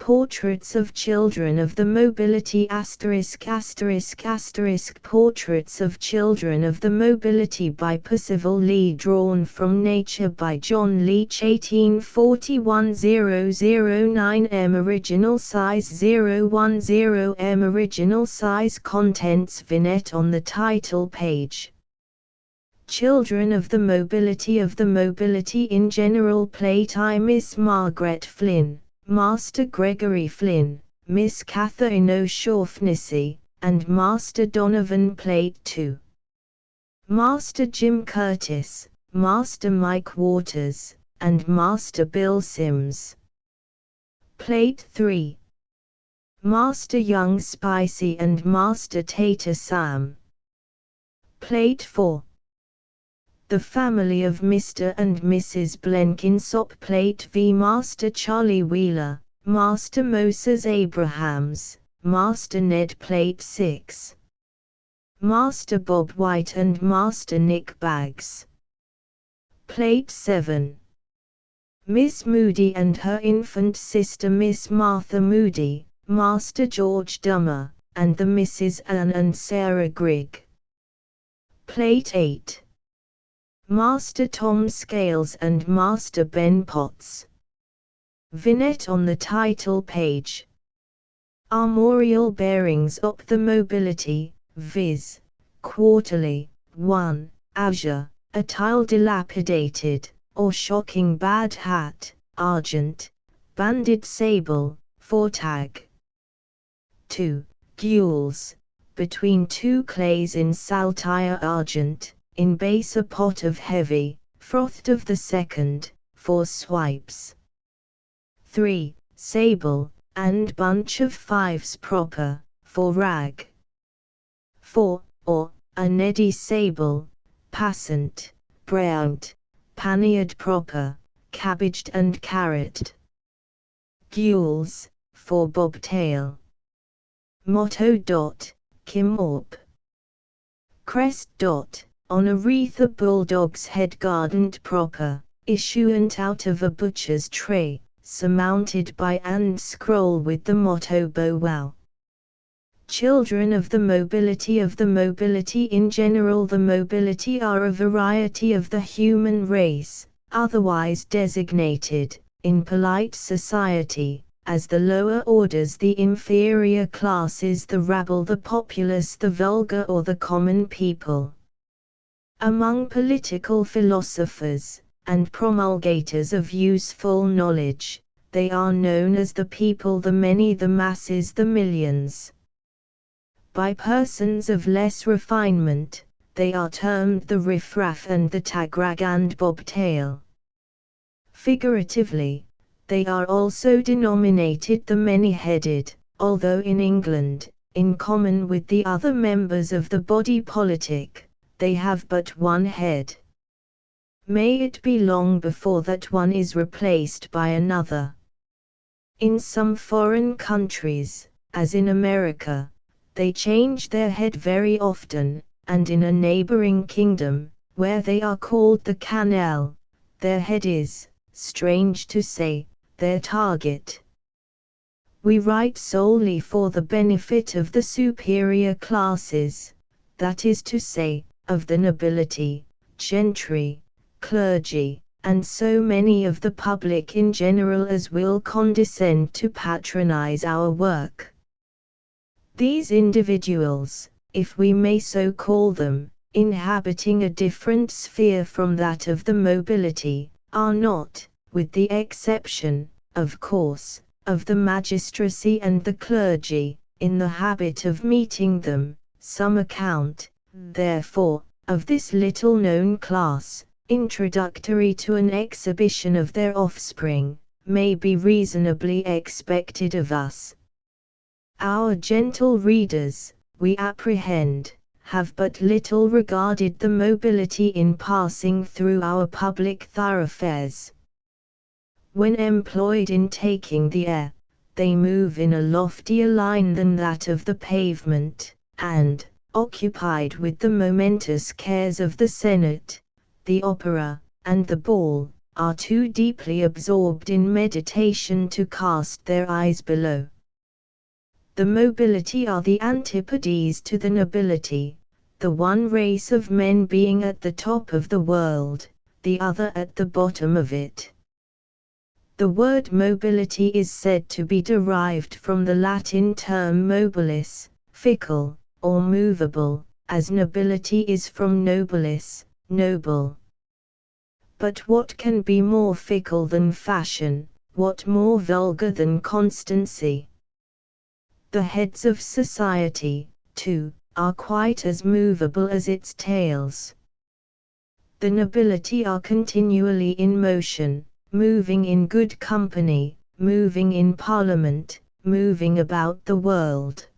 Portraits of Children of the Mobility ******* Portraits of Children of the Mobility by Percival Leigh, drawn from Nature by John Leech, 1841. 009 m Original size 010 m Original size. Contents vignette on the title page. Children of the Mobility in General. Playtime: Miss Margaret Flynn, Master Gregory Flynn, Miss Catherine O'Shaughnessy, and Master Donovan. Plate 2. Master Jim Curtis, Master Mike Waters, and Master Bill Sims. Plate 3. Master Young Spicy and Master Tater Sam. Plate 4. The Family of Mr. and Mrs. Blenkinsop. Plate V. Master Charlie Wheeler, Master Moses Abrahams, Master Ned. Plate 6. Master Bob White and Master Nick Baggs. Plate 7. Miss Moody and her infant sister Miss Martha Moody, Master George Dummer, and the Misses Anne and Sarah Grigg. Plate 8. Master Tom Scales and Master Ben Potts. Vignette on the title page. Armorial bearings op the mobility, viz. Quarterly, 1, azure, a tile dilapidated, or shocking bad hat, argent, banded sable, 4 tag. 2, gules, between 2 clays in saltire argent, in base a pot of heavy, frothed of the 2nd, 4 swipes. 3, sable, and bunch of 5s proper, 4 rag. 4, or, a neddy sable, passant, brownt, panniard proper, cabbaged and carrot. Gules, 4 bobtail. Motto. Kim Orp. Crest. On a wreath a bulldog's head, gardent proper, issuant out of a butcher's tray, surmounted by and scroll with the motto bow wow. Children of the mobility in general. The mobility are a variety of the human race, otherwise designated, in polite society, as the lower orders, the inferior classes, the rabble, the populace, the vulgar, or the common people. Among political philosophers, and promulgators of useful knowledge, they are known as the people, the many, the masses, the millions. By persons of less refinement, they are termed the riffraff and the tagrag and bobtail. Figuratively, they are also denominated the many-headed, although in England, in common with the other members of the body politic, they have but one head. May it be long before that one is replaced by another. In some foreign countries, as in America, they change their head very often, and in a neighboring kingdom, where they are called the Canal, their head is, strange to say, their target. We write solely for the benefit of the superior classes, that is to say, of the nobility, gentry, clergy, and so many of the public in general as will condescend to patronize our work. These individuals, if we may so call them, inhabiting a different sphere from that of the mobility, are not, with the exception, of course, of the magistracy and the clergy, in the habit of meeting them. Some account, therefore, of this little-known class, introductory to an exhibition of their offspring, may be reasonably expected of us. Our gentle readers, we apprehend, have but little regarded the mobility in passing through our public thoroughfares. When employed in taking the air, they move in a loftier line than that of the pavement, and, occupied with the momentous cares of the Senate, the opera, and the ball, are too deeply absorbed in meditation to cast their eyes below. The mobility are the antipodes to the nobility, the one race of men being at the top of the world, the other at the bottom of it. The word mobility is said to be derived from the Latin term mobilis, fickle, or movable, as nobility is from nobilis, noble. But what can be more fickle than fashion, what more vulgar than constancy? The heads of society, too, are quite as movable as its tails. The nobility are continually in motion, moving in good company, moving in Parliament, moving about the world.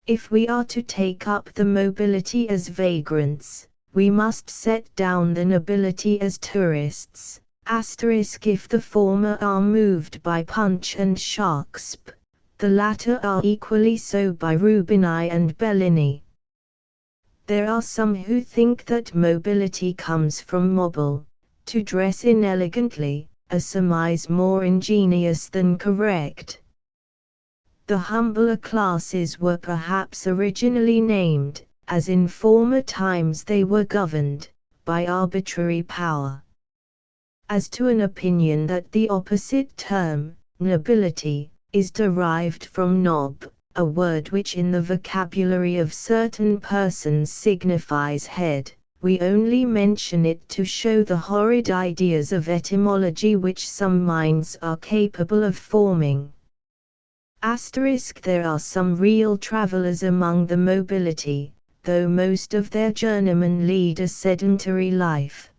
If we are to take up the mobility as vagrants, we must set down the nobility as tourists, if the former are moved by Punch and Shakespeare, the latter are equally so by Rubini and Bellini. There are some who think that mobility comes from mobile, to dress inelegantly, a surmise more ingenious than correct. The humbler classes were perhaps originally named, as in former times they were governed, by arbitrary power. As to an opinion that the opposite term, nobility, is derived from nob, a word which in the vocabulary of certain persons signifies head, we only mention it to show the horrid ideas of etymology which some minds are capable of forming. There are some real travellers among the mobility, though most of their journeymen lead a sedentary life.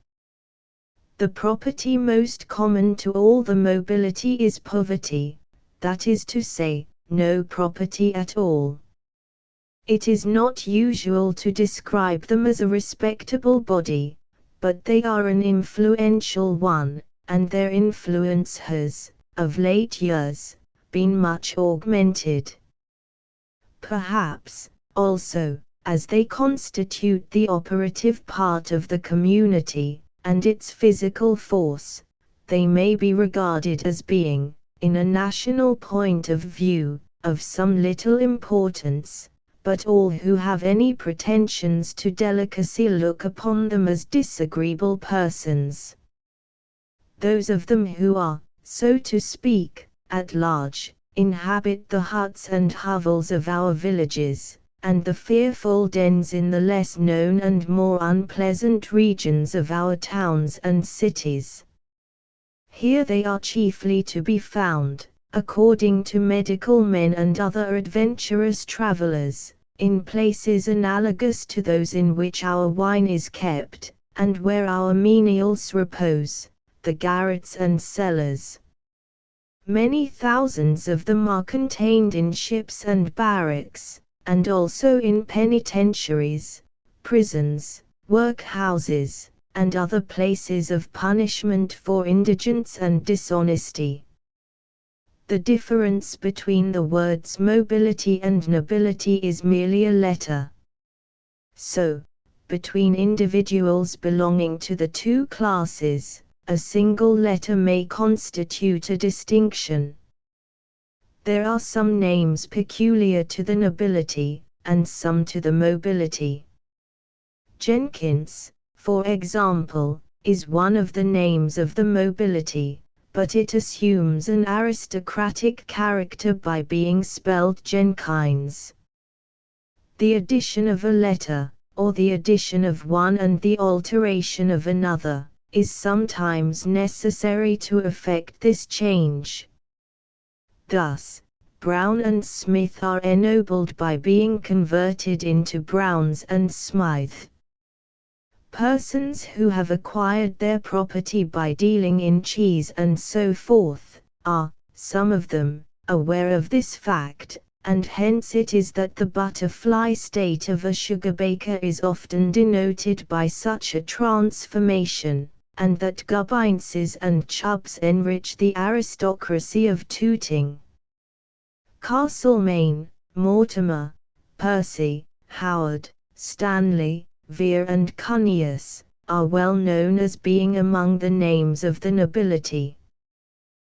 The property most common to all the mobility is poverty, that is to say, no property at all. It is not usual to describe them as a respectable body, but they are an influential one, and their influence has, of late years, been much augmented. Perhaps, also, as they constitute the operative part of the community, and its physical force, they may be regarded as being, in a national point of view, of some little importance, but all who have any pretensions to delicacy look upon them as disagreeable persons. Those of them who are, so to speak, at large, inhabit the huts and hovels of our villages, and the fearful dens in the less known and more unpleasant regions of our towns and cities. Here they are chiefly to be found, according to medical men and other adventurous travellers, in places analogous to those in which our wine is kept, and where our menials repose, the garrets and cellars. Many thousands of them are contained in ships and barracks, and also in penitentiaries, prisons, workhouses, and other places of punishment for indigence and dishonesty. The difference between the words mobility and nobility is merely a letter. So, between individuals belonging to the two classes, a single letter may constitute a distinction. There are some names peculiar to the nobility, and some to the mobility. Jenkins, for example, is one of the names of the mobility, but it assumes an aristocratic character by being spelled Jenkins. The addition of a letter, or the addition of one and the alteration of another, is sometimes necessary to effect this change. Thus, Brown and Smith are ennobled by being converted into Browns and Smythe. Persons who have acquired their property by dealing in cheese and so forth, are, some of them, aware of this fact, and hence it is that the butterfly state of a sugar baker is often denoted by such a transformation, and that Gubbinses and Chubbs enrich the aristocracy of Tooting. Castlemaine, Mortimer, Percy, Howard, Stanley, Vere and Cunnius, are well known as being among the names of the nobility.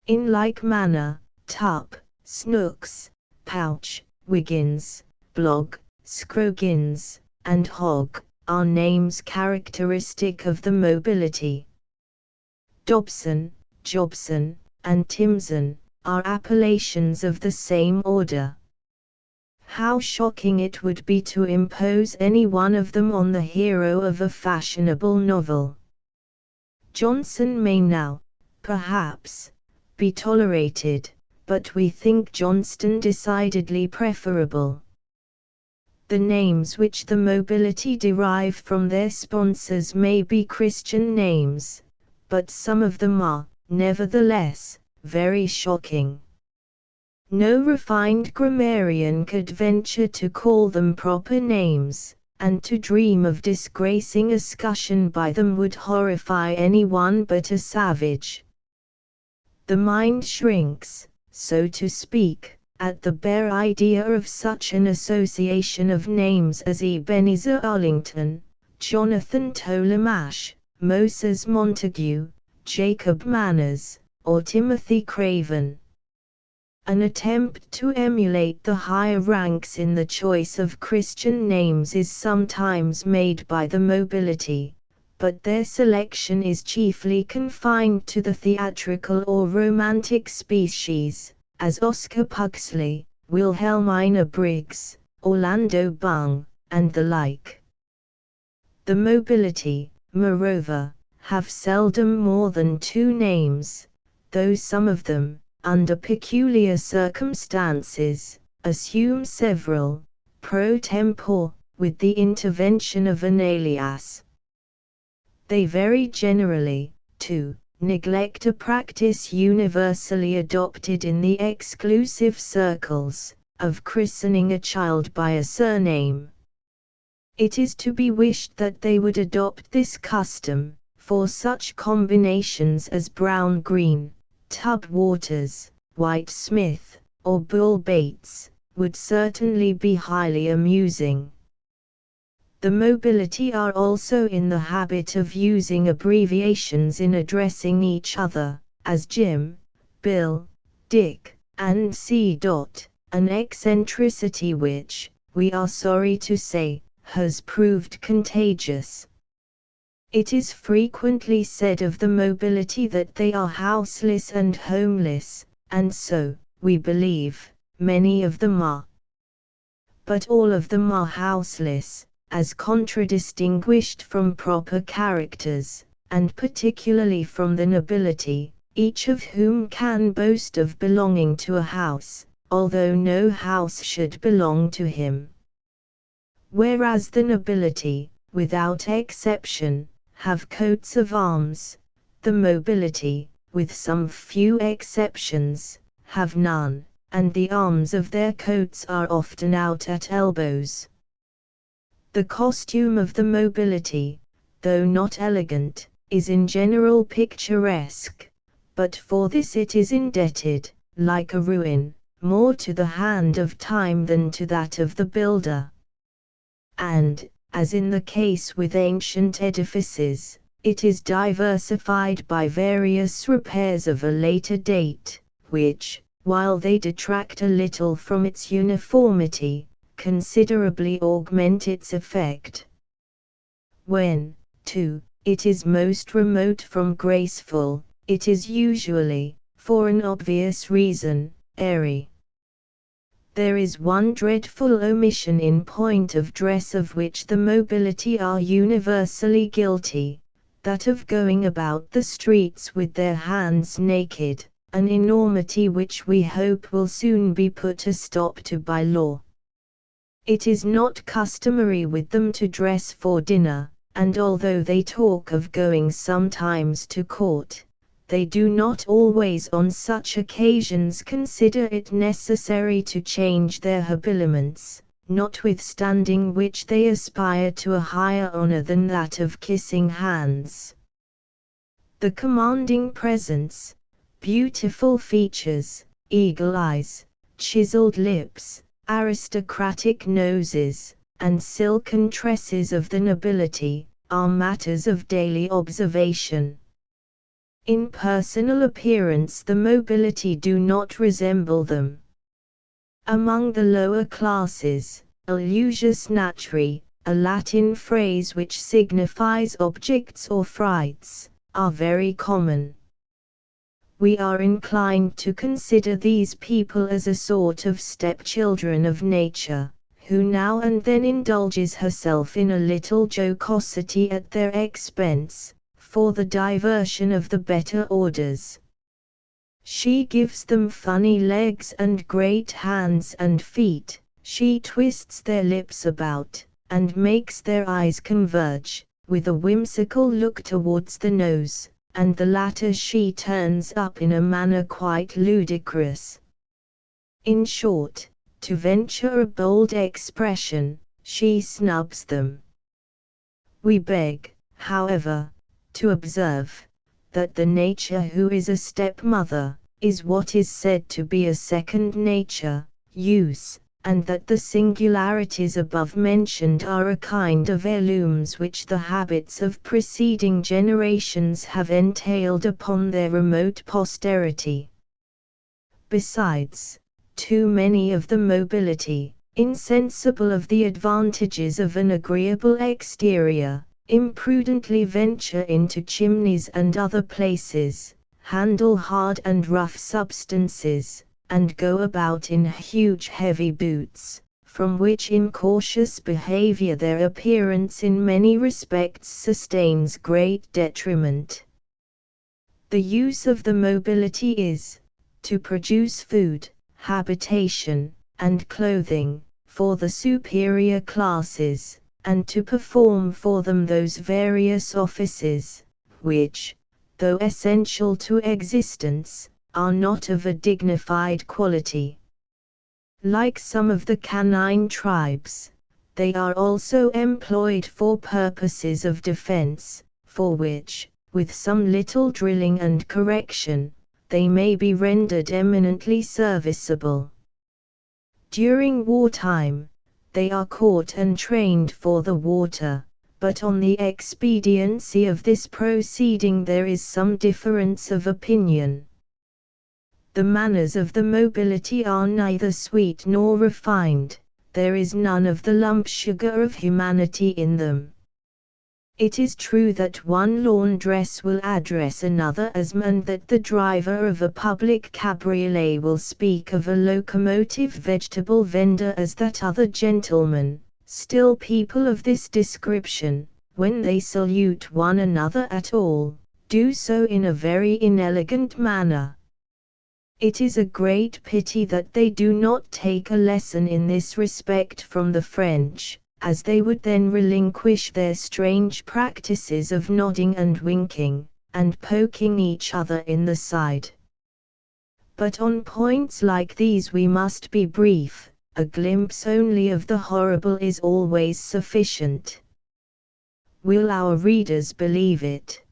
In like manner, Tup, Snooks, Pouch, Wiggins, Blogg, Scroggins, and Hogg are names characteristic of the mobility. Dobson, Jobson, and Timson are appellations of the same order. How shocking it would be to impose any one of them on the hero of a fashionable novel. Johnson may now, perhaps, be tolerated, but we think Johnston decidedly preferable. The names which the mobility derive from their sponsors may be Christian names, but some of them are, nevertheless, very shocking. No refined grammarian could venture to call them proper names, and to dream of disgracing escutcheon by them would horrify any one but a savage. The mind shrinks, so to speak, at the bare idea of such an association of names as Ebenezer Arlington, Jonathan Tollemache, Moses Montague, Jacob Manners, or Timothy Craven. An attempt to emulate the higher ranks in the choice of Christian names is sometimes made by the mobility, but their selection is chiefly confined to the theatrical or romantic species, as Oscar Pugsley, Wilhelmina Briggs, Orlando Bung, and the like. The mobility, moreover, have seldom more than two names, though some of them, under peculiar circumstances, assume several, pro tempore, with the intervention of an alias. They very generally, too, neglect a practice universally adopted in the exclusive circles, of christening a child by a surname. It is to be wished that they would adopt this custom, for such combinations as Brown Green, Tub Waters, White Smith, or Bull Bates, would certainly be highly amusing. The mobility are also in the habit of using abbreviations in addressing each other, as Jim, Bill, Dick, and C. An eccentricity which, we are sorry to say, has proved contagious. It is frequently said of the mobility that they are houseless and homeless, and so, we believe, many of them are. But all of them are houseless, as contradistinguished from proper characters, and particularly from the nobility, each of whom can boast of belonging to a house, although no house should belong to him. Whereas the nobility, without exception, have coats of arms, the mobility, with some few exceptions, have none, and the arms of their coats are often out at elbows. The costume of the mobility, though not elegant, is in general picturesque, but for this it is indebted, like a ruin, more to the hand of time than to that of the builder. And, as in the case with ancient edifices, it is diversified by various repairs of a later date, which, while they detract a little from its uniformity, considerably augment its effect. When, too, it is most remote from graceful, it is usually, for an obvious reason, airy. There is one dreadful omission in point of dress of which the mobility are universally guilty, that of going about the streets with their hands naked, an enormity which we hope will soon be put a stop to by law. It is not customary with them to dress for dinner, and although they talk of going sometimes to court, they do not always on such occasions consider it necessary to change their habiliments, notwithstanding which they aspire to a higher honor than that of kissing hands. The commanding presence, beautiful features, eagle eyes, chiseled lips, aristocratic noses, and silken tresses of the nobility, are matters of daily observation. In personal appearance the mobility do not resemble them. Among the lower classes, illusus naturae, a Latin phrase which signifies objects or frights, are very common. We are inclined to consider these people as a sort of stepchildren of nature, who now and then indulges herself in a little jocosity at their expense, for the diversion of the better orders. She gives them funny legs and great hands and feet, she twists their lips about, and makes their eyes converge, with a whimsical look towards the nose, and the latter she turns up in a manner quite ludicrous. In short, to venture a bold expression, she snubs them. We beg, however, to observe, that the nature who is a stepmother, is what is said to be a second nature, use, and that the singularities above mentioned are a kind of heirlooms which the habits of preceding generations have entailed upon their remote posterity. Besides, too many of the mobility, insensible of the advantages of an agreeable exterior, imprudently venture into chimneys and other places, handle hard and rough substances, and go about in huge heavy boots, from which incautious behavior their appearance in many respects sustains great detriment. The use of the mobility is, to produce food, habitation, and clothing, for the superior classes, and to perform for them those various offices, which, though essential to existence, are not of a dignified quality. Like some of the canine tribes, they are also employed for purposes of defense, for which, with some little drilling and correction, they may be rendered eminently serviceable. During wartime, they are caught and trained for the water, but on the expediency of this proceeding there is some difference of opinion. The manners of the mobility are neither sweet nor refined, there is none of the lump sugar of humanity in them. It is true that one laundress will address another as and that the driver of a public cabriolet will speak of a locomotive vegetable vendor as that other gentleman. Still people of this description, when they salute one another at all, do so in a very inelegant manner. It is a great pity that they do not take a lesson in this respect from the French, as they would then relinquish their strange practices of nodding and winking, and poking each other in the side. But on points like these we must be brief, a glimpse only of the horrible is always sufficient. Will our readers believe it?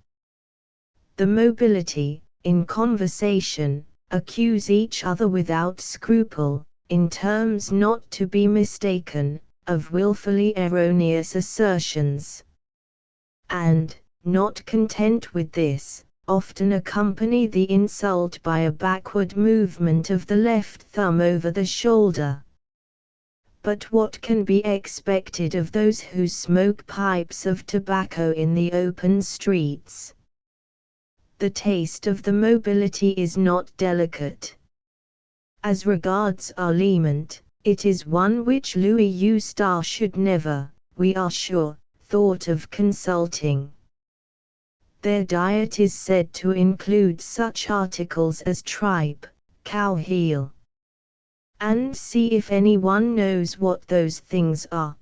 The mobility, in conversation, accuse each other without scruple, in terms not to be mistaken, of wilfully erroneous assertions. And, not content with this, often accompany the insult by a backward movement of the left thumb over the shoulder. But what can be expected of those who smoke pipes of tobacco in the open streets? The taste of the mobility is not delicate. As regards aliment, it is one which Louis Eustache should never, we are sure, thought of consulting. Their diet is said to include such articles as tripe, cow heel. And see if anyone knows what those things are.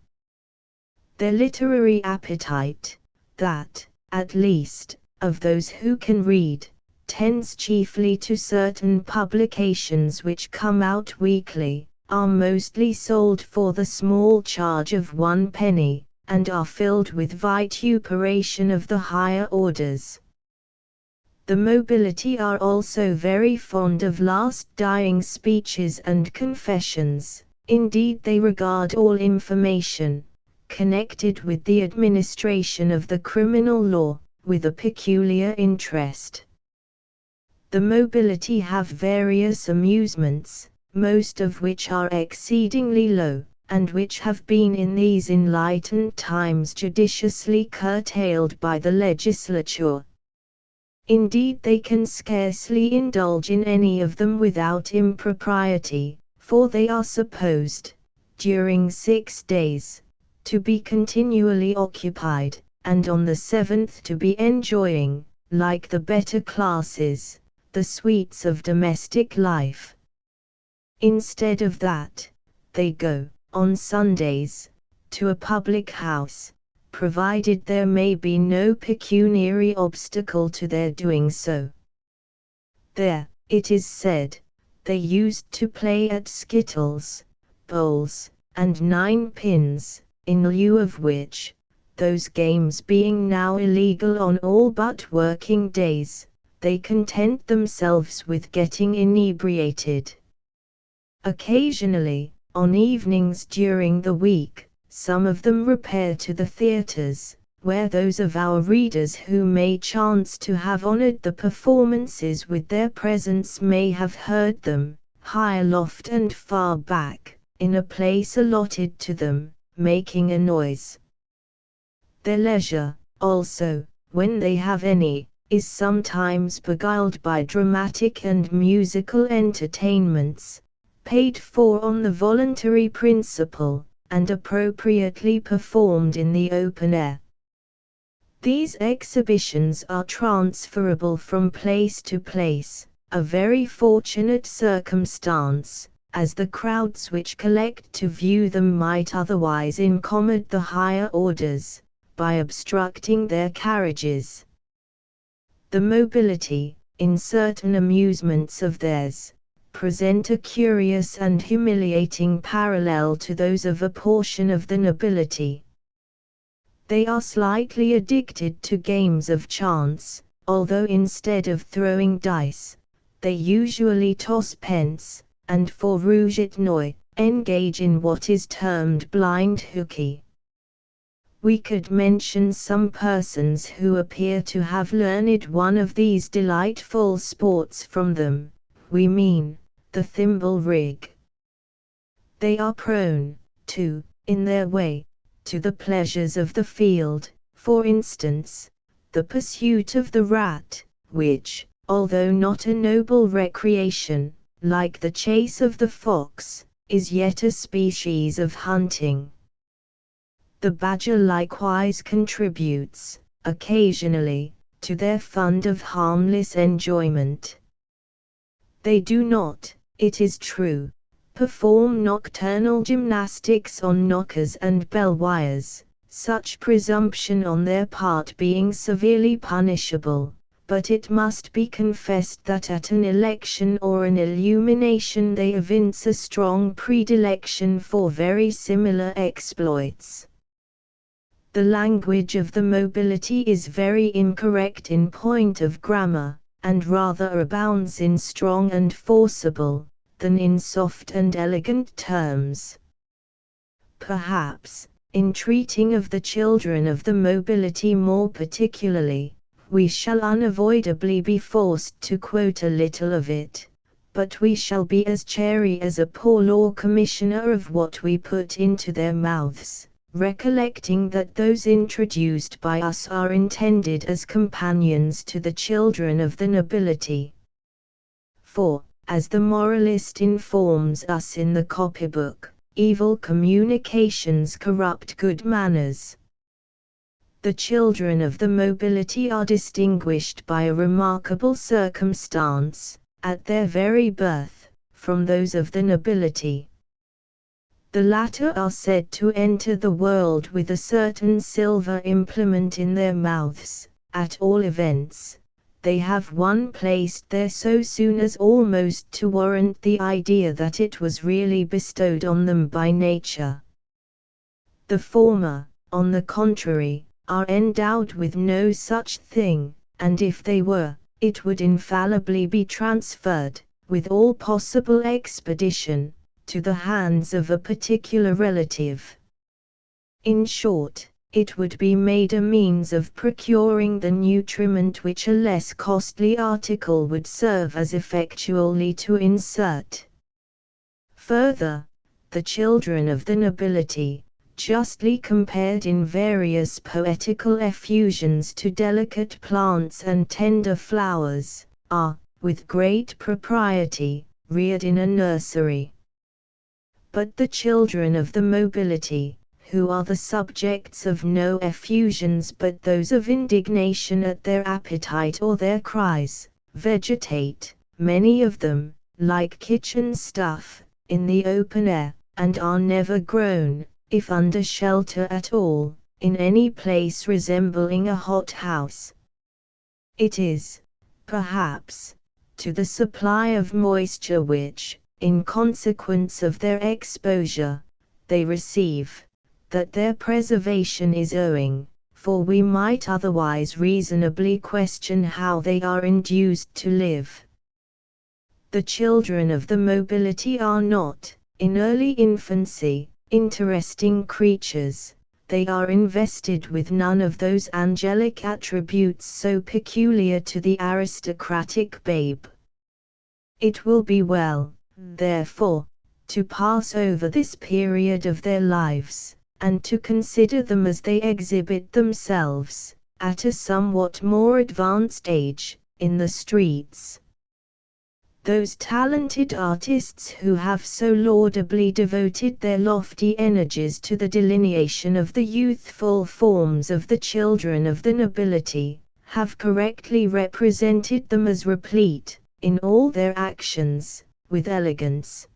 Their literary appetite, that, at least, of those who can read, tends chiefly to certain publications which come out weekly, are mostly sold for the small charge of 1 penny, and are filled with vituperation of the higher orders. The mobility are also very fond of last dying speeches and confessions, indeed they regard all information, connected with the administration of the criminal law, with a peculiar interest. The mobility have various amusements, most of which are exceedingly low, and which have been in these enlightened times judiciously curtailed by the legislature. Indeed, they can scarcely indulge in any of them without impropriety, for they are supposed, during 6 days, to be continually occupied, and on the 7th to be enjoying, like the better classes, the sweets of domestic life. Instead of that, they go, on Sundays, to a public house, provided there may be no pecuniary obstacle to their doing so. There, it is said, they used to play at skittles, bowls, and 9 pins, in lieu of which, those games being now illegal on all but working days, they content themselves with getting inebriated. Occasionally, on evenings during the week, some of them repair to the theatres, where those of our readers who may chance to have honored the performances with their presence may have heard them, high aloft and far back, in a place allotted to them, making a noise. Their leisure, also, when they have any, is sometimes beguiled by dramatic and musical entertainments, paid for on the voluntary principle, and appropriately performed in the open air. These exhibitions are transferable from place to place, a very fortunate circumstance, as the crowds which collect to view them might otherwise incommode the higher orders, by obstructing their carriages. The mobility, in certain amusements of theirs, present a curious and humiliating parallel to those of a portion of the nobility. They are slightly addicted to games of chance, although instead of throwing dice, they usually toss pence, and for rouge et noy, engage in what is termed blind hookey. We could mention some persons who appear to have learned one of these delightful sports from them, we mean, the thimble rig. They are prone, too, in their way, to the pleasures of the field, for instance, the pursuit of the rat, which, although not a noble recreation, like the chase of the fox, is yet a species of hunting. The badger likewise contributes, occasionally, to their fund of harmless enjoyment. They do not, it is true, perform nocturnal gymnastics on knockers and bell wires, such presumption on their part being severely punishable, but it must be confessed that at an election or an illumination they evince a strong predilection for very similar exploits. The language of the mobility is very incorrect in point of grammar, and rather abounds in strong and forcible, than in soft and elegant terms. Perhaps, in treating of the children of the mobility more particularly, we shall unavoidably be forced to quote a little of it, but we shall be as chary as a poor law commissioner of what we put into their mouths, recollecting that those introduced by us are intended as companions to the children of the nobility. For, as the moralist informs us in the copybook, evil communications corrupt good manners. The children of the mobility are distinguished by a remarkable circumstance, at their very birth, from those of the nobility. The latter are said to enter the world with a certain silver implement in their mouths, at all events. They have one placed there so soon as almost to warrant the idea that it was really bestowed on them by nature. The former, on the contrary, are endowed with no such thing, and if they were, it would infallibly be transferred, with all possible expedition, to the hands of a particular relative. In short, it would be made a means of procuring the nutriment which a less costly article would serve as effectually to insert. Further, the children of the nobility, justly compared in various poetical effusions to delicate plants and tender flowers, are, with great propriety, reared in a nursery. But the children of the mobility, who are the subjects of no effusions but those of indignation at their appetite or their cries, vegetate, many of them, like kitchen stuff, in the open air, and are never grown, if under shelter at all, in any place resembling a hot house. It is, perhaps, to the supply of moisture which, in consequence of their exposure, they receive, that their preservation is owing, for we might otherwise reasonably question how they are induced to live. The children of the mobility are not, in early infancy, interesting creatures. They are invested with none of those angelic attributes so peculiar to the aristocratic babe. It will be well, therefore, to pass over this period of their lives, and to consider them as they exhibit themselves, at a somewhat more advanced age, in the streets. Those talented artists who have so laudably devoted their lofty energies to the delineation of the youthful forms of the children of the nobility, have correctly represented them as replete, in all their actions, with elegance.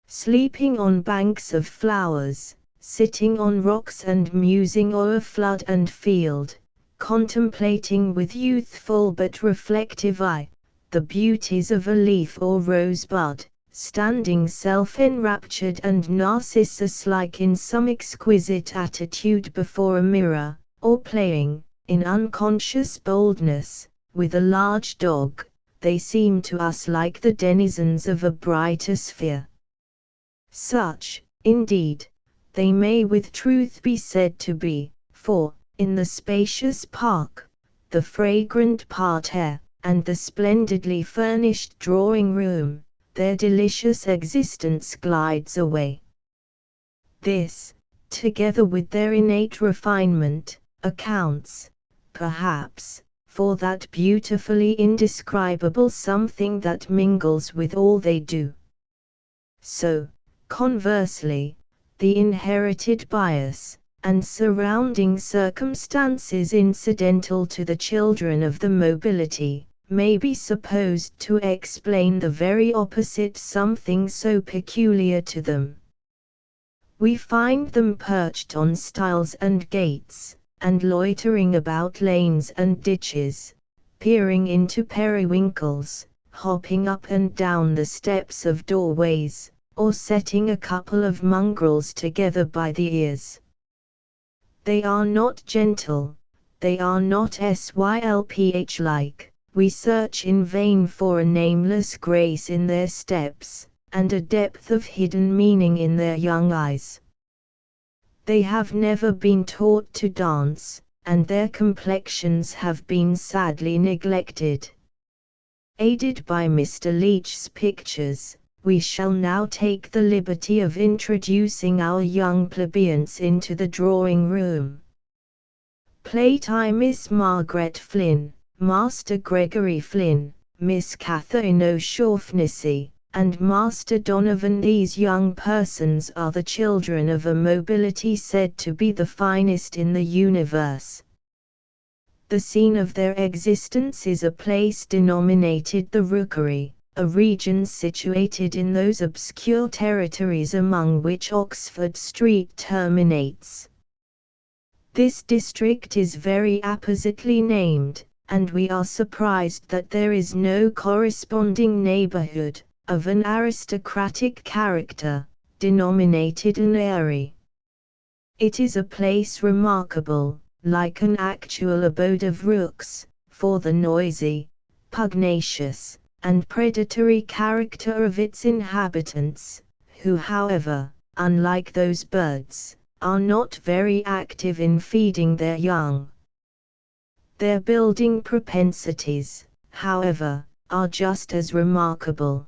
Sleeping on banks of flowers, sitting on rocks and musing o'er flood and field, contemplating with youthful but reflective eye, the beauties of a leaf or rosebud, standing self-enraptured and Narcissus-like in some exquisite attitude before a mirror, or playing, in unconscious boldness, with a large dog, they seem to us like the denizens of a brighter sphere. Such, indeed, they may with truth be said to be, for, in the spacious park, the fragrant parterre, and the splendidly furnished drawing-room, their delicious existence glides away. This, together with their innate refinement, accounts, perhaps, for that beautifully indescribable something that mingles with all they do. So, conversely, the inherited bias, and surrounding circumstances incidental to the children of the mobility, may be supposed to explain the very opposite something so peculiar to them. We find them perched on stiles and gates, and loitering about lanes and ditches, peering into periwinkles, hopping up and down the steps of doorways, or setting a couple of mongrels together by the ears. They are not gentle, they are not Sylph-like, we search in vain for a nameless grace in their steps, and a depth of hidden meaning in their young eyes. They have never been taught to dance, and their complexions have been sadly neglected. Aided by Mr. Leach's pictures, we shall now take the liberty of introducing our young plebeians into the drawing-room. Playtime Miss Margaret Flynn, Master Gregory Flynn, Miss Catherine O'Shaughnessy, and Master Donovan. These young persons are the children of a mobility said to be the finest in the universe. The scene of their existence is a place denominated the Rookery, a region situated in those obscure territories among which Oxford Street terminates. This district is very appositely named, and we are surprised that there is no corresponding neighborhood, of an aristocratic character, denominated an Eyrie. It is a place remarkable, like an actual abode of rooks, for the noisy, pugnacious, and predatory character of its inhabitants, who however, unlike those birds, are not very active in feeding their young. Their building propensities, however, are just as remarkable.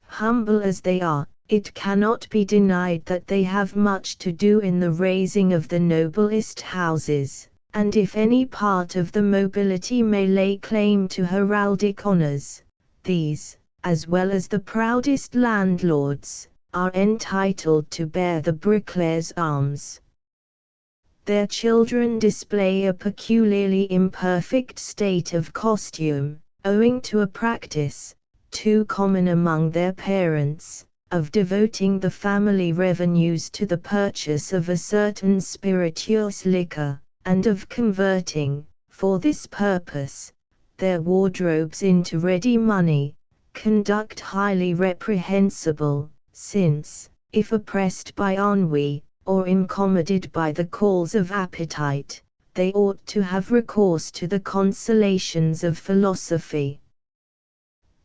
Humble as they are, it cannot be denied that they have much to do in the raising of the noblest houses, and if any part of the nobility may lay claim to heraldic honors, these, as well as the proudest landlords, are entitled to bear the bricklayer's arms. Their children display a peculiarly imperfect state of costume, owing to a practice, too common among their parents, of devoting the family revenues to the purchase of a certain spirituous liquor, and of converting, for this purpose, their wardrobes into ready money, conduct highly reprehensible, since, if oppressed by ennui, or incommoded by the calls of appetite, they ought to have recourse to the consolations of philosophy.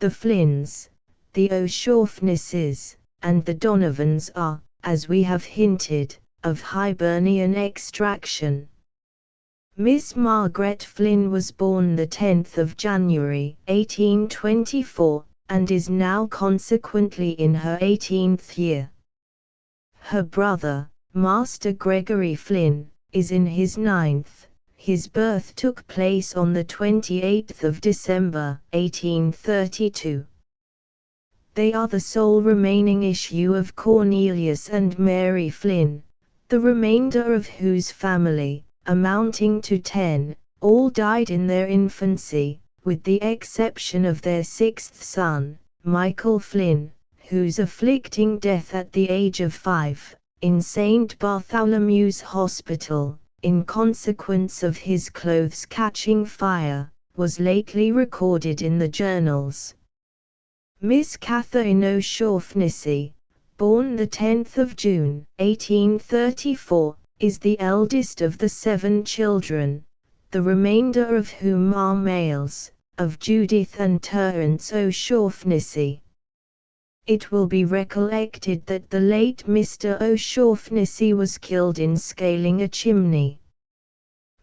The Flynns, the O'Shaughnesses, and the Donovans are, as we have hinted, of Hibernian extraction. Miss Margaret Flynn was born the 10th of January, 1824, and is now consequently in her 18th year. Her brother, Master Gregory Flynn, is in his 9th. His birth took place on the 28th of December, 1832. They are the sole remaining issue of Cornelius and Mary Flynn, the remainder of whose family, amounting to 10, all died in their infancy, with the exception of their 6th son, Michael Flynn, whose afflicting death at the age of 5, in St. Bartholomew's Hospital, in consequence of his clothes catching fire, was lately recorded in the journals. Miss Catherine O'Shaughnessy, born the 10th of June, 1834, is the eldest of the 7 children, the remainder of whom are males, of Judith and Terence O'Shaughnessy. It will be recollected that the late Mr. O'Shaughnessy was killed in scaling a chimney.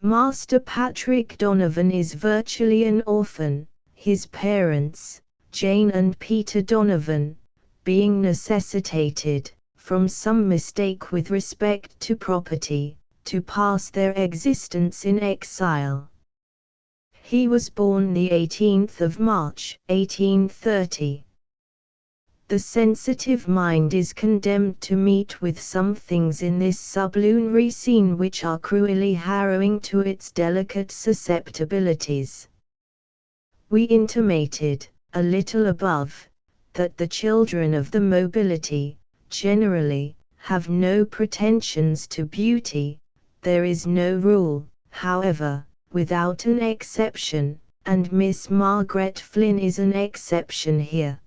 Master Patrick Donovan is virtually an orphan, his parents, Jane and Peter Donovan, being necessitated, from some mistake with respect to property, to pass their existence in exile. He was born the 18th of March, 1830. The sensitive mind is condemned to meet with some things in this sublunary scene which are cruelly harrowing to its delicate susceptibilities. We intimated, a little above, that the children of the nobility, generally, have no pretensions to beauty. There is no rule, however, without an exception, and Miss Margaret Flynn is an exception here.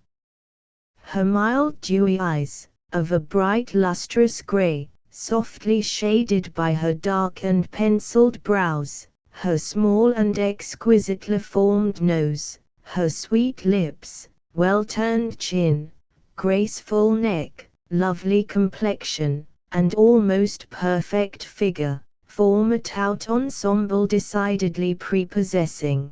Her mild dewy eyes, of a bright lustrous grey, softly shaded by her dark and penciled brows, her small and exquisitely formed nose, her sweet lips, well-turned chin, graceful neck, lovely complexion, and almost perfect figure, form a tout ensemble decidedly prepossessing.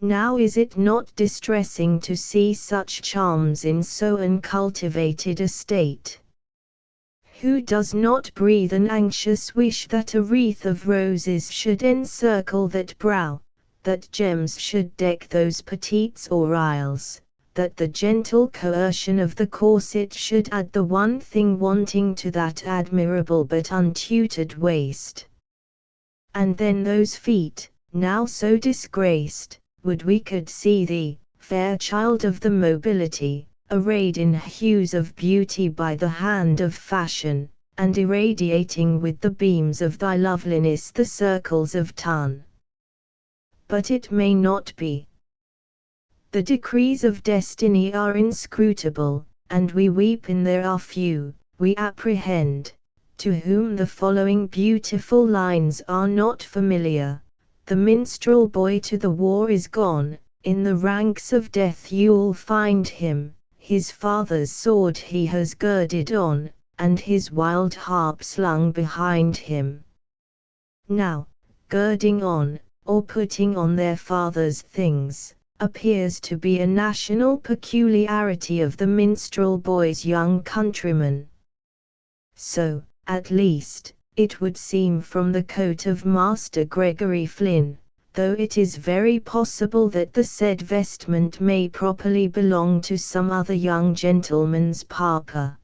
Now is it not distressing to see such charms in so uncultivated a state? Who does not breathe an anxious wish that a wreath of roses should encircle that brow, that gems should deck those petites oreilles, that the gentle coercion of the corset should add the one thing wanting to that admirable but untutored waist? And then those feet, now so disgraced, would we could see thee, fair child of the nobility, arrayed in hues of beauty by the hand of fashion, and irradiating with the beams of thy loveliness the circles of Tun. But it may not be. The decrees of destiny are inscrutable, and we weep in there are few, we apprehend, to whom the following beautiful lines are not familiar. The minstrel boy to the war is gone, in the ranks of death you'll find him, his father's sword he has girded on, and his wild harp slung behind him. Now, girding on, or putting on their father's things, appears to be a national peculiarity of the minstrel boy's young countrymen. So, at least, it would seem from the coat of Master Gregory Flynn, though it is very possible that the said vestment may properly belong to some other young gentleman's papa.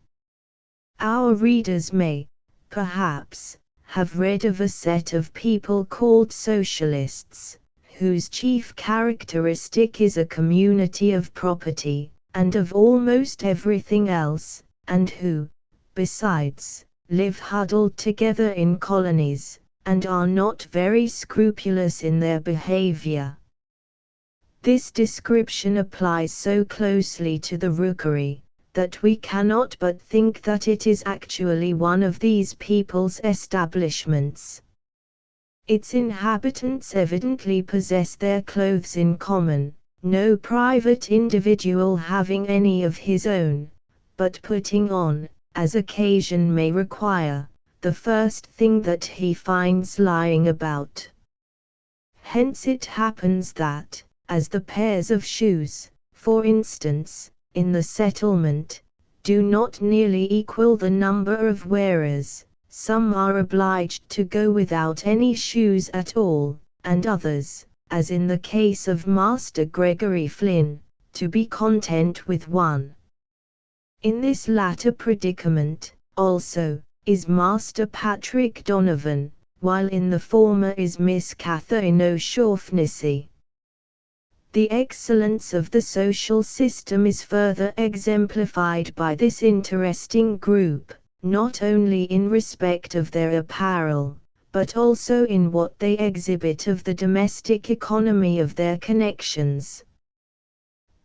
Our readers may, perhaps, have read of a set of people called socialists, whose chief characteristic is a community of property, and of almost everything else, and who, besides, live huddled together in colonies, and are not very scrupulous in their behavior. This description applies so closely to the rookery, that we cannot but think that it is actually one of these people's establishments. Its inhabitants evidently possess their clothes in common, no private individual having any of his own, but putting on, as occasion may require, the first thing that he finds lying about. Hence it happens that, as the pairs of shoes, for instance, in the settlement, do not nearly equal the number of wearers, some are obliged to go without any shoes at all, and others, as in the case of Master Gregory Flynn, to be content with one. In this latter predicament, also, is Master Patrick Donovan, while in the former is Miss Catherine O'Shaughnessy. The excellence of the social system is further exemplified by this interesting group, not only in respect of their apparel, but also in what they exhibit of the domestic economy of their connections.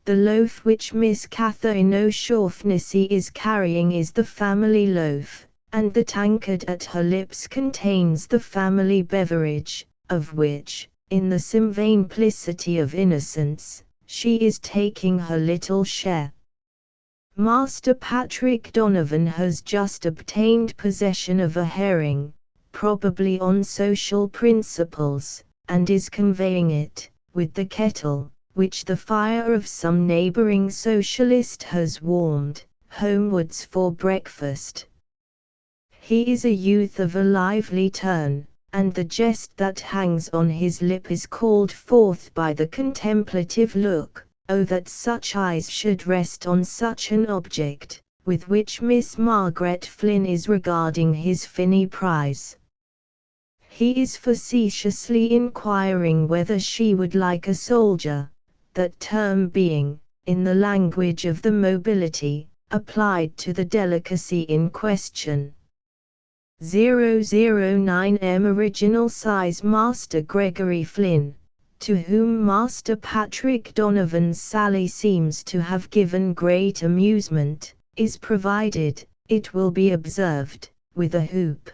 The loaf which Miss Catherine O'Shaughnessy is carrying is the family loaf, and the tankard at her lips contains the family beverage, of which, in the simplicity of innocence, she is taking her little share. Master Patrick Donovan has just obtained possession of a herring, probably on social principles, and is conveying it, with the kettle, which the fire of some neighboring socialist has warmed, homewards for breakfast. He is a youth of a lively turn, and the jest that hangs on his lip is called forth by the contemplative look, oh that such eyes should rest on such an object, with which Miss Margaret Flynn is regarding his finny prize. He is facetiously inquiring whether she would like a soldier, that term being, in the language of the mobility, applied to the delicacy in question. 009M Original Size Master Gregory Flynn, to whom Master Patrick Donovan's sally seems to have given great amusement, is provided, it will be observed, with a hoop.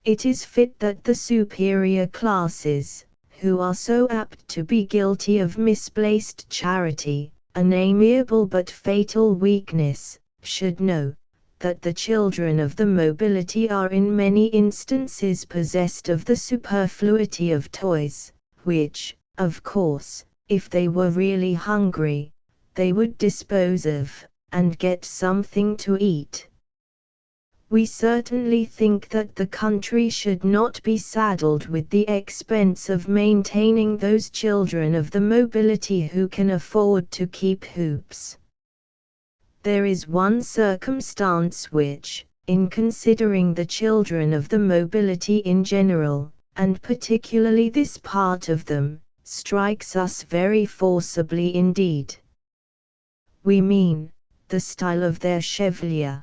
It is fit that the superior classes, who are so apt to be guilty of misplaced charity, an amiable but fatal weakness, should know that the children of the mobility are in many instances possessed of the superfluity of toys, which, of course, if they were really hungry, they would dispose of, and get something to eat. We certainly think that the country should not be saddled with the expense of maintaining those children of the mobility who can afford to keep hoops. There is one circumstance which, in considering the children of the mobility in general, and particularly this part of them, strikes us very forcibly indeed. We mean, the style of their chevelure.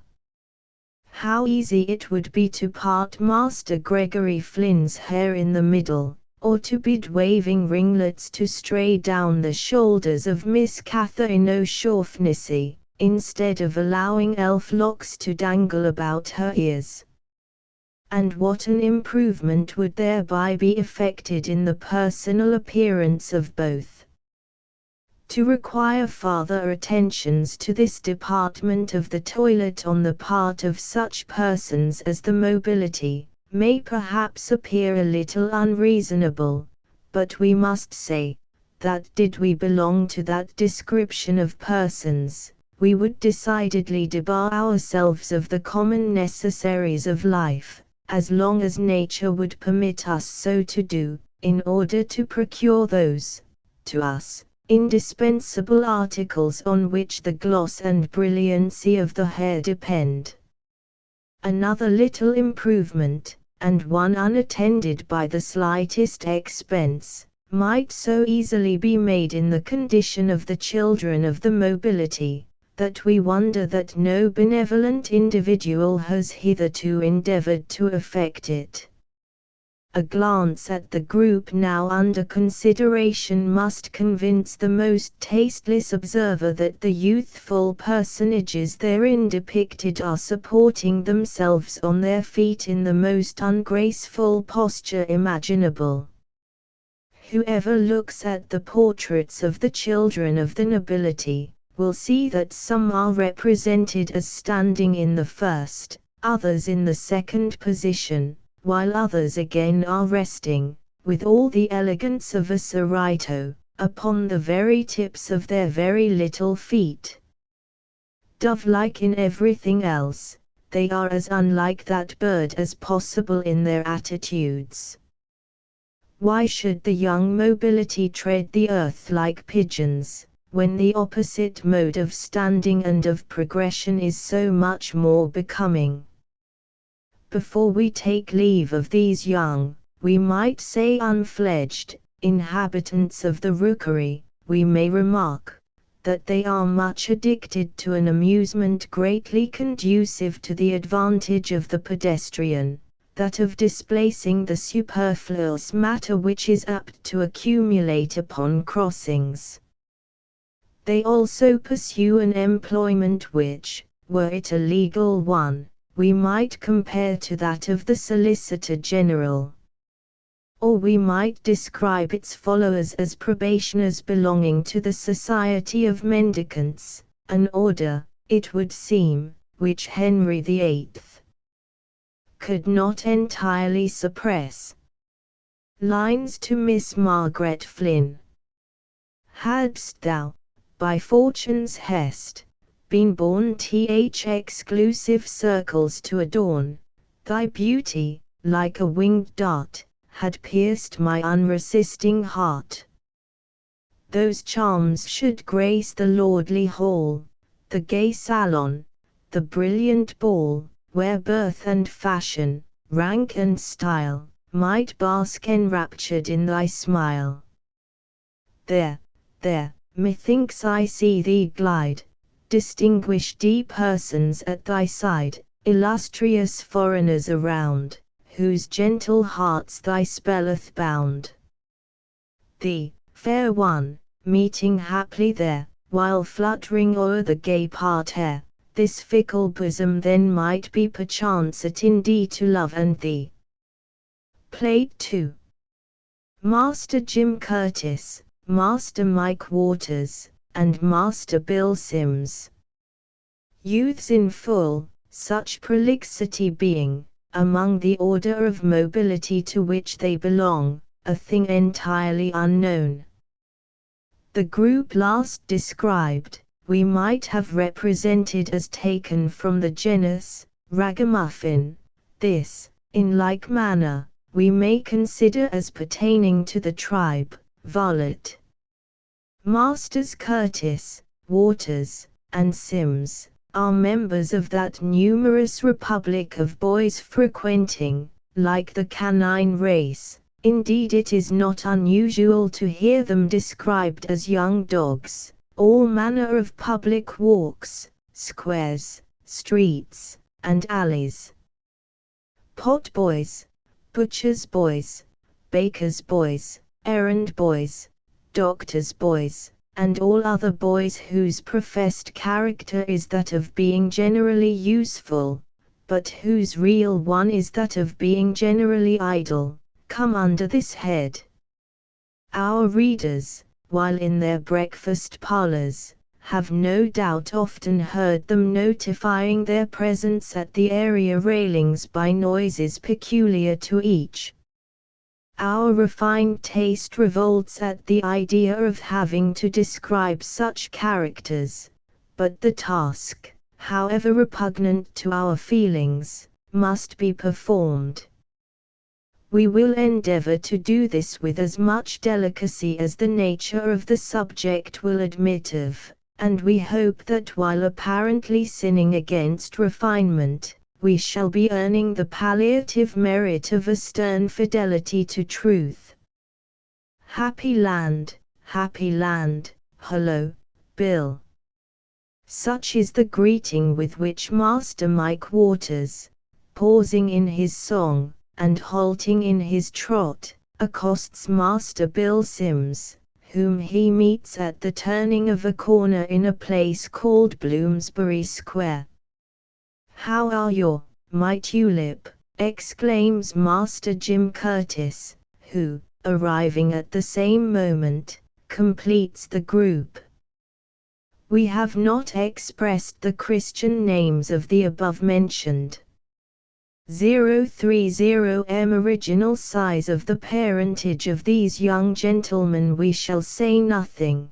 How easy it would be to part Master Gregory Flynn's hair in the middle, or to bid waving ringlets to stray down the shoulders of Miss Catherine O'Shaughnessy, instead of allowing elf locks to dangle about her ears. And what an improvement would thereby be effected in the personal appearance of both. To require farther attentions to this department of the toilet on the part of such persons as the mobility, may perhaps appear a little unreasonable, but we must say, that did we belong to that description of persons, we would decidedly debar ourselves of the common necessaries of life, as long as nature would permit us so to do, in order to procure those, to us, indispensable articles on which the gloss and brilliancy of the hair depend. Another little improvement, and one unattended by the slightest expense, might so easily be made in the condition of the children of the mobility, that we wonder that no benevolent individual has hitherto endeavored to effect it. A glance at the group now under consideration must convince the most tasteless observer that the youthful personages therein depicted are supporting themselves on their feet in the most ungraceful posture imaginable. Whoever looks at the portraits of the children of the nobility, will see that some are represented as standing in the first, others in the second position, while others again are resting, with all the elegance of a cerito, upon the very tips of their very little feet. Dove-like in everything else, they are as unlike that bird as possible in their attitudes. Why should the young mobility tread the earth like pigeons, when the opposite mode of standing and of progression is so much more becoming? Before we take leave of these young, we might say unfledged, inhabitants of the rookery, we may remark, that they are much addicted to an amusement greatly conducive to the advantage of the pedestrian, that of displacing the superfluous matter which is apt to accumulate upon crossings. They also pursue an employment which, were it a legal one, we might compare to that of the Solicitor General. Or we might describe its followers as probationers belonging to the Society of Mendicants, an order, it would seem, which Henry VIII could not entirely suppress. Lines to Miss Margaret Flynn. Hadst thou, by fortune's hest, been born exclusive circles to adorn, thy beauty, like a winged dart, had pierced my unresisting heart. Those charms should grace the lordly hall, the gay salon, the brilliant ball, where birth and fashion, rank and style, might bask enraptured in thy smile. There, methinks I see thee glide, distinguished persons at thy side, illustrious foreigners around, whose gentle hearts thy spell hath bound. Thee, fair one, meeting haply there, while fluttering o'er the gay parterre, this fickle bosom then might be perchance at indeed to love and thee. Plate 2. Master Jim Curtis, Master Mike Waters, and Master Bill Sims. Youths in full, such prolixity being, among the order of mobility to which they belong, a thing entirely unknown. The group last described, we might have represented as taken from the genus, ragamuffin. This, in like manner, we may consider as pertaining to the tribe, varlet. Masters Curtis, Waters, and Sims, are members of that numerous republic of boys frequenting, like the canine race. Indeed, it is not unusual to hear them described as young dogs, all manner of public walks, squares, streets, and alleys. Pot boys, butchers' boys, bakers' boys, errand boys, doctors' boys, and all other boys whose professed character is that of being generally useful, but whose real one is that of being generally idle, come under this head. Our readers, while in their breakfast parlors, have no doubt often heard them notifying their presence at the area railings by noises peculiar to each. Our refined taste revolts at the idea of having to describe such characters, but the task, however repugnant to our feelings, must be performed. We will endeavor to do this with as much delicacy as the nature of the subject will admit of, and we hope that while apparently sinning against refinement, we shall be earning the palliative merit of a stern fidelity to truth. Happy land, hullo, Bill. Such is the greeting with which Master Mike Waters, pausing in his song, and halting in his trot, accosts Master Bill Sims, whom he meets at the turning of a corner in a place called Bloomsbury Square. "How are you, my tulip?" exclaims Master Jim Curtis, who, arriving at the same moment, completes the group. We have not expressed the Christian names of the above-mentioned 030M original size of the parentage of these young gentlemen we shall say nothing.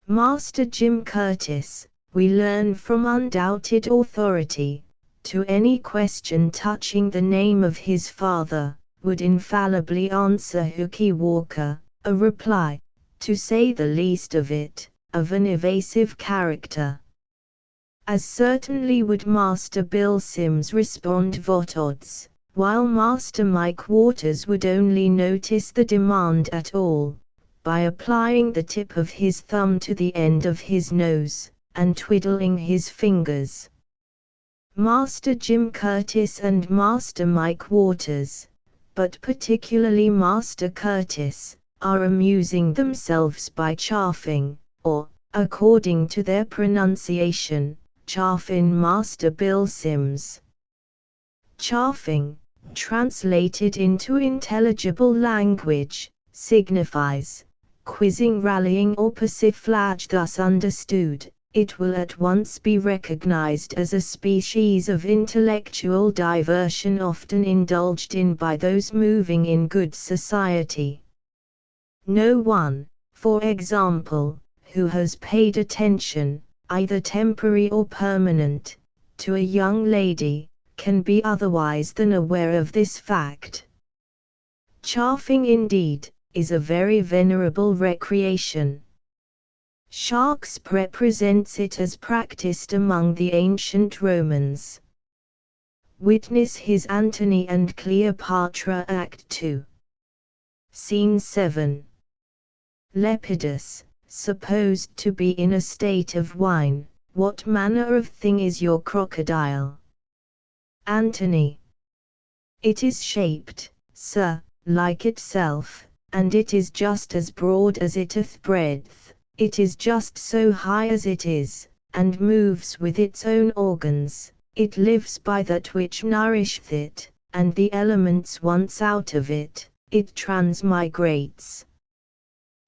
Master Jim Curtis, we learn from undoubted authority, to any question touching the name of his father, would infallibly answer Hookey Walker, a reply, to say the least of it, of an evasive character. As certainly would Master Bill Sims respond "Vot odds," while Master Mike Waters would only notice the demand at all, by applying the tip of his thumb to the end of his nose, and twiddling his fingers. Master Jim Curtis and Master Mike Waters, but particularly Master Curtis, are amusing themselves by chaffing, or, according to their pronunciation, chaffing Master Bill Sims. Chaffing, translated into intelligible language, signifies quizzing, rallying, or persiflage. Thus understood, it will at once be recognized as a species of intellectual diversion often indulged in by those moving in good society. No one, for example, who has paid attention, either temporary or permanent, to a young lady, can be otherwise than aware of this fact. Chaffing, indeed, is a very venerable recreation. Sharks represents it as practiced among the ancient Romans. Witness his Antony and Cleopatra Act 2. Scene 7. Lepidus, supposed to be in a state of wine, what manner of thing is your crocodile? Antony. It is shaped, sir, like itself, and it is just as broad as it hath breadth, it is just so high as it is, and moves with its own organs, it lives by that which nourisheth it, and the elements once out of it, it transmigrates.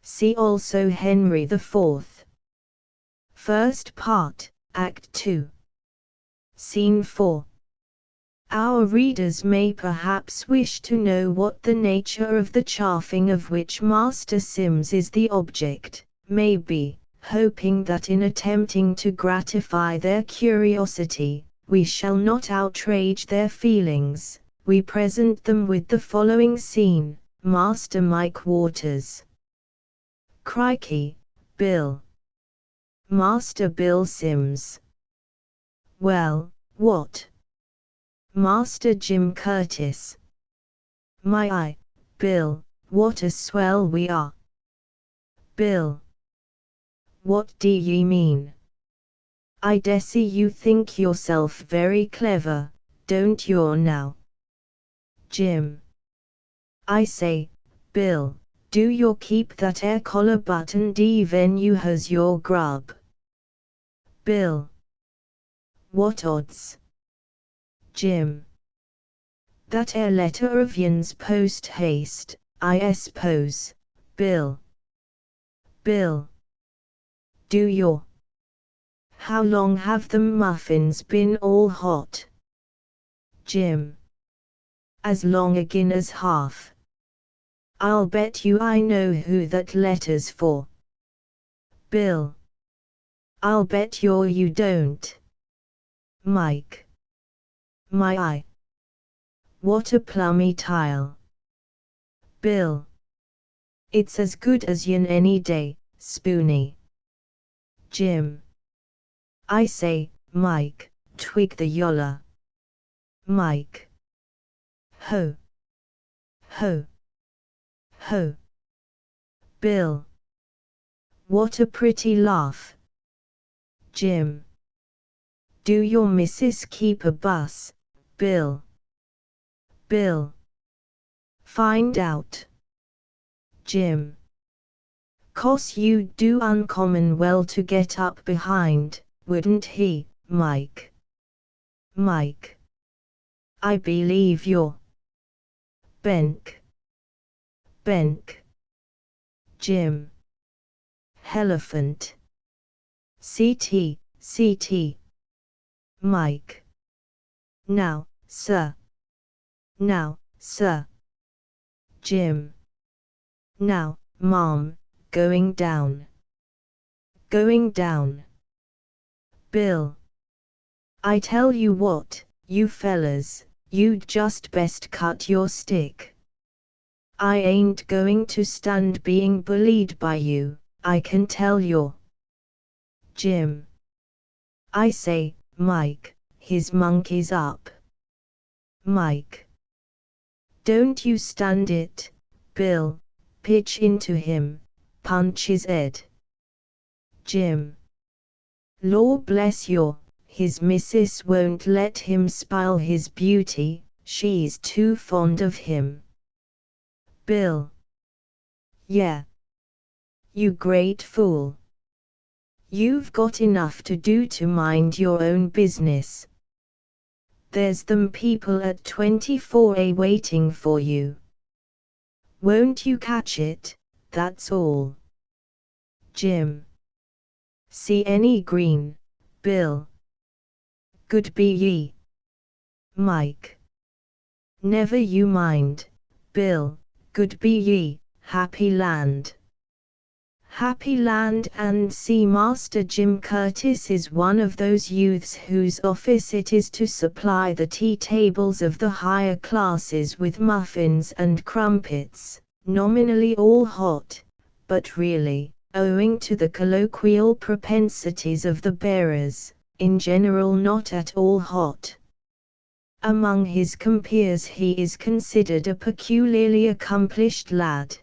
See also Henry IV. First Part, Act 2. Scene 4. Our readers may perhaps wish to know what the nature of the chaffing of which Master Sims is the object, may be, hoping that in attempting to gratify their curiosity, we shall not outrage their feelings, we present them with the following scene. Master Mike Waters. Crikey, Bill. Master Bill Sims. Well, what? Master Jim Curtis. My eye, Bill, what a swell we are. Bill. What do ye mean? I dessay you think yourself very clever, don't you now? Jim. I say, Bill, do you keep that air collar buttoned even you has your grub? Bill. What odds? Jim. That air letter of yin's post haste, I suppose, Bill. Bill. Do your. How long have the muffins been all hot? Jim. As long again as half. I'll bet you I know who that letter's for. Bill. I'll bet you don't. Mike. My eye. What a plummy tile. Bill. It's as good as yon any day, spoony. Jim. I say, Mike, twig the yolla. Mike. Ho. Ho. Ho. Bill. What a pretty laugh. Jim. Do your missus keep a bus, Bill? Bill. Find out. Jim. 'Cause you'd do uncommon well to get up behind, wouldn't he, Mike? Mike. I believe you're. Benk. Benk. Jim. Elephant. CT, CT. Mike. Now, sir. Now, sir. Jim. Now, Mom, going down. Going down. Bill. I tell you what, you fellas, you'd just best cut your stick. I ain't going to stand being bullied by you, I can tell you. Jim. I say, Mike, his monkey's up. Mike. Don't you stand it, Bill, pitch into him, punch his head. Jim. Law bless you, his missus won't let him spoil his beauty, she's too fond of him. Bill. Yeah. You great fool. You've got enough to do to mind your own business. There's them people at 24A waiting for you. Won't you catch it, that's all. Jim. See any green, Bill? Good be ye. Mike. Never you mind, Bill, good be ye, happy land. Happy land. And see, Master Jim Curtis is one of those youths whose office it is to supply the tea tables of the higher classes with muffins and crumpets, nominally all hot, but really, owing to the colloquial propensities of the bearers, in general not at all hot. Among his compeers he is considered a peculiarly accomplished lad.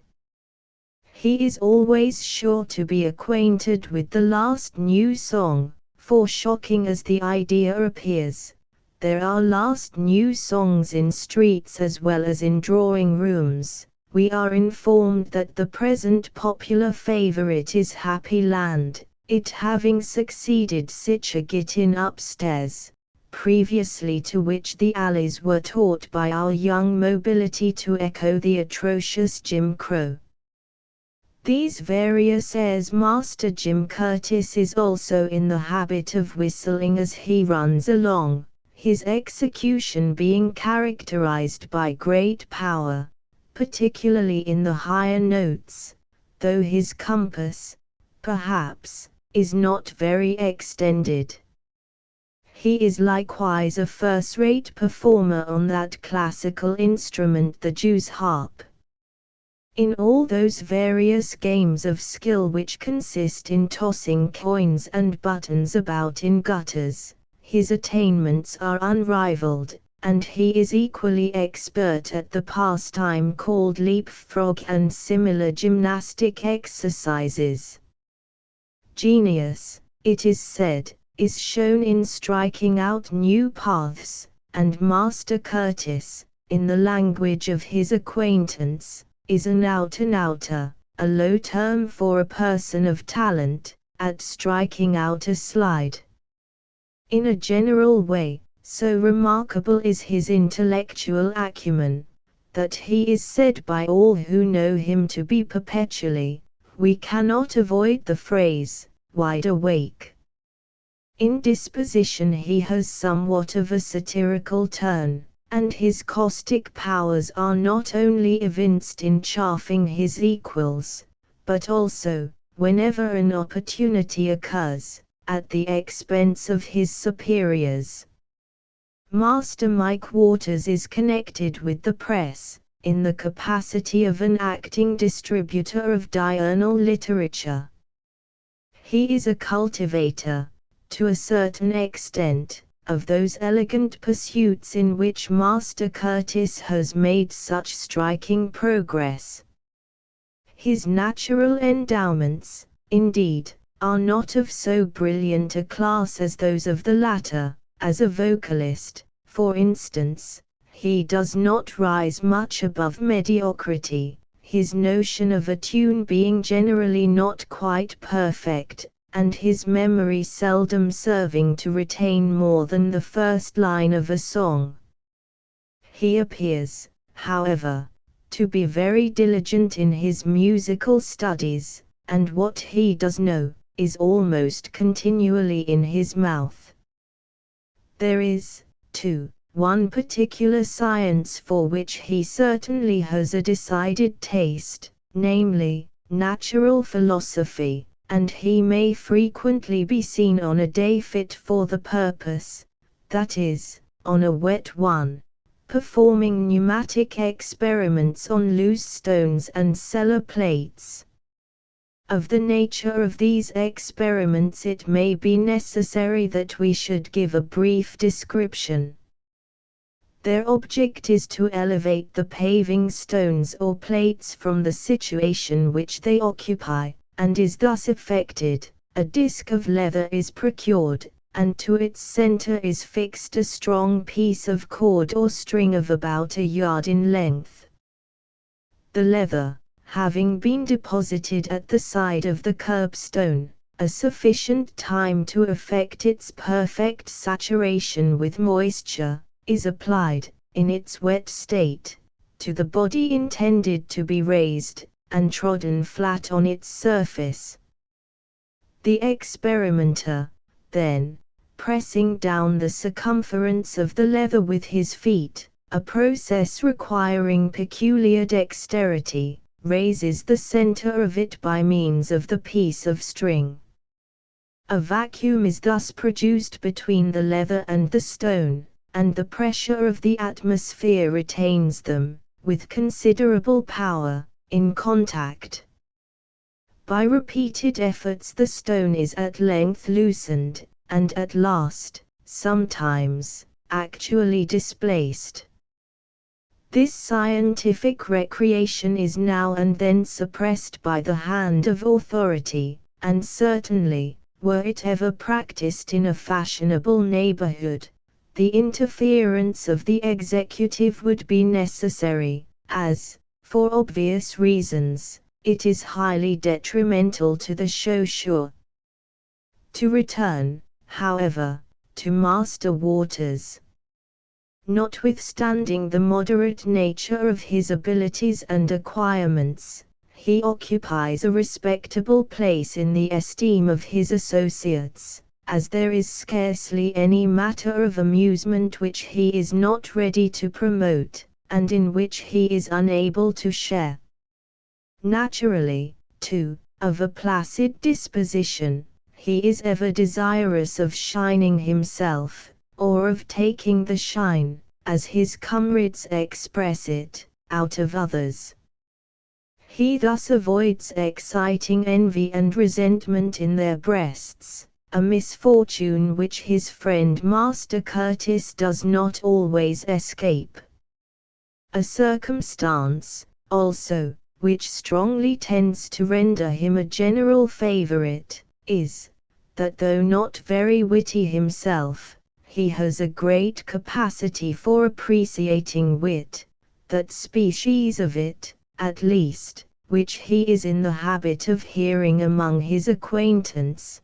He is always sure to be acquainted with the last new song, for shocking as the idea appears, there are last new songs in streets as well as in drawing rooms. We are informed that the present popular favorite is Happy Land, it having succeeded such a get-in upstairs, previously to which the alleys were taught by our young mobility to echo the atrocious Jim Crow. These various airs Master Jim Curtis is also in the habit of whistling as he runs along, his execution being characterized by great power, particularly in the higher notes, though his compass, perhaps, is not very extended. He is likewise a first-rate performer on that classical instrument, the Jew's harp. In all those various games of skill which consist in tossing coins and buttons about in gutters, his attainments are unrivaled, and he is equally expert at the pastime called leapfrog and similar gymnastic exercises. Genius, it is said, is shown in striking out new paths, and Master Curtis, in the language of his acquaintance, is an out-and-outer, a low term for a person of talent, at striking out a slide. In a general way, so remarkable is his intellectual acumen, that he is said by all who know him to be perpetually, we cannot avoid the phrase, wide awake. In disposition he has somewhat of a satirical turn, and his caustic powers are not only evinced in chaffing his equals, but also, whenever an opportunity occurs, at the expense of his superiors. Master Mike Waters is connected with the press, in the capacity of an acting distributor of diurnal literature. He is a cultivator, to a certain extent, of those elegant pursuits in which Master Curtis has made such striking progress. His natural endowments, indeed, are not of so brilliant a class as those of the latter. As a vocalist, for instance, he does not rise much above mediocrity, his notion of a tune being generally not quite perfect, and his memory seldom serving to retain more than the first line of a song. He appears, however, to be very diligent in his musical studies, and what he does know, is almost continually in his mouth. There is, too, one particular science for which he certainly has a decided taste, namely, natural philosophy, and he may frequently be seen on a day fit for the purpose, that is, on a wet one, performing pneumatic experiments on loose stones and cellar plates. Of the nature of these experiments it may be necessary that we should give a brief description. Their object is to elevate the paving stones or plates from the situation which they occupy, and is thus effected. A disc of leather is procured, and to its center is fixed a strong piece of cord or string of about a yard in length. The leather, having been deposited at the side of the curbstone, a sufficient time to effect its perfect saturation with moisture, is applied, in its wet state, to the body intended to be raised, and trodden flat on its surface. The experimenter, then, pressing down the circumference of the leather with his feet, a process requiring peculiar dexterity, raises the center of it by means of the piece of string. A vacuum is thus produced between the leather and the stone, and the pressure of the atmosphere retains them, with considerable power, in contact. By repeated efforts the stone is at length loosened, and at last, sometimes, actually displaced. This scientific recreation is now and then suppressed by the hand of authority, and certainly, were it ever practiced in a fashionable neighborhood, the interference of the executive would be necessary, as, for obvious reasons, it is highly detrimental to the show. To return, however, to Master Waters. Notwithstanding the moderate nature of his abilities and acquirements, he occupies a respectable place in the esteem of his associates, as there is scarcely any matter of amusement which he is not ready to promote, and in which he is unable to share. Naturally, too, of a placid disposition, he is ever desirous of shining himself, or of taking the shine, as his comrades express it, out of others. He thus avoids exciting envy and resentment in their breasts, a misfortune which his friend Master Curtis does not always escape. A circumstance, also, which strongly tends to render him a general favorite, is, that though not very witty himself, he has a great capacity for appreciating wit, that species of it, at least, which he is in the habit of hearing among his acquaintance.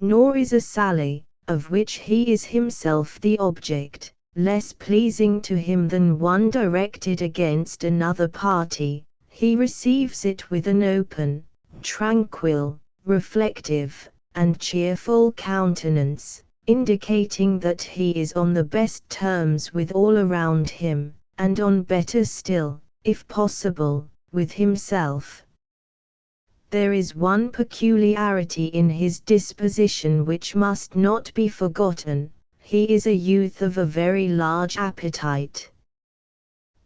Nor is a sally, of which he is himself the object, less pleasing to him than one directed against another party. He receives it with an open, tranquil, reflective, and cheerful countenance, indicating that he is on the best terms with all around him, and on better still, if possible, with himself. There is one peculiarity in his disposition which must not be forgotten: he is a youth of a very large appetite.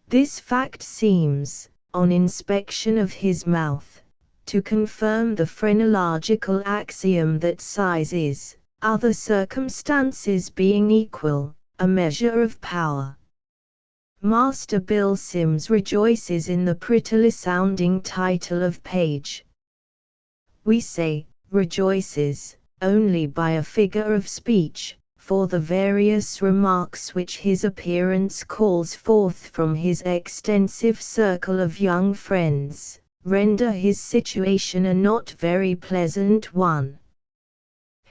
This fact seems, on inspection of his mouth, to confirm the phrenological axiom that size is, other circumstances being equal, a measure of power. Master Bill Sims rejoices in the prettily sounding title of page. We say, rejoices, only by a figure of speech, for the various remarks which his appearance calls forth from his extensive circle of young friends, render his situation a not very pleasant one.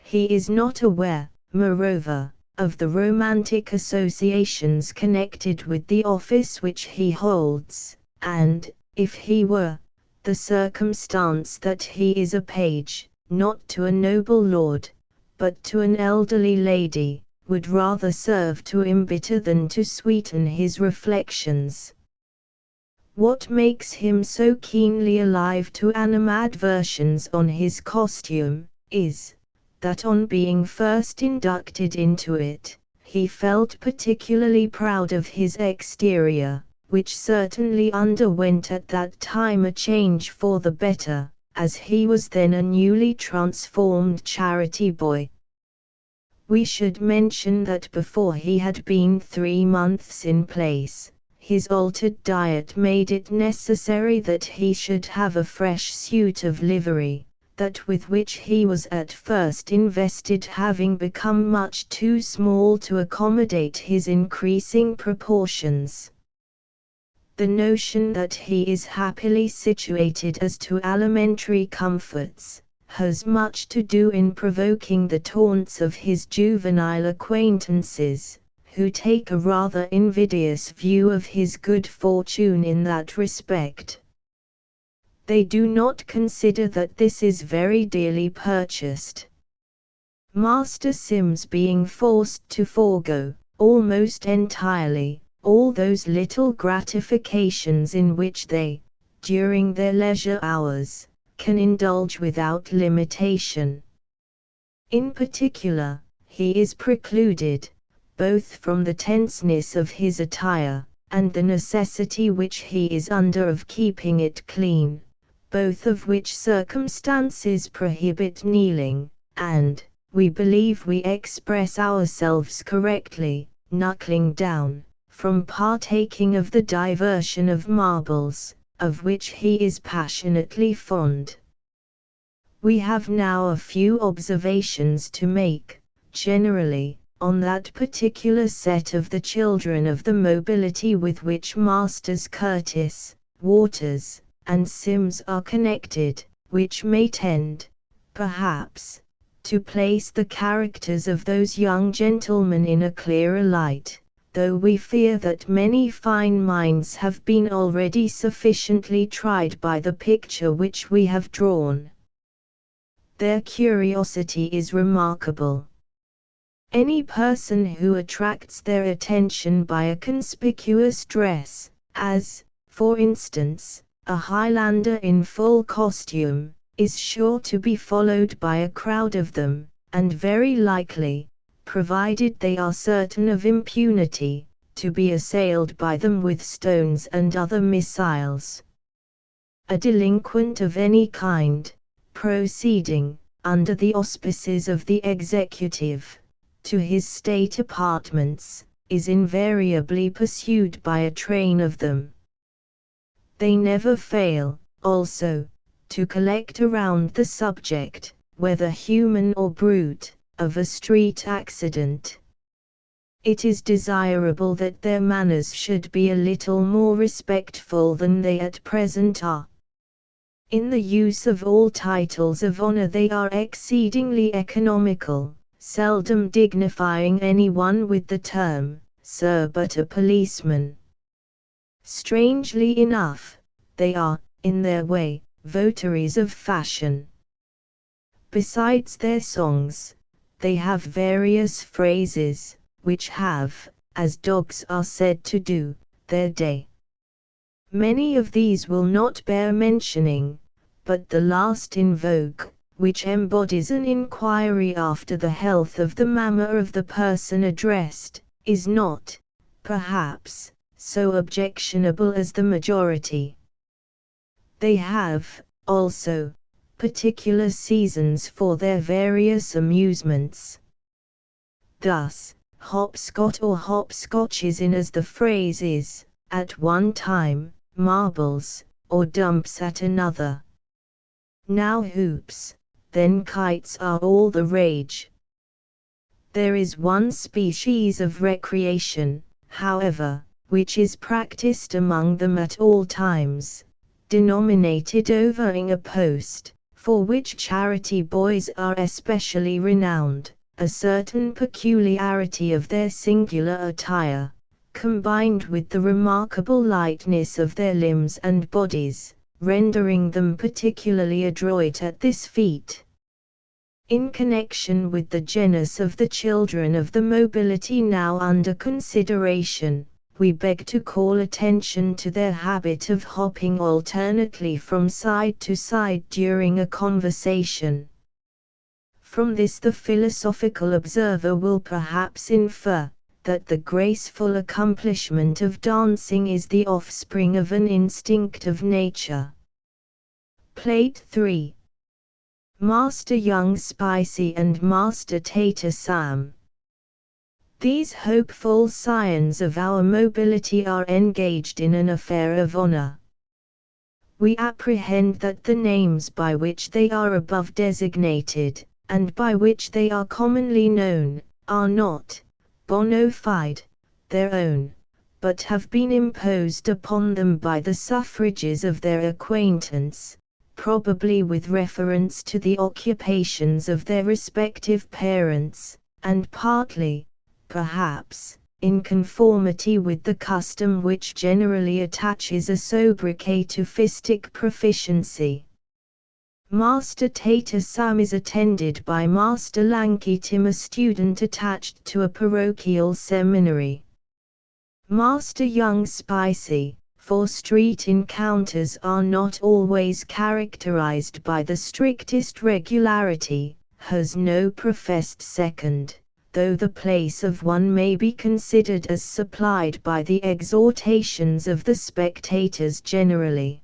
He is not aware, moreover, of the romantic associations connected with the office which he holds, and, if he were, the circumstance that he is a page, not to a noble lord, but to an elderly lady, would rather serve to embitter than to sweeten his reflections. What makes him so keenly alive to animadversions on his costume, is, that on being first inducted into it, he felt particularly proud of his exterior, which certainly underwent at that time a change for the better, as he was then a newly transformed charity boy. We should mention that before he had been 3 months in place, his altered diet made it necessary that he should have a fresh suit of livery, that with which he was at first invested having become much too small to accommodate his increasing proportions. The notion that he is happily situated as to alimentary comforts, has much to do in provoking the taunts of his juvenile acquaintances, who take a rather invidious view of his good fortune in that respect. They do not consider that this is very dearly purchased. Master Sims being forced to forego, almost entirely, all those little gratifications in which they, during their leisure hours, can indulge without limitation. In particular, he is precluded, both from the tenseness of his attire, and the necessity which he is under of keeping it clean, both of which circumstances prohibit kneeling, and, we believe we express ourselves correctly, knuckling down, from partaking of the diversion of marbles, of which he is passionately fond. We have now a few observations to make, generally, on that particular set of the children of the mobility with which Masters Curtis, Waters, and Sims are connected, which may tend, perhaps, to place the characters of those young gentlemen in a clearer light, though we fear that many fine minds have been already sufficiently tried by the picture which we have drawn. Their curiosity is remarkable. Any person who attracts their attention by a conspicuous dress, as, for instance, a Highlander in full costume, is sure to be followed by a crowd of them, and very likely, provided they are certain of impunity, to be assailed by them with stones and other missiles. A delinquent of any kind, proceeding, under the auspices of the executive, to his state apartments, is invariably pursued by a train of them. They never fail, also, to collect around the subject, whether human or brute, of a street accident. It is desirable that their manners should be a little more respectful than they at present are. In the use of all titles of honor they are exceedingly economical, seldom dignifying anyone with the term, sir, but a policeman. Strangely enough, they are, in their way, votaries of fashion. Besides their songs, they have various phrases, which have, as dogs are said to do, their day. Many of these will not bear mentioning, but the last in vogue, which embodies an inquiry after the health of the manner of the person addressed, is not, perhaps, so objectionable as the majority. They have, also, particular seasons for their various amusements. Thus, hopscotch or hopscotch is in as the phrase is, at one time, marbles, or dumps at another. Now hoops, then kites are all the rage. There is one species of recreation, however, which is practiced among them at all times, denominated overing a post, for which charity boys are especially renowned, a certain peculiarity of their singular attire, combined with the remarkable lightness of their limbs and bodies, rendering them particularly adroit at this feat. In connection with the genus of the children of the mobility now under consideration, we beg to call attention to their habit of hopping alternately from side to side during a conversation. From this the philosophical observer will perhaps infer that the graceful accomplishment of dancing is the offspring of an instinct of nature. Plate 3. Master Young Spicy and Master Tater Sam. These hopeful scions of our mobility are engaged in an affair of honor. We apprehend that the names by which they are above designated, and by which they are commonly known, are not, bona fide, their own, but have been imposed upon them by the suffrages of their acquaintance, probably with reference to the occupations of their respective parents, and partly, perhaps, in conformity with the custom which generally attaches a sobriquet to fistic proficiency. Master Tater Sam is attended by Master Lanky Tim, a student attached to a parochial seminary. Master Young Spicy, for street encounters are not always characterized by the strictest regularity, has no professed second, though the place of one may be considered as supplied by the exhortations of the spectators generally.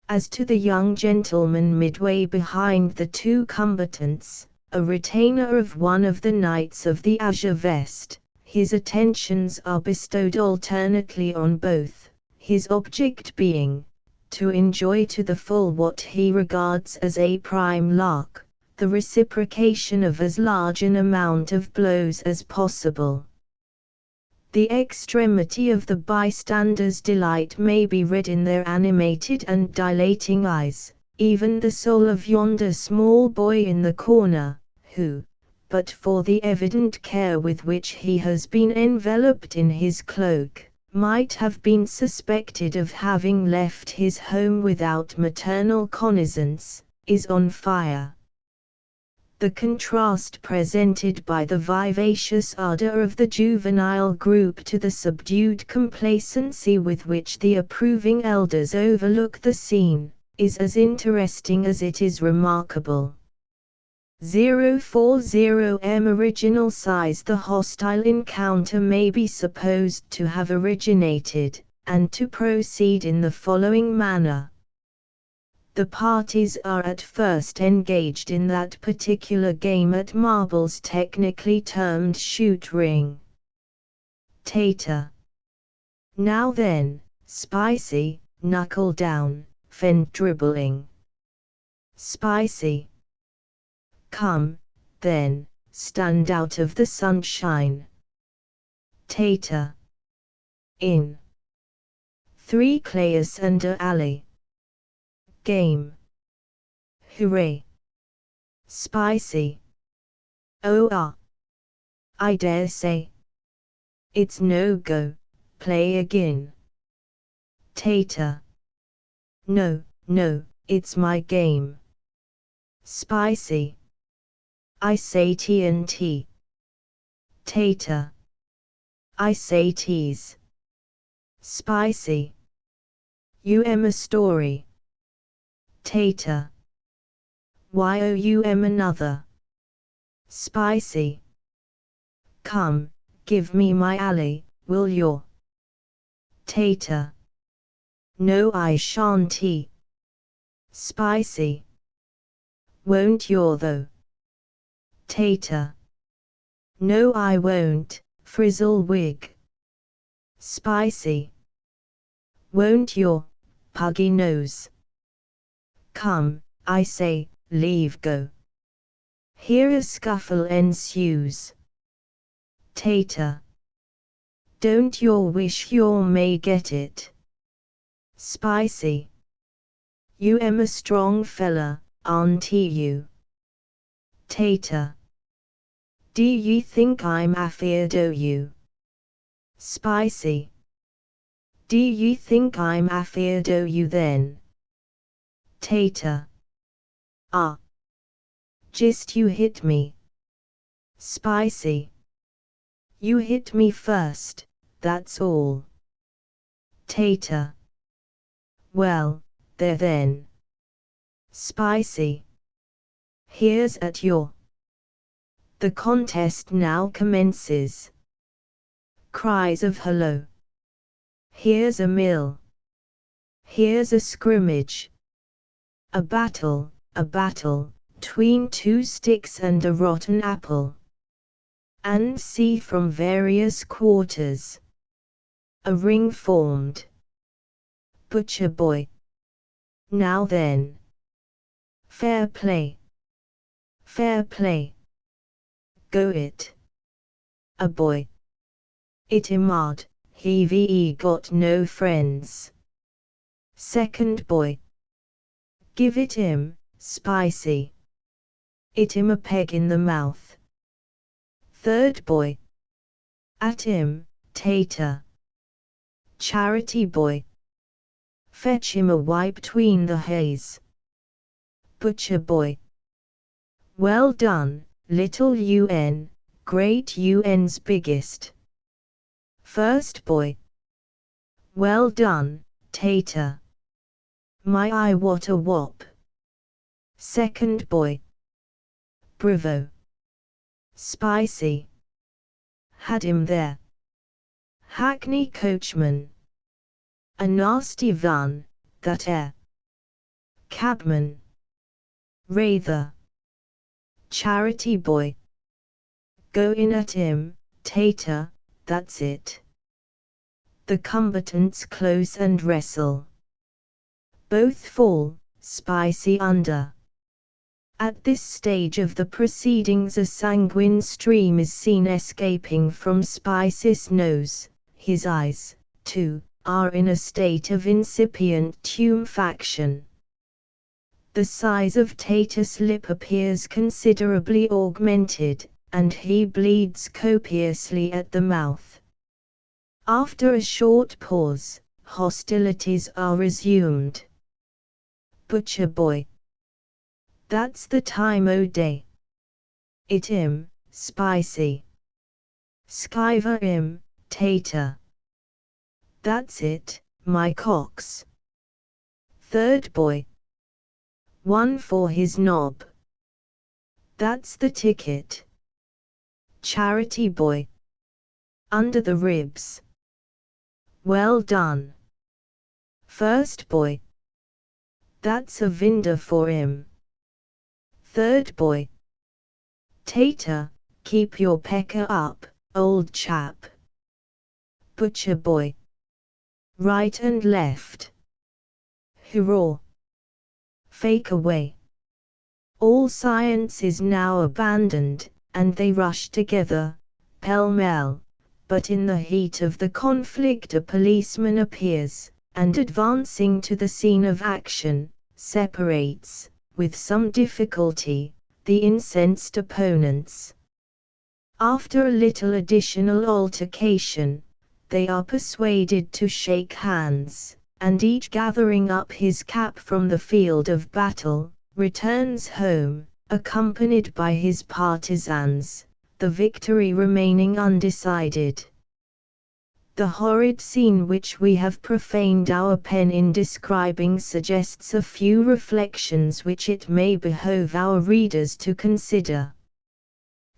As to the young gentleman midway behind the two combatants, a retainer of one of the knights of the azure vest, his attentions are bestowed alternately on both, his object being, to enjoy to the full what he regards as a prime lark, the reciprocation of as large an amount of blows as possible. The extremity of the bystanders' delight may be read in their animated and dilating eyes, even the soul of yonder small boy in the corner, who, but for the evident care with which he has been enveloped in his cloak, might have been suspected of having left his home without maternal cognizance, is on fire. The contrast presented by the vivacious ardor of the juvenile group to the subdued complacency with which the approving elders overlook the scene, is as interesting as it is remarkable. 040M original size. The hostile encounter may be supposed to have originated, and to proceed in the following manner. The parties are at first engaged in that particular game at marbles technically termed shoot ring. Tater. Now then, Spicy, knuckle down, fend dribbling. Spicy. Come, then, stand out of the sunshine. Tater. In. 3 Clayus and a alley. Game. Hooray. Spicy. Oh I dare say. It's no go, play again. Tater. No, it's my game. Spicy. I say TNT. Tater. I say tease. Spicy. A story. Tater. Another. Spicy. Come, give me my alley, will you? Tater. No, I shan't. Spicy. Won't you though? Tater. No, I won't, Frizzlewig. Spicy. Won't you, Puggy Nose? Come, I say, leave go. Here a scuffle ensues. Tater. Don't you wish you may get it? Spicy. A strong fella, aren't you? Tater. Do you think I'm afeard o' you? Spicy. Do you think I'm afeard o' you then? Tater. Ah. Just you hit me. Spicy. You hit me first, that's all. Tater. Well, there then. Spicy. Here's at your. The contest now commences. Cries of hello. Here's a mill. Here's a scrimmage. A battle, tween two sticks and a rotten apple. And see from various quarters. A ring formed. Butcher boy. Now then. Fair play. Fair play. Go it. A boy. It imad, he got no friends. Second boy. Give it him, Spicy. It him a peg in the mouth. Third boy. At him, Tater. Charity boy. Fetch him a wipe tween the haze. Butcher boy. Well done, little UN, great UN's biggest. First boy. Well done, Tater. My eye what a whop. Second boy. Bravo. Spicy. Had him there. Hackney coachman. A nasty van, that air. Cabman. Rather. Charity boy. Go in at him, Tater, that's it. The combatants close and wrestle. Both fall, Spicy under. At this stage of the proceedings a sanguine stream is seen escaping from Spicy's nose. His eyes, too, are in a state of incipient tumefaction. The size of Tater's lip appears considerably augmented, and he bleeds copiously at the mouth. After a short pause, hostilities are resumed. Butcher boy. That's the time o' day. It him, Spicy. Skiver him, Tater. That's it, my cocks. Third boy. One for his knob. That's the ticket. Charity boy. Under the ribs. Well done. First boy. That's a vinder for him. Third boy. Tater, keep your pecker up, old chap. Butcher boy. Right and left. Hurrah. Fake away. All science is now abandoned, and they rush together, pell-mell, but in the heat of the conflict a policeman appears, and advancing to the scene of action, separates, with some difficulty, the incensed opponents. After a little additional altercation, they are persuaded to shake hands, and each gathering up his cap from the field of battle, returns home, accompanied by his partisans, the victory remaining undecided. The horrid scene which we have profaned our pen in describing suggests a few reflections which it may behove our readers to consider.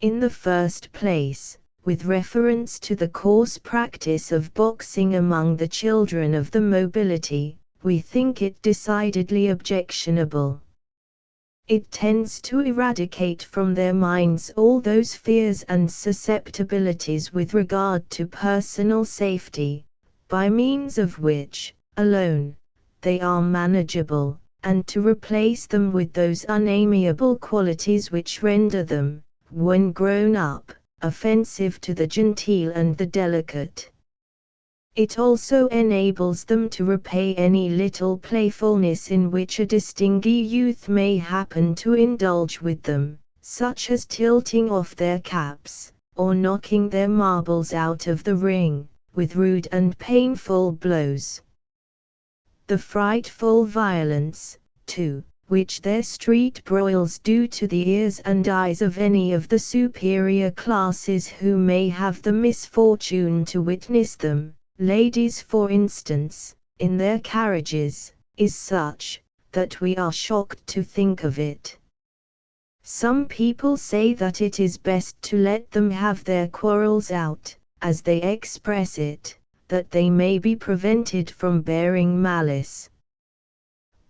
In the first place, with reference to the coarse practice of boxing among the children of the nobility, we think it decidedly objectionable. It tends to eradicate from their minds all those fears and susceptibilities with regard to personal safety, by means of which, alone, they are manageable, and to replace them with those unamiable qualities which render them, when grown up, offensive to the genteel and the delicate. It also enables them to repay any little playfulness in which a distinguished youth may happen to indulge with them, such as tilting off their caps, or knocking their marbles out of the ring, with rude and painful blows. The frightful violence, too, which their street broils do to the ears and eyes of any of the superior classes who may have the misfortune to witness them, ladies for instance, in their carriages, is such, that we are shocked to think of it. Some people say that it is best to let them have their quarrels out, as they express it, that they may be prevented from bearing malice.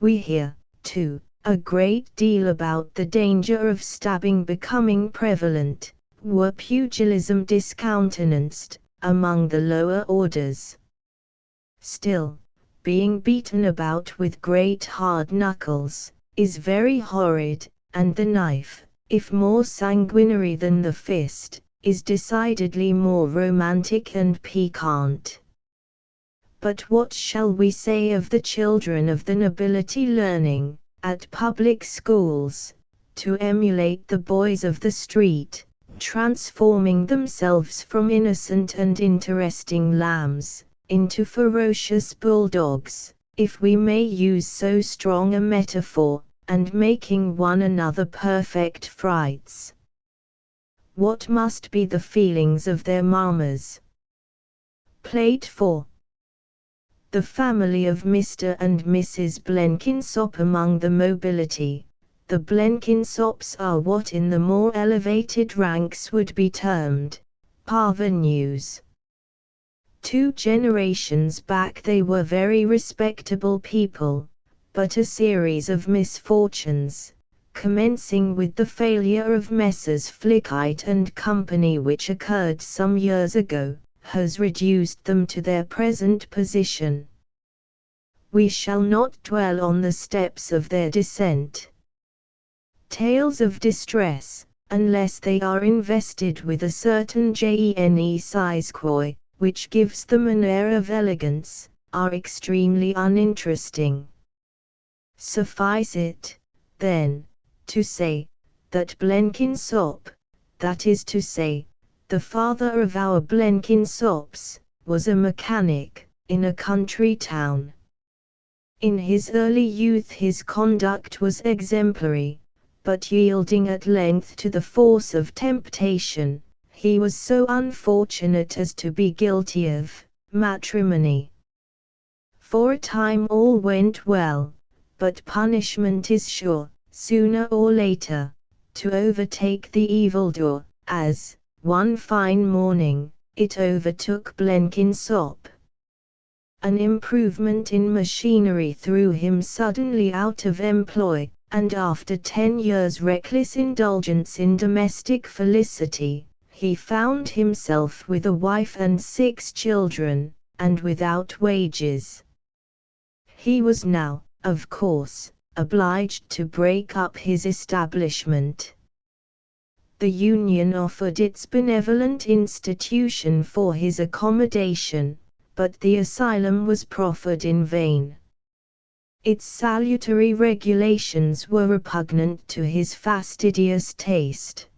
We hear, too, a great deal about the danger of stabbing becoming prevalent, were pugilism discountenanced, among the lower orders. Still, being beaten about with great hard knuckles, is very horrid, and the knife, if more sanguinary than the fist, is decidedly more romantic and piquant. But what shall we say of the children of the nobility learning, at public schools, to emulate the boys of the street, transforming themselves from innocent and interesting lambs, into ferocious bulldogs, if we may use so strong a metaphor, and making one another perfect frights? What must be the feelings of their mammas? Plate 4. The family of Mr. and Mrs. Blenkinsop among the nobility. The Blenkinsops are what in the more elevated ranks would be termed parvenus. 2 generations back they were very respectable people, but a series of misfortunes, commencing with the failure of Messrs. Flickite and Company which occurred some years ago, has reduced them to their present position. We shall not dwell on the steps of their descent. Tales of distress, unless they are invested with a certain gene which gives them an air of elegance, are extremely uninteresting. Suffice it, then, to say, that Blenkinsop, that is to say, the father of our Blenkinsops, was a mechanic, in a country town. In his early youth his conduct was exemplary, but yielding at length to the force of temptation, he was so unfortunate as to be guilty of matrimony. For a time all went well, but punishment is sure, sooner or later, to overtake the evildoer, as, one fine morning, it overtook Blenkinsop. An improvement in machinery threw him suddenly out of employ, and after 10 years' reckless indulgence in domestic felicity, he found himself with a wife and 6 children, and without wages. He was now, of course, obliged to break up his establishment. The Union offered its benevolent institution for his accommodation, but the asylum was proffered in vain. Its salutary regulations were repugnant to his fastidious taste.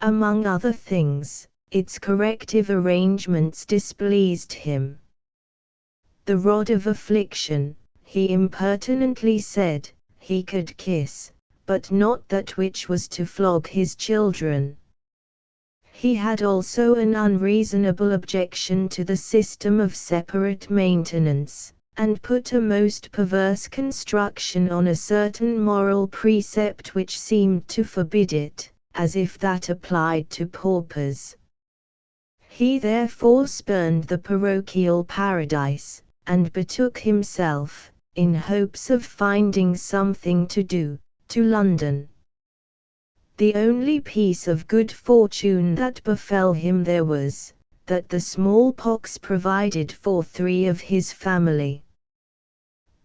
Among other things, its corrective arrangements displeased him. The rod of affliction, he impertinently said, he could kiss, but not that which was to flog his children. He had also an unreasonable objection to the system of separate maintenance, and put a most perverse construction on a certain moral precept which seemed to forbid it, as if that applied to paupers. He therefore spurned the parochial paradise, and betook himself, in hopes of finding something to do, to London. The only piece of good fortune that befell him there was, that the smallpox provided for 3 of his family.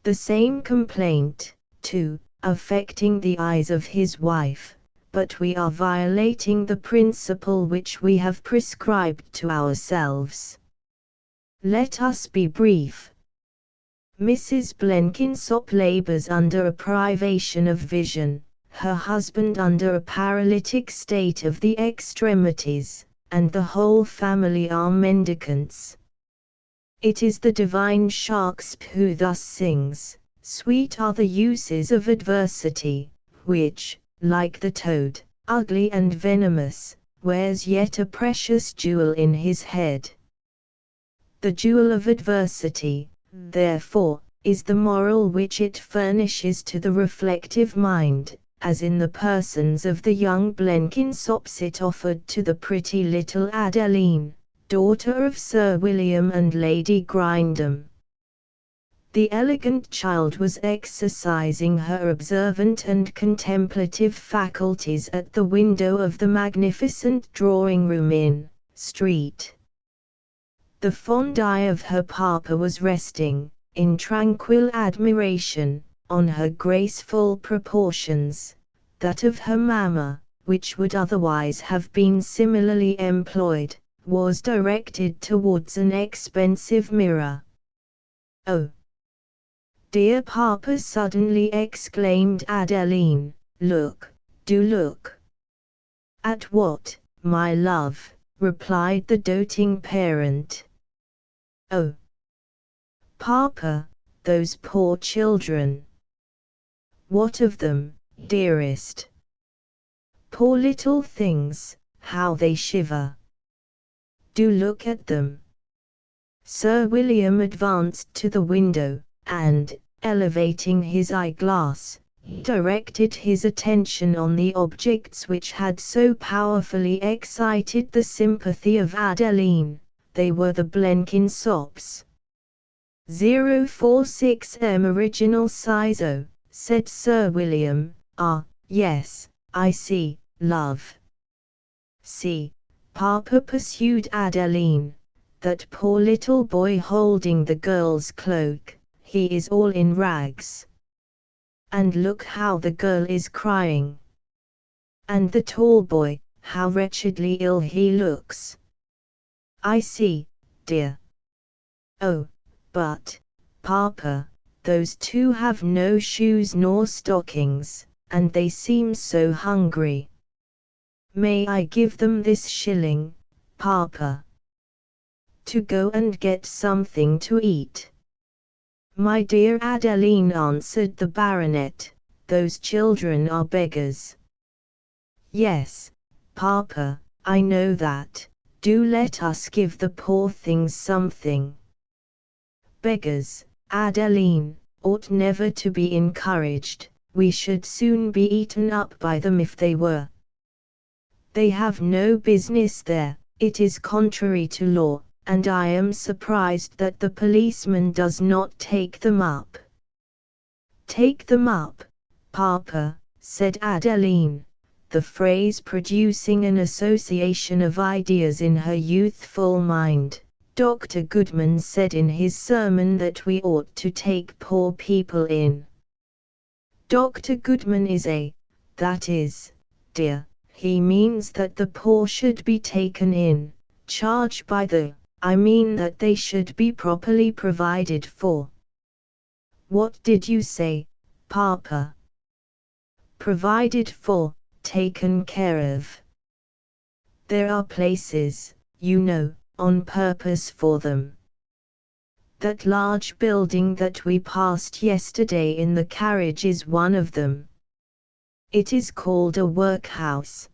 The same complaint, too, affecting the eyes of his wife, but we are violating the principle which we have prescribed to ourselves. Let us be brief. Mrs. Blenkinsop labors under a privation of vision, her husband under a paralytic state of the extremities, and the whole family are mendicants. It is the divine Shakespeare who thus sings, "Sweet are the uses of adversity, which, like the toad, ugly and venomous, wears yet a precious jewel in his head." The jewel of adversity, therefore, is the moral which it furnishes to the reflective mind, as in the persons of the young Blenkinsops it offered to the pretty little Adeline, daughter of Sir William and Lady Grindham. The elegant child was exercising her observant and contemplative faculties at the window of the magnificent drawing-room in Street. The fond eye of her papa was resting, in tranquil admiration, on her graceful proportions. That of her mamma, which would otherwise have been similarly employed, was directed towards an expensive mirror. "Oh, dear papa!" suddenly exclaimed Adeline, "look, do look!" "At what, my love?" replied the doting parent. "Oh, papa, those poor children." "What of them, dearest?" "Poor little things, how they shiver! Do look at them." Sir William advanced to the window, and, elevating his eyeglass, directed his attention on the objects which had so powerfully excited the sympathy of Adeline. They were the Blenkinsops. 046M original size O, said Sir William. "Ah, yes, I see, love." "See, papa," pursued Adeline, "that poor little boy holding the girl's cloak, he is all in rags. And look how the girl is crying. And the tall boy, how wretchedly ill he looks." "I see, dear." "Oh, but, papa, those 2 have no shoes nor stockings, and they seem so hungry. May I give them this shilling, papa, to go and get something to eat?" "My dear Adeline," answered the baronet, "those children are beggars." "Yes, papa, I know that. Do let us give the poor things something." "Beggars, Adeline, ought never to be encouraged. We should soon be eaten up by them if they were. They have no business there, it is contrary to law, and I am surprised that the policeman does not take them up." "Take them up, papa," said Adeline, the phrase producing an association of ideas in her youthful mind. "Dr. Goodman said in his sermon that we ought to take poor people in." "Dr. Goodman is that is, dear, he means that the poor should be taken in charge by I mean that they should be properly provided for." "What did you say, papa?" "Provided for, taken care of. There are places, you know, on purpose for them." That large building that we passed yesterday in the carriage is one of them. It is called a workhouse.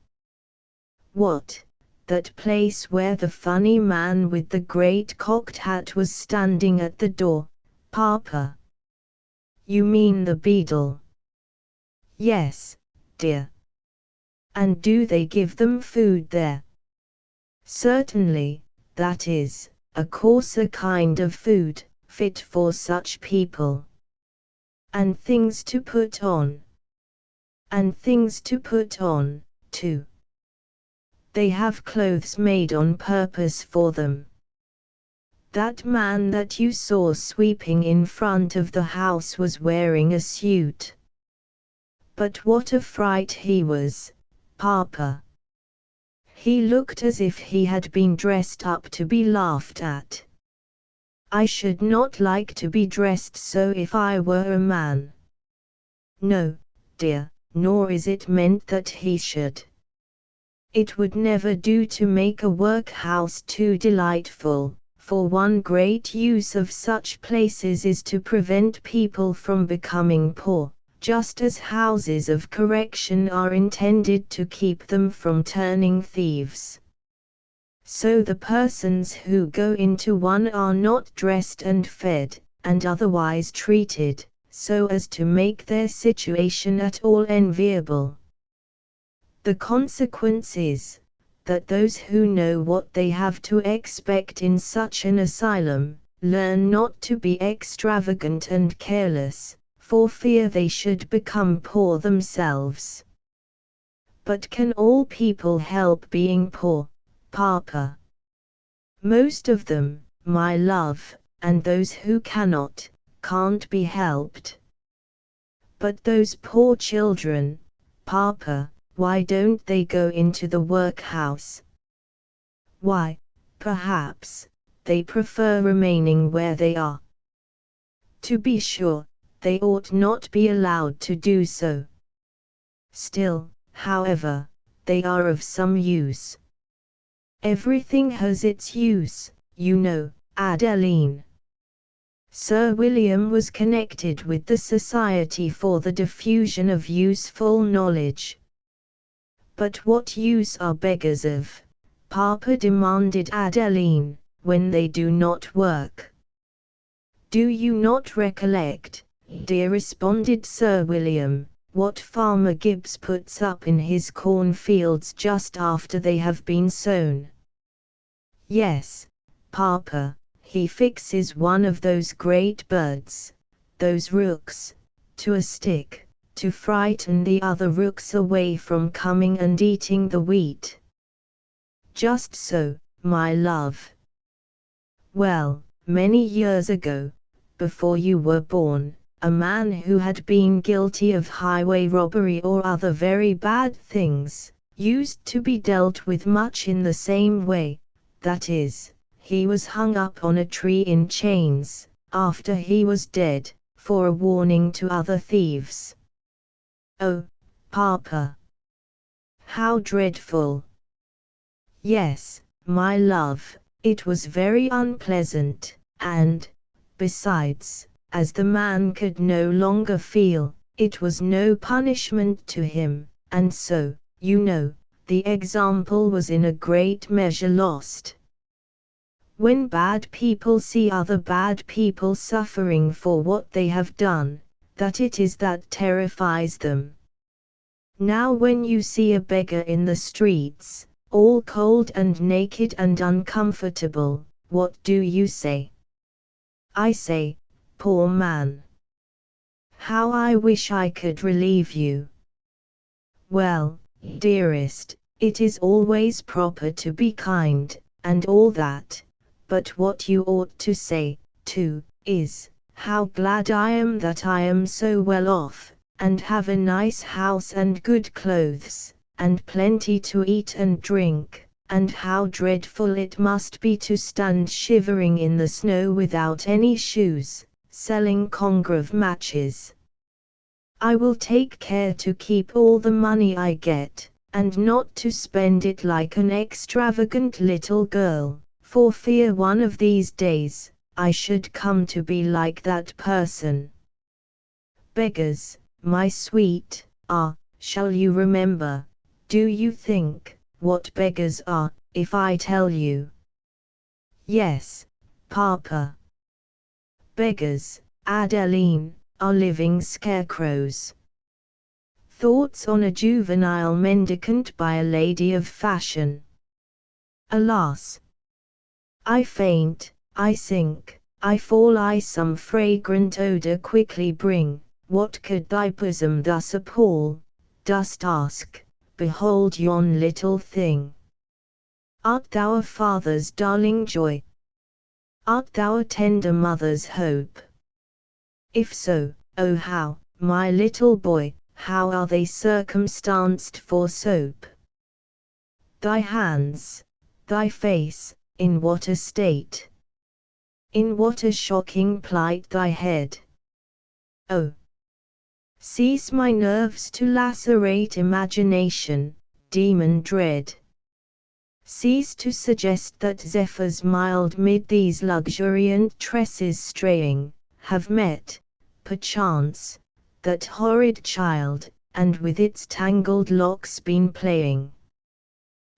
What? That place where the funny man with the great cocked hat was standing at the door, Papa? You mean the Beadle? Yes, dear. And do they give them food there? Certainly, that is, a coarser kind of food, fit for such people. And things to put on. And things to put on, too. They have clothes made on purpose for them. That man that you saw sweeping in front of the house was wearing a suit. But what a fright he was, Papa! He looked as if he had been dressed up to be laughed at. I should not like to be dressed so if I were a man. No, dear, nor is it meant that he should. It would never do to make a workhouse too delightful, for one great use of such places is to prevent people from becoming poor, just as houses of correction are intended to keep them from turning thieves. So the persons who go into one are not dressed and fed, and otherwise treated, so as to make their situation at all enviable. The consequence is, that those who know what they have to expect in such an asylum, learn not to be extravagant and careless, for fear they should become poor themselves. But can all people help being poor, Papa? Most of them, my love, and those who cannot, can't be helped. But those poor children, Papa, why don't they go into the workhouse? Why, perhaps, they prefer remaining where they are. To be sure, they ought not be allowed to do so. Still, however, they are of some use. Everything has its use, you know, Adeline. Sir William was connected with the Society for the Diffusion of Useful Knowledge. But what use are beggars of, Papa? Demanded Adeline, when they do not work. Do you not recollect, dear, responded Sir William, what Farmer Gibbs puts up in his cornfields just after they have been sown? Yes, Papa, he fixes one of those great birds, those rooks, to a stick, to frighten the other rooks away from coming and eating the wheat. Just so, my love. Well, many years ago, before you were born, a man who had been guilty of highway robbery or other very bad things, used to be dealt with much in the same way, that is, he was hung up on a tree in chains, after he was dead, for a warning to other thieves. Oh, Papa! How dreadful! Yes, my love, it was very unpleasant, and, besides, as the man could no longer feel, it was no punishment to him, and so, you know, the example was in a great measure lost. When bad people see other bad people suffering for what they have done, that it is that terrifies them. Now when you see a beggar in the streets, all cold and naked and uncomfortable, what do you say? I say, poor man! How I wish I could relieve you! Well, dearest, it is always proper to be kind, and all that, but what you ought to say, too, is, how glad I am that I am so well off, and have a nice house and good clothes, and plenty to eat and drink, and how dreadful it must be to stand shivering in the snow without any shoes, selling Congreve matches. I will take care to keep all the money I get, and not to spend it like an extravagant little girl, for fear one of these days, I should come to be like that person. Beggars, my sweet, shall you remember, do you think, what beggars are, if I tell you? Yes, Papa. Beggars, Adeline, are living scarecrows. Thoughts on a juvenile mendicant by a lady of fashion. Alas! I faint, I sink, I fall, I some fragrant odour quickly bring. What could thy bosom thus appall? Dost ask, behold yon little thing. Art thou a father's darling joy? Art thou a tender mother's hope? If so, oh how, my little boy, how are they circumstanced for soap? Thy hands, thy face, in what a state? In what a shocking plight thy head? Oh! Cease my nerves to lacerate imagination, demon dread. Cease to suggest that zephyrs mild mid these luxuriant tresses straying, have met, perchance, that horrid child, and with its tangled locks been playing.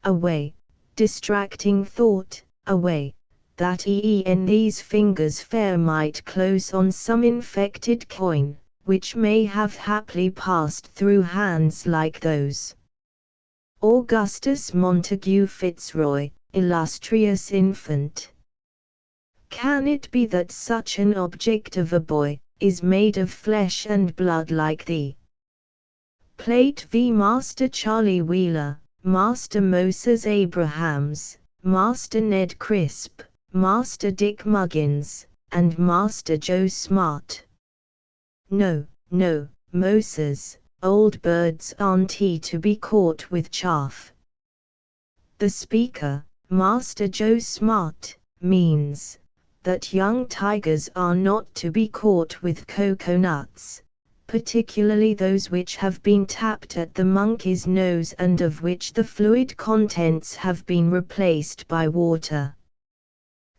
Away, distracting thought, away, that e'en these fingers fair might close on some infected coin, which may have haply passed through hands like those. Augustus Montague Fitzroy, illustrious infant. Can it be that such an object of a boy, is made of flesh and blood like thee? Plate v. Master Charlie Wheeler, Master Moses Abrahams, Master Ned Crisp, Master Dick Muggins, and Master Joe Smart. No, no, Moses, old birds aren't to be caught with chaff. The speaker, Master Joe Smart, means that young tigers are not to be caught with coconuts, particularly those which have been tapped at the monkey's nose and of which the fluid contents have been replaced by water.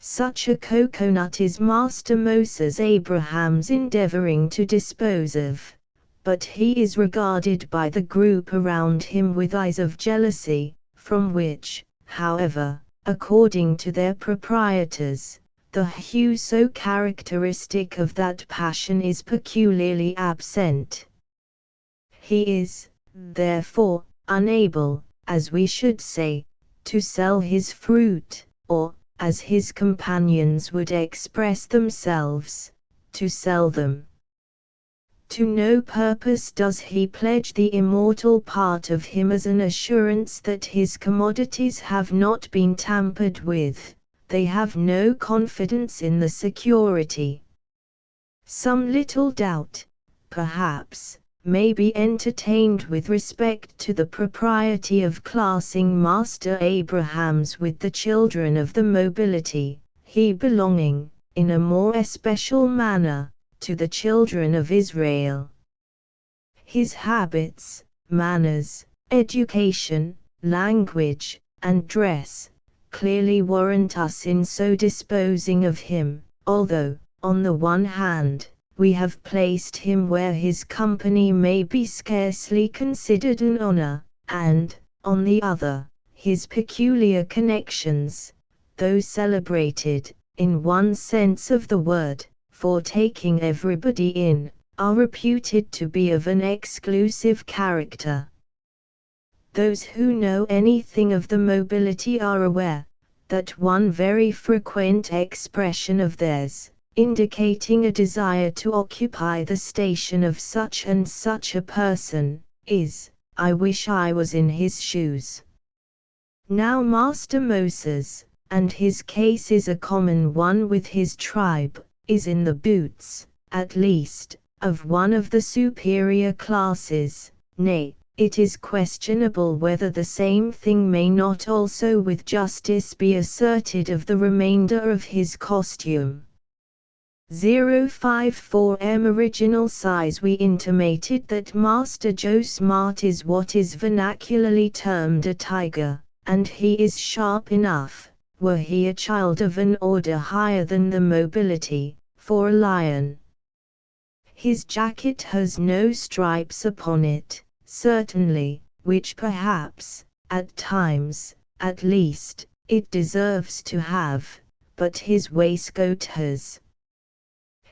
Such a coconut is Master Moses Abrahams endeavoring to dispose of, but he is regarded by the group around him with eyes of jealousy, from which, however, according to their proprietors, the hue so characteristic of that passion is peculiarly absent. He is, therefore, unable, as we should say, to sell his fruit, or, as his companions would express themselves, to sell them. To no purpose does he pledge the immortal part of him as an assurance that his commodities have not been tampered with. They have no confidence in the security. Some little doubt, perhaps, may be entertained with respect to the propriety of classing Master Abrahams with the children of the nobility, he belonging, in a more especial manner, to the children of Israel. His habits, manners, education, language, and dress, clearly warrant us in so disposing of him, although, on the one hand, we have placed him where his company may be scarcely considered an honor, and, on the other, his peculiar connections, though celebrated, in one sense of the word, for taking everybody in, are reputed to be of an exclusive character. Those who know anything of the nobility are aware that one very frequent expression of theirs, indicating a desire to occupy the station of such and such a person, is, "I wish I was in his shoes." Now Master Moses, and his case is a common one with his tribe, is in the boots, at least, of one of the superior classes, nay, it is questionable whether the same thing may not also with justice be asserted of the remainder of his costume. 054M original size. We intimated that Master Joe Smart is what is vernacularly termed a tiger, and he is sharp enough, were he a child of an order higher than the mobility, for a lion. His jacket has no stripes upon it, certainly, which perhaps, at times, at least, it deserves to have, but his waistcoat has.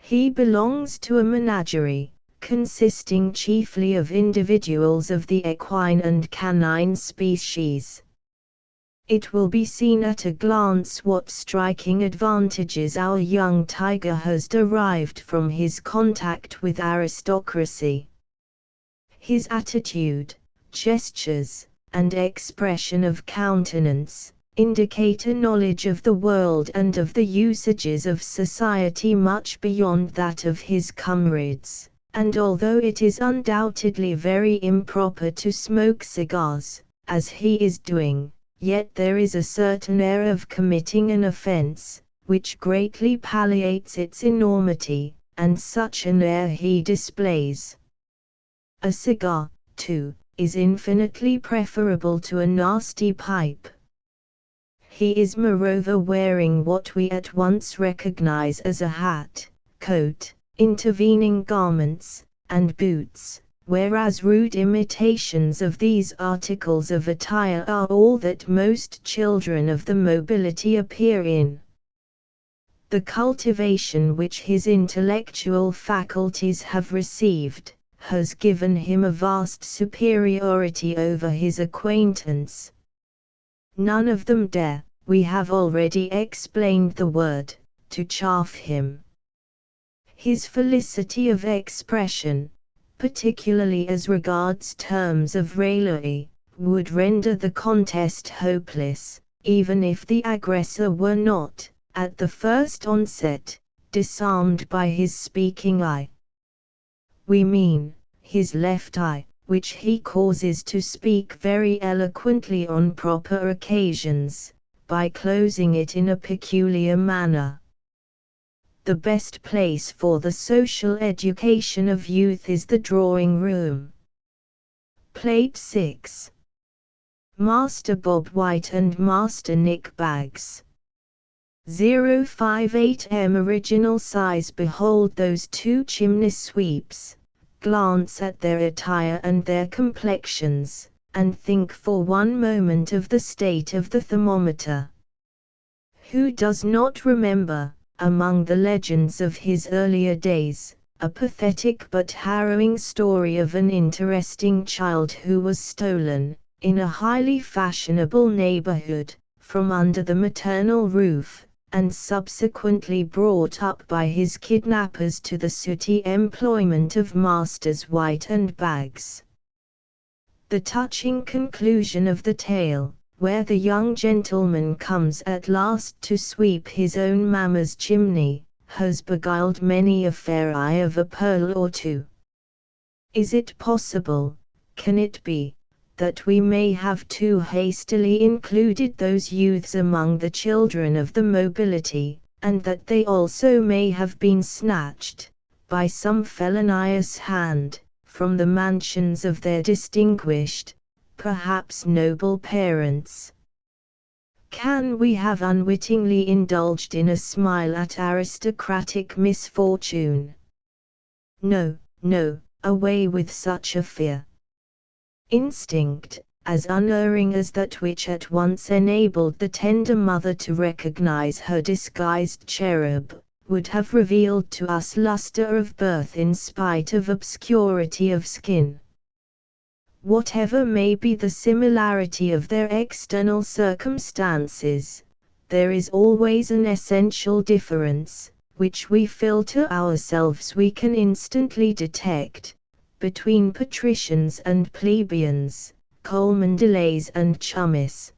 He belongs to a menagerie, consisting chiefly of individuals of the equine and canine species. It will be seen at a glance what striking advantages our young tiger has derived from his contact with aristocracy. His attitude, gestures, and expression of countenance indicate a knowledge of the world and of the usages of society much beyond that of his comrades, and although it is undoubtedly very improper to smoke cigars, as he is doing, yet there is a certain air of committing an offense, which greatly palliates its enormity, and such an air he displays. A cigar, too, is infinitely preferable to a nasty pipe. He is moreover wearing what we at once recognize as a hat, coat, intervening garments, and boots, whereas rude imitations of these articles of attire are all that most children of the mobility appear in. The cultivation which his intellectual faculties have received, has given him a vast superiority over his acquaintance. None of them dare, we have already explained the word, to chaff him. His felicity of expression, particularly as regards terms of raillery, would render the contest hopeless, even if the aggressor were not, at the first onset, disarmed by his speaking eye. We mean, his left eye, which he causes to speak very eloquently on proper occasions, by closing it in a peculiar manner. The best place for the social education of youth is the drawing room. Plate 6. Master Bob White and Master Nick Baggs. 058M original size. Behold those two chimney sweeps, glance at their attire and their complexions, and think for one moment of the state of the thermometer. Who does not remember, among the legends of his earlier days, a pathetic but harrowing story of an interesting child who was stolen, in a highly fashionable neighborhood, from under the maternal roof, and subsequently brought up by his kidnappers to the sooty employment of Masters White and Baggs. The touching conclusion of the tale, where the young gentleman comes at last to sweep his own mamma's chimney, has beguiled many a fair eye of a pearl or two. Is it possible, can it be, that we may have too hastily included those youths among the children of the mobility, and that they also may have been snatched, by some felonious hand, from the mansions of their distinguished, perhaps noble parents? Can we have unwittingly indulged in a smile at aristocratic misfortune? No, no, away with such a fear. Instinct, as unerring as that which at once enabled the tender mother to recognize her disguised cherub, would have revealed to us luster of birth in spite of obscurity of skin. Whatever may be the similarity of their external circumstances, there is always an essential difference, which we feel to ourselves we can instantly detect, between patricians and plebeians, Colmandelays and chummies.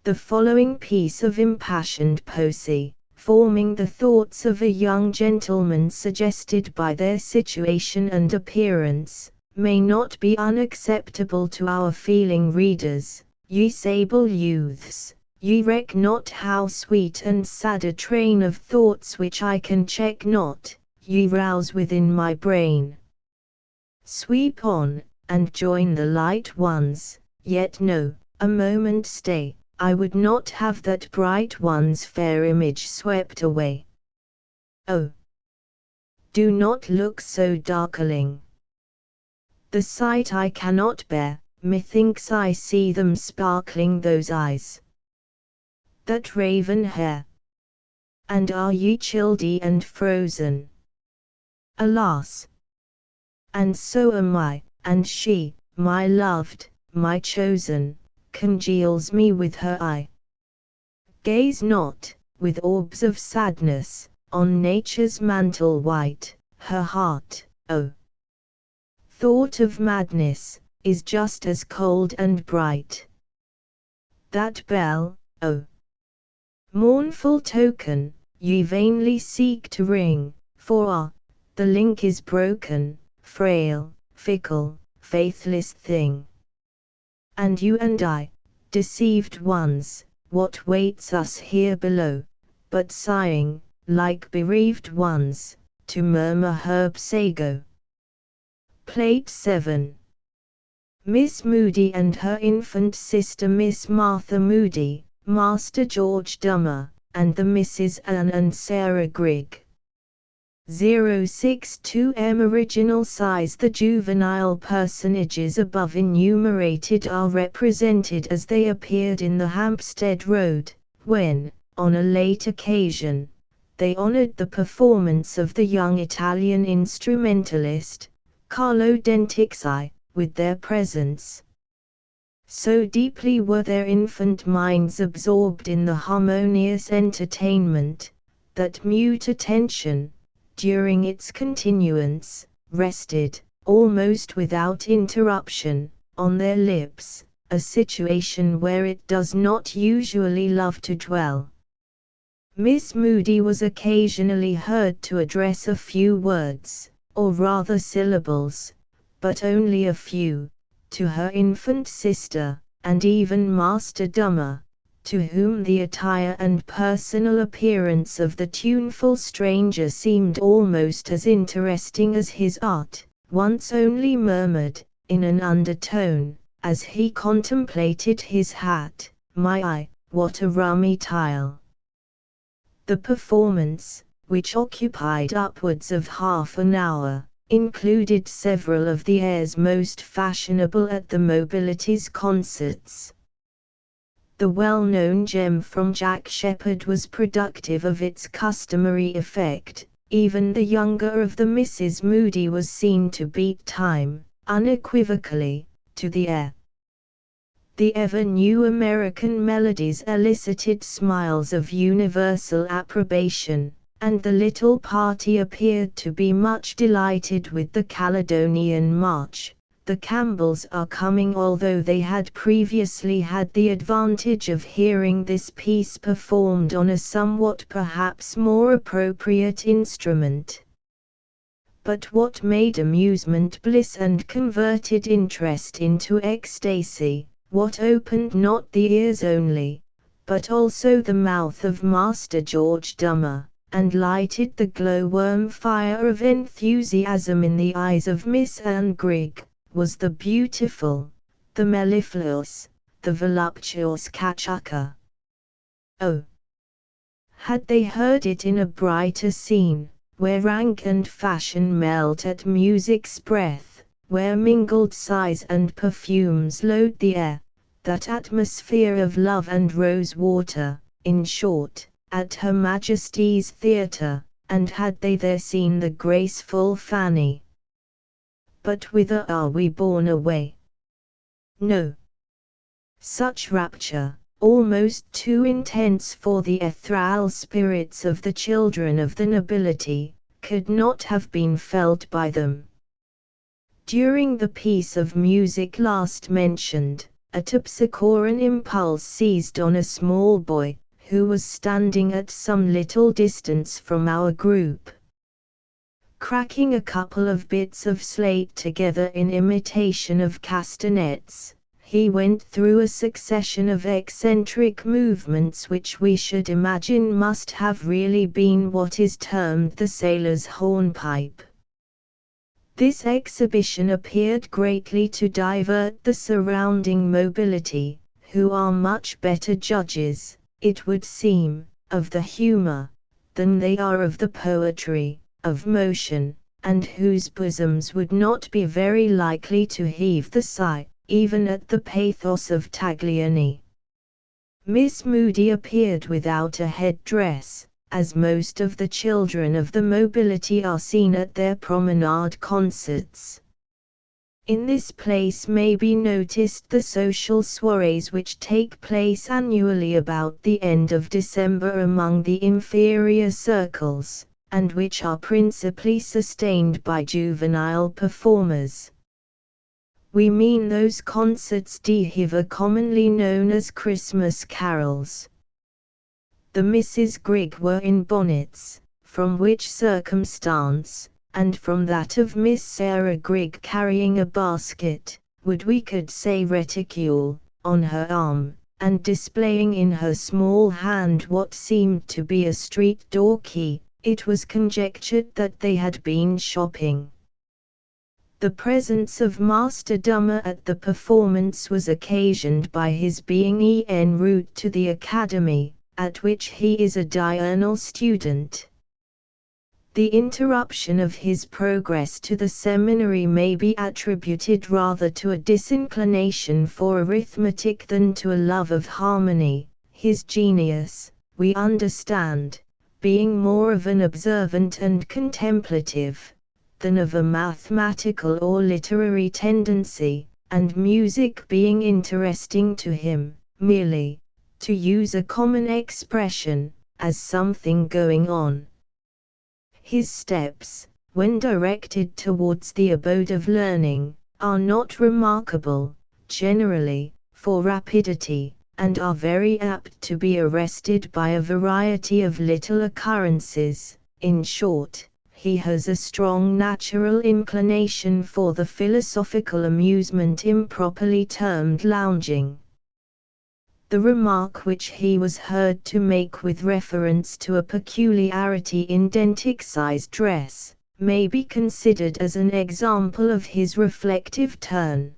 The following piece of impassioned poesy, forming the thoughts of a young gentleman suggested by their situation and appearance, may not be unacceptable to our feeling readers. Ye sable youths, ye reck not how sweet and sad a train of thoughts which I can check not, ye rouse within my brain. Sweep on, and join the light ones, yet no, a moment stay, I would not have that bright one's fair image swept away. Oh, do not look so darkling. The sight I cannot bear, methinks I see them sparkling those eyes. That raven hair. And are ye childy and frozen? Alas! And so am I, and she, my loved, my chosen, congeals me with her eye. Gaze not, with orbs of sadness, on nature's mantle white, her heart, oh! Thought of madness, is just as cold and bright. That bell, oh! Mournful token, ye vainly seek to ring, for the link is broken, frail, fickle, faithless thing. And you and I, deceived ones, what waits us here below, but sighing, like bereaved ones, to murmur Herb Sago. Plate 7. Miss Moody and her infant sister Miss Martha Moody, Master George Dummer, and the Misses Anne and Sarah Grigg. 062M Original size. The juvenile personages above enumerated are represented as they appeared in the Hampstead Road, when, on a late occasion, they honored the performance of the young Italian instrumentalist, Carlo Dentixi, with their presence. So deeply were their infant minds absorbed in the harmonious entertainment, that mute attention, during its continuance, rested, almost without interruption, on their lips, a situation where it does not usually love to dwell. Miss Moody was occasionally heard to address a few words, or rather syllables, but only a few, to her infant sister, and even Master Dummer, to whom the attire and personal appearance of the tuneful stranger seemed almost as interesting as his art, once only murmured, in an undertone, as he contemplated his hat, "My eye, what a rummy tile!" The performance, which occupied upwards of half an hour, included several of the airs most fashionable at the Mobilities concerts. The well-known gem from Jack Sheppard was productive of its customary effect. Even the younger of the Misses Moody was seen to beat time, unequivocally, to the air. The ever-new American melodies elicited smiles of universal approbation, and the little party appeared to be much delighted with the Caledonian March, "The Campbells Are Coming," although they had previously had the advantage of hearing this piece performed on a somewhat perhaps more appropriate instrument. But what made amusement bliss and converted interest into ecstasy, what opened not the ears only, but also the mouth of Master George Dummer, and lighted the glowworm fire of enthusiasm in the eyes of Miss Anne Grigg, was the beautiful, the mellifluous, the voluptuous cachuca. Oh! Had they heard it in a brighter scene, where rank and fashion melt at music's breath, where mingled sighs and perfumes load the air, that atmosphere of love and rose-water, in short, at Her Majesty's Theatre, and had they there seen the graceful Fanny. But whither are we borne away? No. Such rapture, almost too intense for the ethereal spirits of the children of the nobility, could not have been felt by them. During the piece of music last mentioned, a terpsichorean impulse seized on a small boy, who was standing at some little distance from our group. Cracking a couple of bits of slate together in imitation of castanets, he went through a succession of eccentric movements which we should imagine must have really been what is termed the sailor's hornpipe. This exhibition appeared greatly to divert the surrounding mobility, who are much better judges, it would seem, of the humor, than they are of the poetry, of motion, and whose bosoms would not be very likely to heave the sigh, even at the pathos of Taglioni. Miss Moody appeared without a head-dress, as most of the children of the nobility are seen at their promenade concerts. In this place may be noticed the social soirees which take place annually about the end of December among the inferior circles, and which are principally sustained by juvenile performers. We mean those concerts d'hiver commonly known as Christmas carols. The Misses Grigg were in bonnets, from which circumstance, and from that of Miss Sarah Grigg carrying a basket, would we could say reticule, on her arm, and displaying in her small hand what seemed to be a street door key, it was conjectured that they had been shopping. The presence of Master Dummer at the performance was occasioned by his being en route to the academy, at which he is a diurnal student. The interruption of his progress to the seminary may be attributed rather to a disinclination for arithmetic than to a love of harmony, his genius, we understand, being more of an observant and contemplative, than of a mathematical or literary tendency, and music being interesting to him, merely, to use a common expression, as something going on. His steps, when directed towards the abode of learning, are not remarkable, generally, for rapidity, and are very apt to be arrested by a variety of little occurrences. In short, he has a strong natural inclination for the philosophical amusement improperly termed lounging. The remark which he was heard to make with reference to a peculiarity in Denticsai's dress, may be considered as an example of his reflective turn.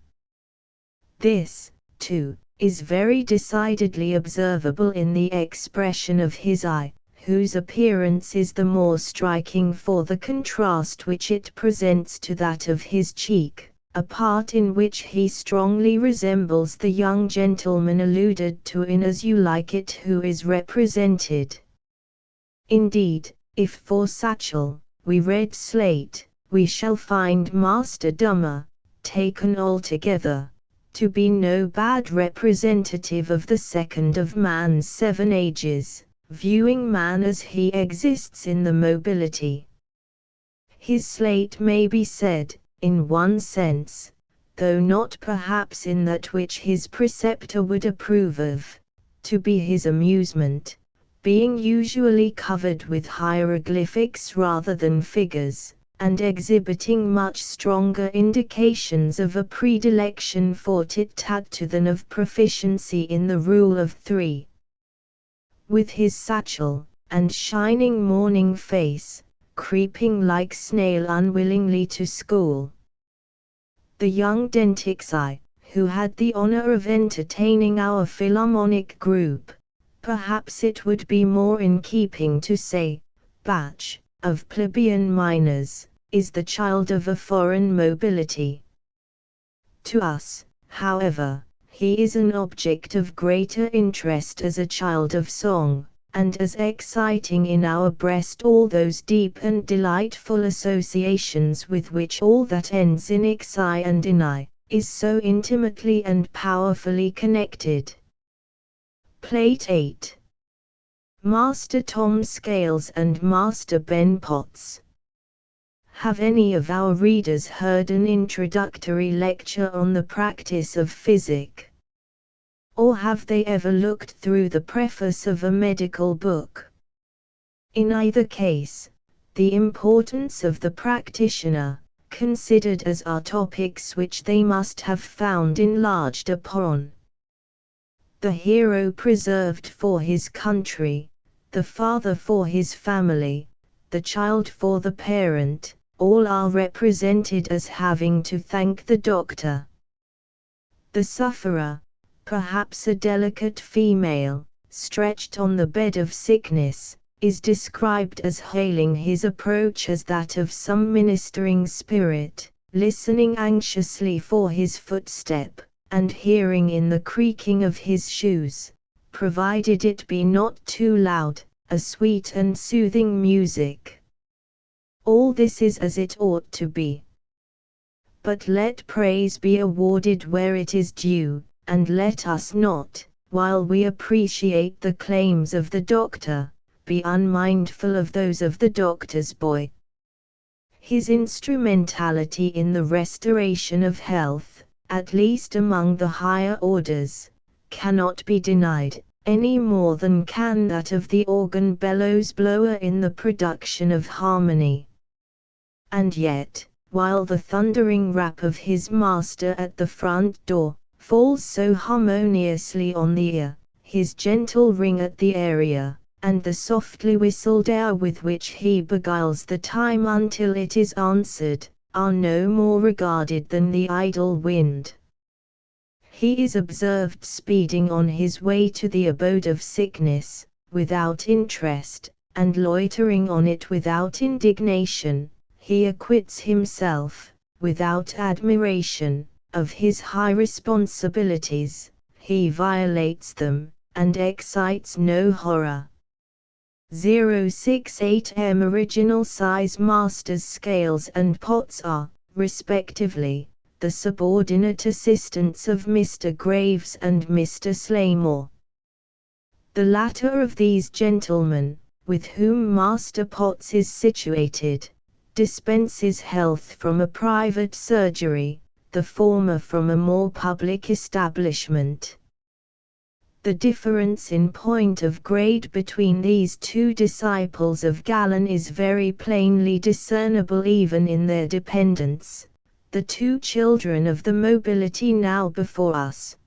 This, too, is very decidedly observable in the expression of his eye, whose appearance is the more striking for the contrast which it presents to that of his cheek, a part in which he strongly resembles the young gentleman alluded to in As You Like It, who is represented. Indeed, if for Satchel, we read Slate, we shall find Master Dummer, taken altogether, to be no bad representative of the second of man's 7 ages, viewing man as he exists in the mobility. His Slate may be said, in one sense, though not perhaps in that which his preceptor would approve of, to be his amusement, being usually covered with hieroglyphics rather than figures, and exhibiting much stronger indications of a predilection for tit-tat-to than of proficiency in the rule of 3. With his satchel, and shining morning face, creeping like snail unwillingly to school. The young Denticsai, who had the honor of entertaining our Philharmonic group, perhaps it would be more in keeping to say, batch, of plebeian miners, is the child of a foreign mobility. To us, however, he is an object of greater interest as a child of song, and as exciting in our breast all those deep and delightful associations with which all that ends in ixi and in I, is so intimately and powerfully connected. Plate 8. Master Tom Scales and Master Ben Potts. Have any of our readers heard an introductory lecture on the practice of physic? Or have they ever looked through the preface of a medical book? In either case, the importance of the practitioner, considered as are topics which they must have found enlarged upon. The hero preserved for his country, the father for his family, the child for the parent, all are represented as having to thank the doctor. The sufferer, perhaps a delicate female, stretched on the bed of sickness, is described as hailing his approach as that of some ministering spirit, listening anxiously for his footstep, and hearing in the creaking of his shoes, provided it be not too loud, a sweet and soothing music. All this is as it ought to be. But let praise be awarded where it is due, and let us not, while we appreciate the claims of the doctor, be unmindful of those of the doctor's boy. His instrumentality in the restoration of health, at least among the higher orders, cannot be denied, any more than can that of the organ bellows blower in the production of harmony. And yet, while the thundering rap of his master at the front door falls so harmoniously on the ear, his gentle ring at the area, and the softly whistled air with which he beguiles the time until it is answered, are no more regarded than the idle wind. He is observed speeding on his way to the abode of sickness, without interest, and loitering on it without indignation. He acquits himself, without admiration, of his high responsibilities, he violates them, and excites no horror. 068M Original size Masters scales and pots are, respectively, the subordinate assistants of Mr. Graves and Mr. Slaymore. The latter of these gentlemen, with whom Master Potts is situated, dispenses health from a private surgery, the former from a more public establishment. The difference in point of grade between these two disciples of Galen is very plainly discernible even in their dependents, the two children of the mobility now before us.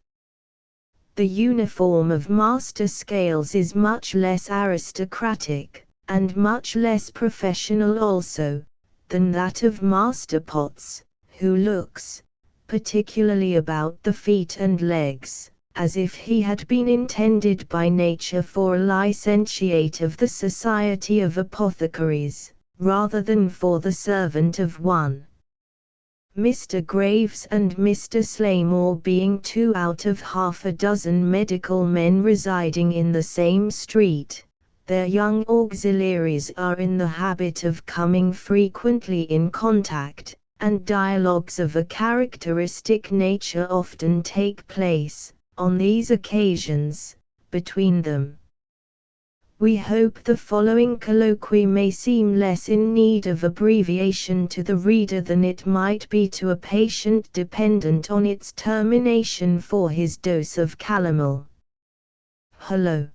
The uniform of Master Scales is much less aristocratic, and much less professional also, than that of Master Potts, who looks, particularly about the feet and legs, as if he had been intended by nature for a licentiate of the Society of Apothecaries, rather than for the servant of one. Mr. Graves and Mr. Slaymore being 2 out of half a dozen medical men residing in the same street, their young auxiliaries are in the habit of coming frequently in contact, and dialogues of a characteristic nature often take place, on these occasions, between them. We hope the following colloquy may seem less in need of abbreviation to the reader than it might be to a patient dependent on its termination for his dose of calomel. Hello,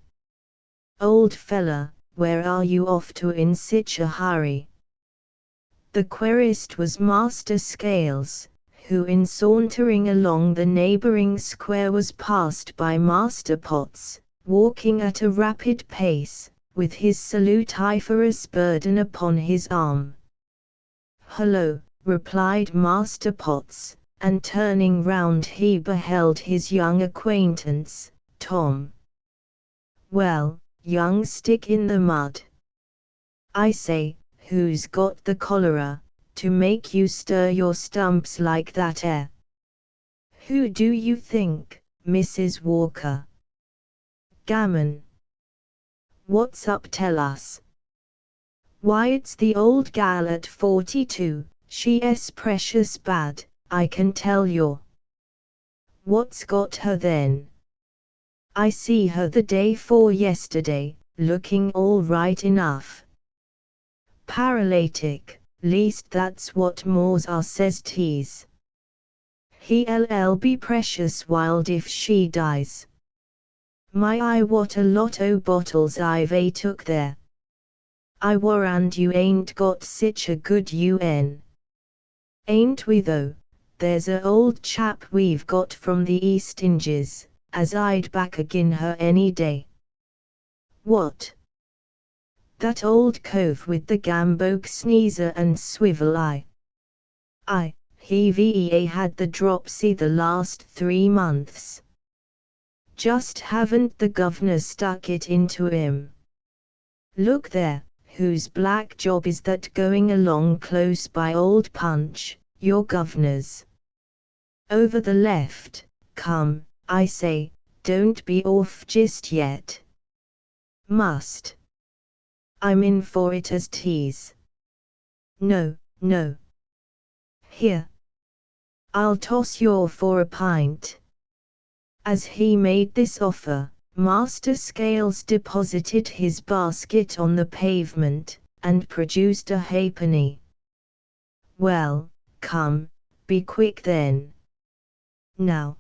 old fella, where are you off to in such a hurry? The querist was Master Scales, who in sauntering along the neighbouring square was passed by Master Potts, walking at a rapid pace, with his salutiferous burden upon his arm. "Hullo," replied Master Potts, and turning round he beheld his young acquaintance, Tom. "Well, young stick in the mud. I say, who's got the cholera, to make you stir your stumps like that, eh? Who do you think, Mrs. Walker?" "Gammon. What's up, tell us." "Why, it's the old gal at 42, she's precious bad, I can tell you." "What's got her then?" "I see her the day 'fore yesterday, looking all right enough." "Paralytic, least that's what Moors are, says tease. He'll be precious wild if she dies. My eye, what a lot o' bottles I've took there. I warrant you ain't got sich a good UN. Ain't we though? There's a old chap we've got from the East Indies, as I'd back agin her any day." "What? That old cove with the gamboge sneezer and swivel eye?" "Aye, he had the dropsy the last 3 months. Just haven't the governor stuck it into him. Look there, whose black job is that going along close by old Punch, your governor's? Over the left, come, I say, don't be off just yet. Must. I'm in for it as tease. No, no. Here. I'll toss you for a pint. As he made this offer, Master Scales deposited his basket on the pavement, and produced a halfpenny. Well, come, be quick then. Now.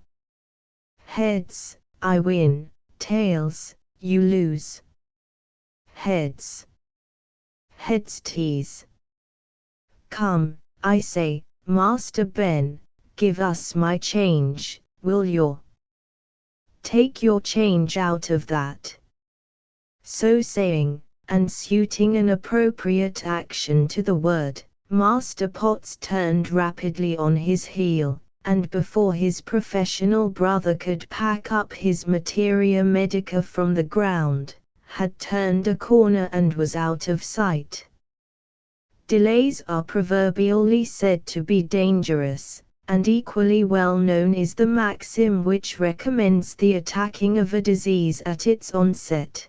Heads, I win, tails, you lose. Heads. Heads tease. Come, I say, Master Ben, give us my change, will you? Take your change out of that. So saying, and suiting an appropriate action to the word, Master Potts turned rapidly on his heel, and before his professional brother could pack up his materia medica from the ground, had turned a corner and was out of sight. Delays are proverbially said to be dangerous, and equally well known is the maxim which recommends the attacking of a disease at its onset.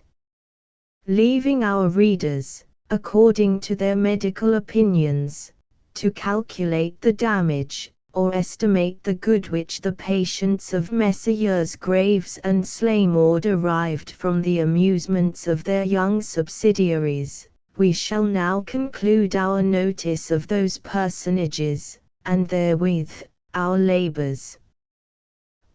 Leaving our readers, according to their medical opinions, to calculate the damage, or estimate the good which the patients of Messrs. Graves and Slaymore derived from the amusements of their young subsidiaries, we shall now conclude our notice of those personages, and therewith, our labours.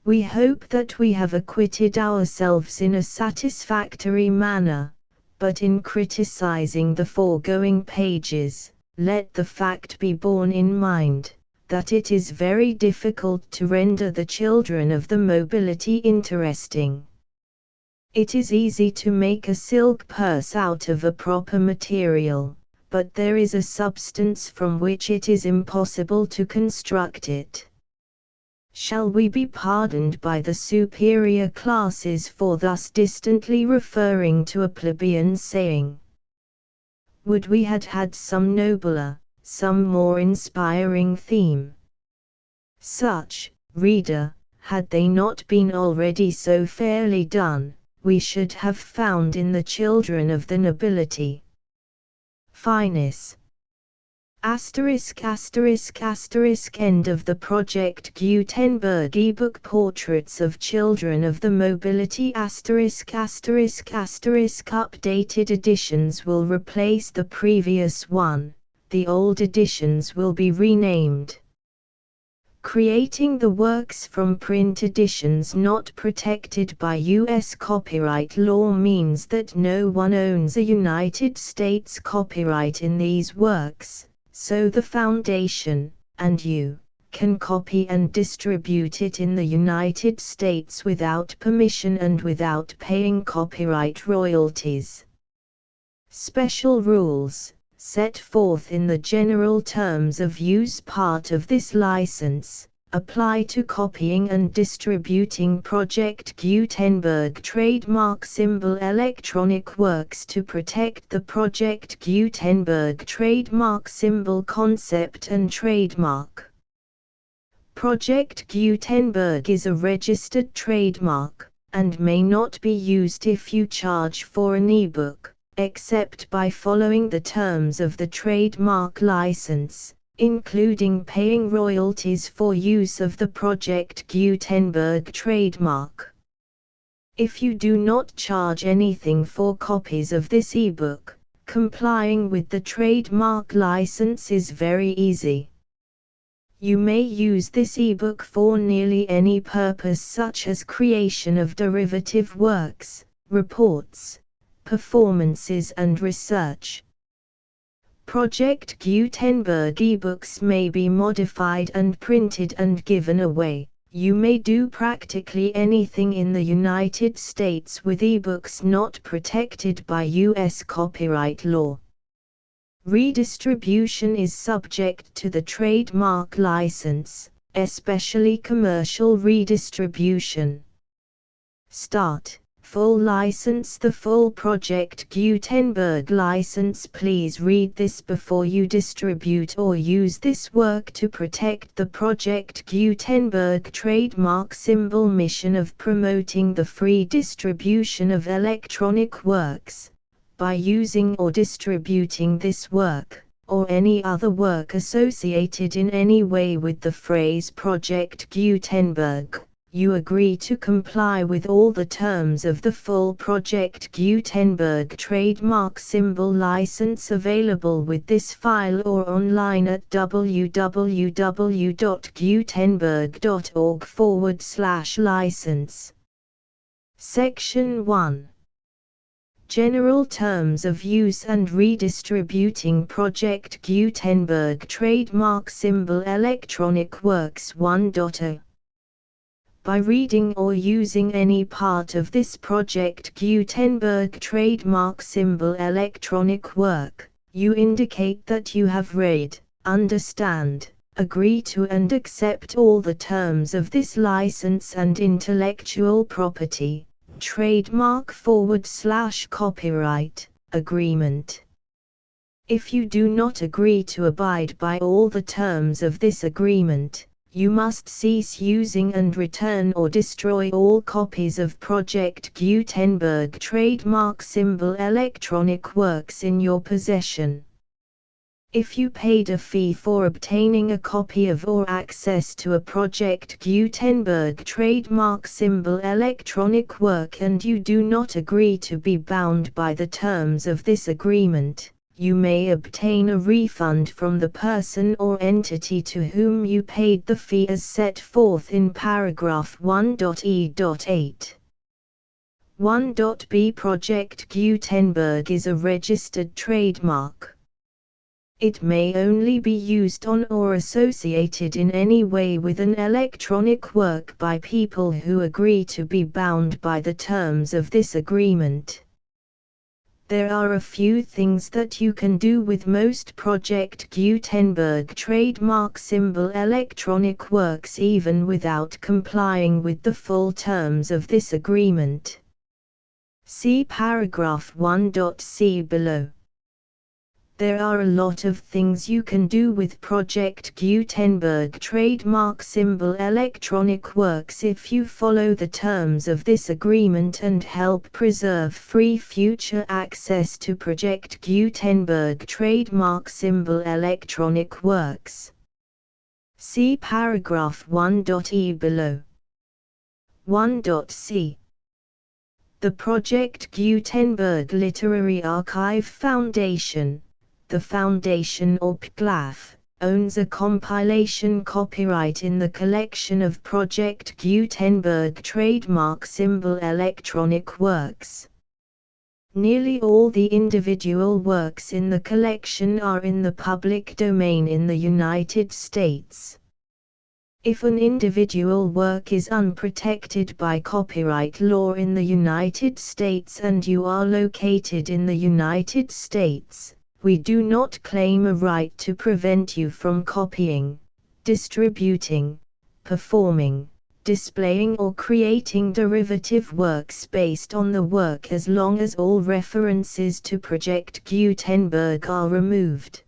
We hope that we have acquitted ourselves in a satisfactory manner, but in criticising the foregoing pages, let the fact be borne in mind, that it is very difficult to render the children of the mobility interesting. It is easy to make a silk purse out of a proper material, but there is a substance from which it is impossible to construct it. Shall we be pardoned by the superior classes for thus distantly referring to a plebeian saying? Would we had had some nobler, some more inspiring theme? Such, reader, had they not been already so fairly done, we should have found in the children of the nobility. Finis. Asterisk asterisk asterisk end of the Project Gutenberg ebook Portraits of Children of the Mobility asterisk asterisk asterisk updated editions will replace the previous one, the old editions will be renamed. Creating the works from print editions not protected by U.S. copyright law means that no one owns a United States copyright in these works, so the Foundation, and you, can copy and distribute it in the United States without permission and without paying copyright royalties. Special rules, set forth in the general terms of use part of this license, apply to copying and distributing Project Gutenberg trademark symbol electronic works to protect the Project Gutenberg trademark symbol concept and trademark. Project Gutenberg is a registered trademark, and may not be used if you charge for an ebook, except by following the terms of the trademark license, including paying royalties for use of the Project Gutenberg trademark. If you do not charge anything for copies of this ebook, complying with the trademark license is very easy. You may use this ebook for nearly any purpose such as creation of derivative works, reports, performances and research. Project Gutenberg ebooks may be modified and printed and given away. You may do practically anything in the United States with ebooks not protected by U.S. copyright law. Redistribution is subject to the trademark license, especially commercial redistribution. Start. Full license. The full Project Gutenberg license. Please read this before you distribute or use this work to protect the Project Gutenberg trademark symbol mission of promoting the free distribution of electronic works. By using or distributing this work, or any other work associated in any way with the phrase Project Gutenberg, you agree to comply with all the terms of the full Project Gutenberg trademark symbol license available with this file or online at www.gutenberg.org/license. Section 1. General Terms of Use and Redistributing Project Gutenberg Trademark Symbol Electronic Works 1.0. By reading or using any part of this Project Gutenberg trademark symbol electronic work, you indicate that you have read, understand, agree to and accept all the terms of this license and intellectual property, trademark/copyright, agreement. If you do not agree to abide by all the terms of this agreement, you must cease using and return or destroy all copies of Project Gutenberg trademark symbol electronic works in your possession. If you paid a fee for obtaining a copy of or access to a Project Gutenberg trademark symbol electronic work and you do not agree to be bound by the terms of this agreement, you may obtain a refund from the person or entity to whom you paid the fee as set forth in paragraph 1.e.8. 1.b Project Gutenberg is a registered trademark. It may only be used on or associated in any way with an electronic work by people who agree to be bound by the terms of this agreement. There are a few things that you can do with most Project Gutenberg trademark symbol electronic works even without complying with the full terms of this agreement. See paragraph 1.c below. There are a lot of things you can do with Project Gutenberg trademark symbol electronic works if you follow the terms of this agreement and help preserve free future access to Project Gutenberg trademark symbol electronic works. See paragraph 1.e below. 1.c. The Project Gutenberg Literary Archive Foundation, the Foundation or PGLAF, owns a compilation copyright in the collection of Project Gutenberg trademark symbol electronic works. Nearly all the individual works in the collection are in the public domain in the United States. If an individual work is unprotected by copyright law in the United States and you are located in the United States, we do not claim a right to prevent you from copying, distributing, performing, displaying or creating derivative works based on the work as long as all references to Project Gutenberg are removed.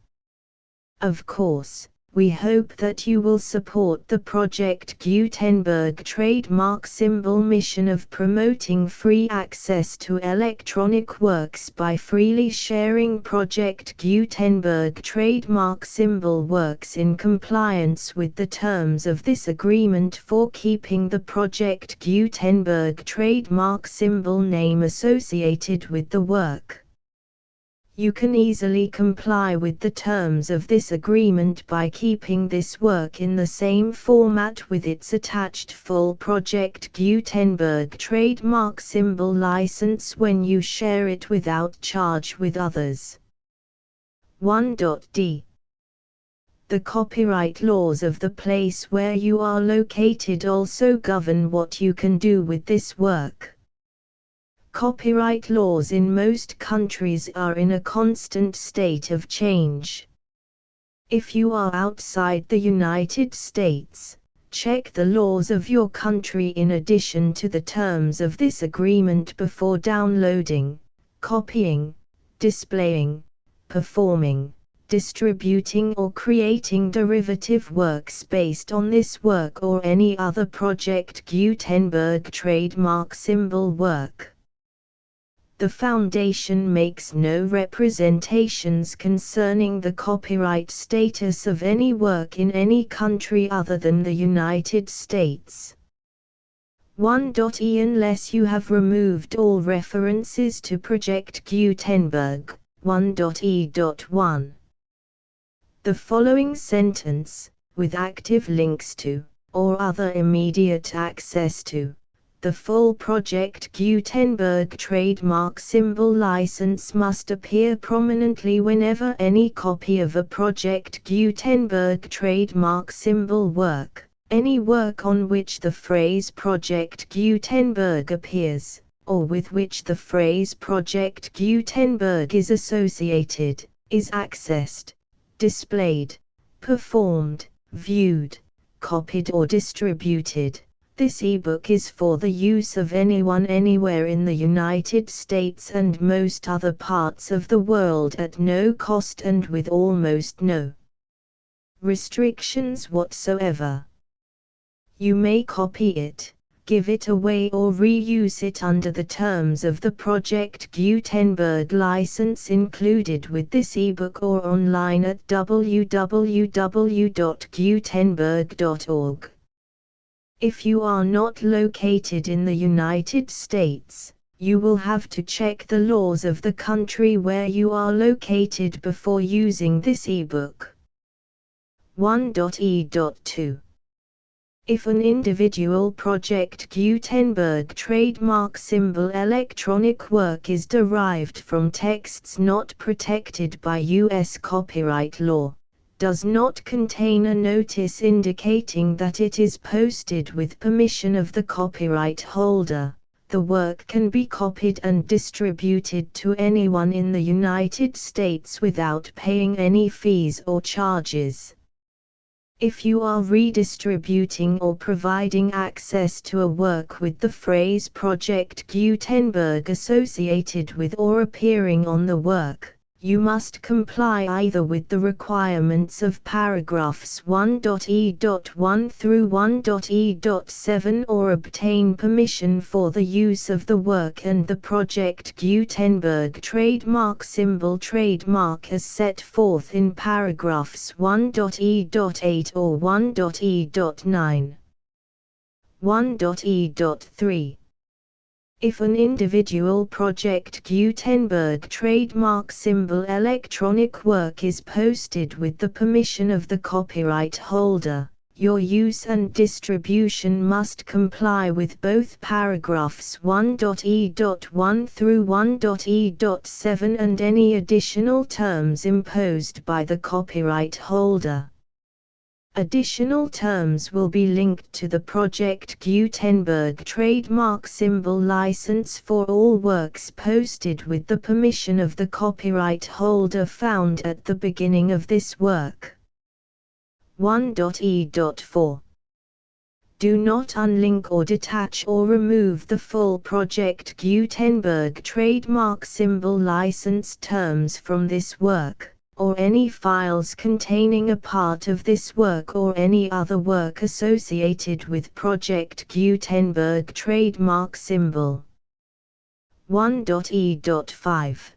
Of course, we hope that you will support the Project Gutenberg trademark symbol mission of promoting free access to electronic works by freely sharing Project Gutenberg trademark symbol works in compliance with the terms of this agreement for keeping the Project Gutenberg trademark symbol name associated with the work. You can easily comply with the terms of this agreement by keeping this work in the same format with its attached full Project Gutenberg trademark symbol license when you share it without charge with others. 1.d. The copyright laws of the place where you are located also govern what you can do with this work. Copyright laws in most countries are in a constant state of change. If you are outside the United States, Check the laws of your country in addition to the terms of this agreement before downloading, copying, displaying, performing, distributing or creating derivative works based on this work or any other Project Gutenberg trademark symbol work. The Foundation makes no representations concerning the copyright status of any work in any country other than the United States. 1.e Unless you have removed all references to Project Gutenberg, 1.e.1. The following sentence, with active links to, or other immediate access to, the full Project Gutenberg trademark symbol license must appear prominently whenever any copy of a Project Gutenberg trademark symbol work, any work on which the phrase Project Gutenberg appears, or with which the phrase Project Gutenberg is associated, is accessed, displayed, performed, viewed, copied or distributed. This ebook is for the use of anyone anywhere in the United States and most other parts of the world at no cost and with almost no restrictions whatsoever. You may copy it, give it away or reuse it under the terms of the Project Gutenberg license included with this ebook or online at www.gutenberg.org. If you are not located in the United States, you will have to check the laws of the country where you are located before using this ebook. 1.e.2. If an individual Project Gutenberg trademark symbol electronic work is derived from texts not protected by U.S. copyright law, does not contain a notice indicating that it is posted with permission of the copyright holder, the work can be copied and distributed to anyone in the United States without paying any fees or charges. If you are redistributing or providing access to a work with the phrase Project Gutenberg associated with or appearing on the work, you must comply either with the requirements of paragraphs 1.e.1 through 1.e.7 or obtain permission for the use of the work and the Project Gutenberg trademark symbol trademark as set forth in paragraphs 1.e.8 or 1.e.9. 1.e.3. If an individual Project Gutenberg trademark symbol electronic work is posted with the permission of the copyright holder, your use and distribution must comply with both paragraphs 1.e.1 through 1.e.7 and any additional terms imposed by the copyright holder. Additional terms will be linked to the Project Gutenberg trademark symbol license for all works posted with the permission of the copyright holder found at the beginning of this work. 1.e.4. Do not unlink or detach or remove the full Project Gutenberg trademark symbol license terms from this work, or any files containing a part of this work or any other work associated with Project Gutenberg trademark symbol. 1.e.5.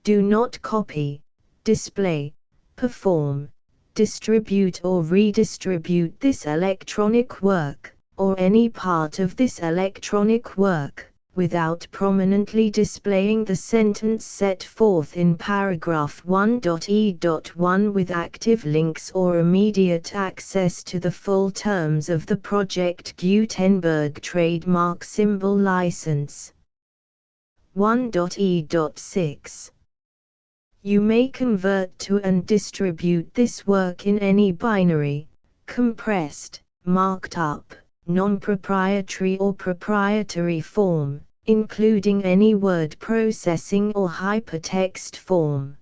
Do not copy, display, perform, distribute or redistribute this electronic work, or any part of this electronic work, without prominently displaying the sentence set forth in paragraph 1.e.1 with active links or immediate access to the full terms of the Project Gutenberg trademark symbol license. 1.e.6. You may convert to and distribute this work in any binary, compressed, marked up, non-proprietary or proprietary form, including any word processing or hypertext form.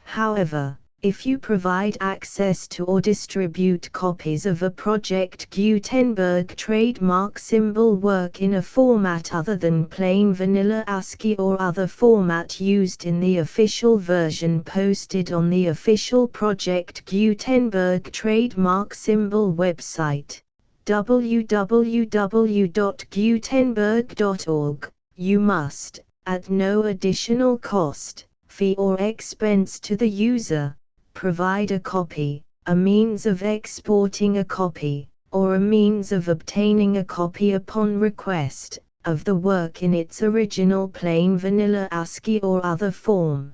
However, If you provide access to or distribute copies of a Project Gutenberg trademark symbol work in a format other than plain vanilla ASCII or other format used in the official version posted on the official Project Gutenberg trademark symbol website, www.gutenberg.org, you must, at no additional cost, fee or expense to the user, provide a copy, a means of exporting a copy, or a means of obtaining a copy upon request, of the work in its original plain vanilla ASCII or other form.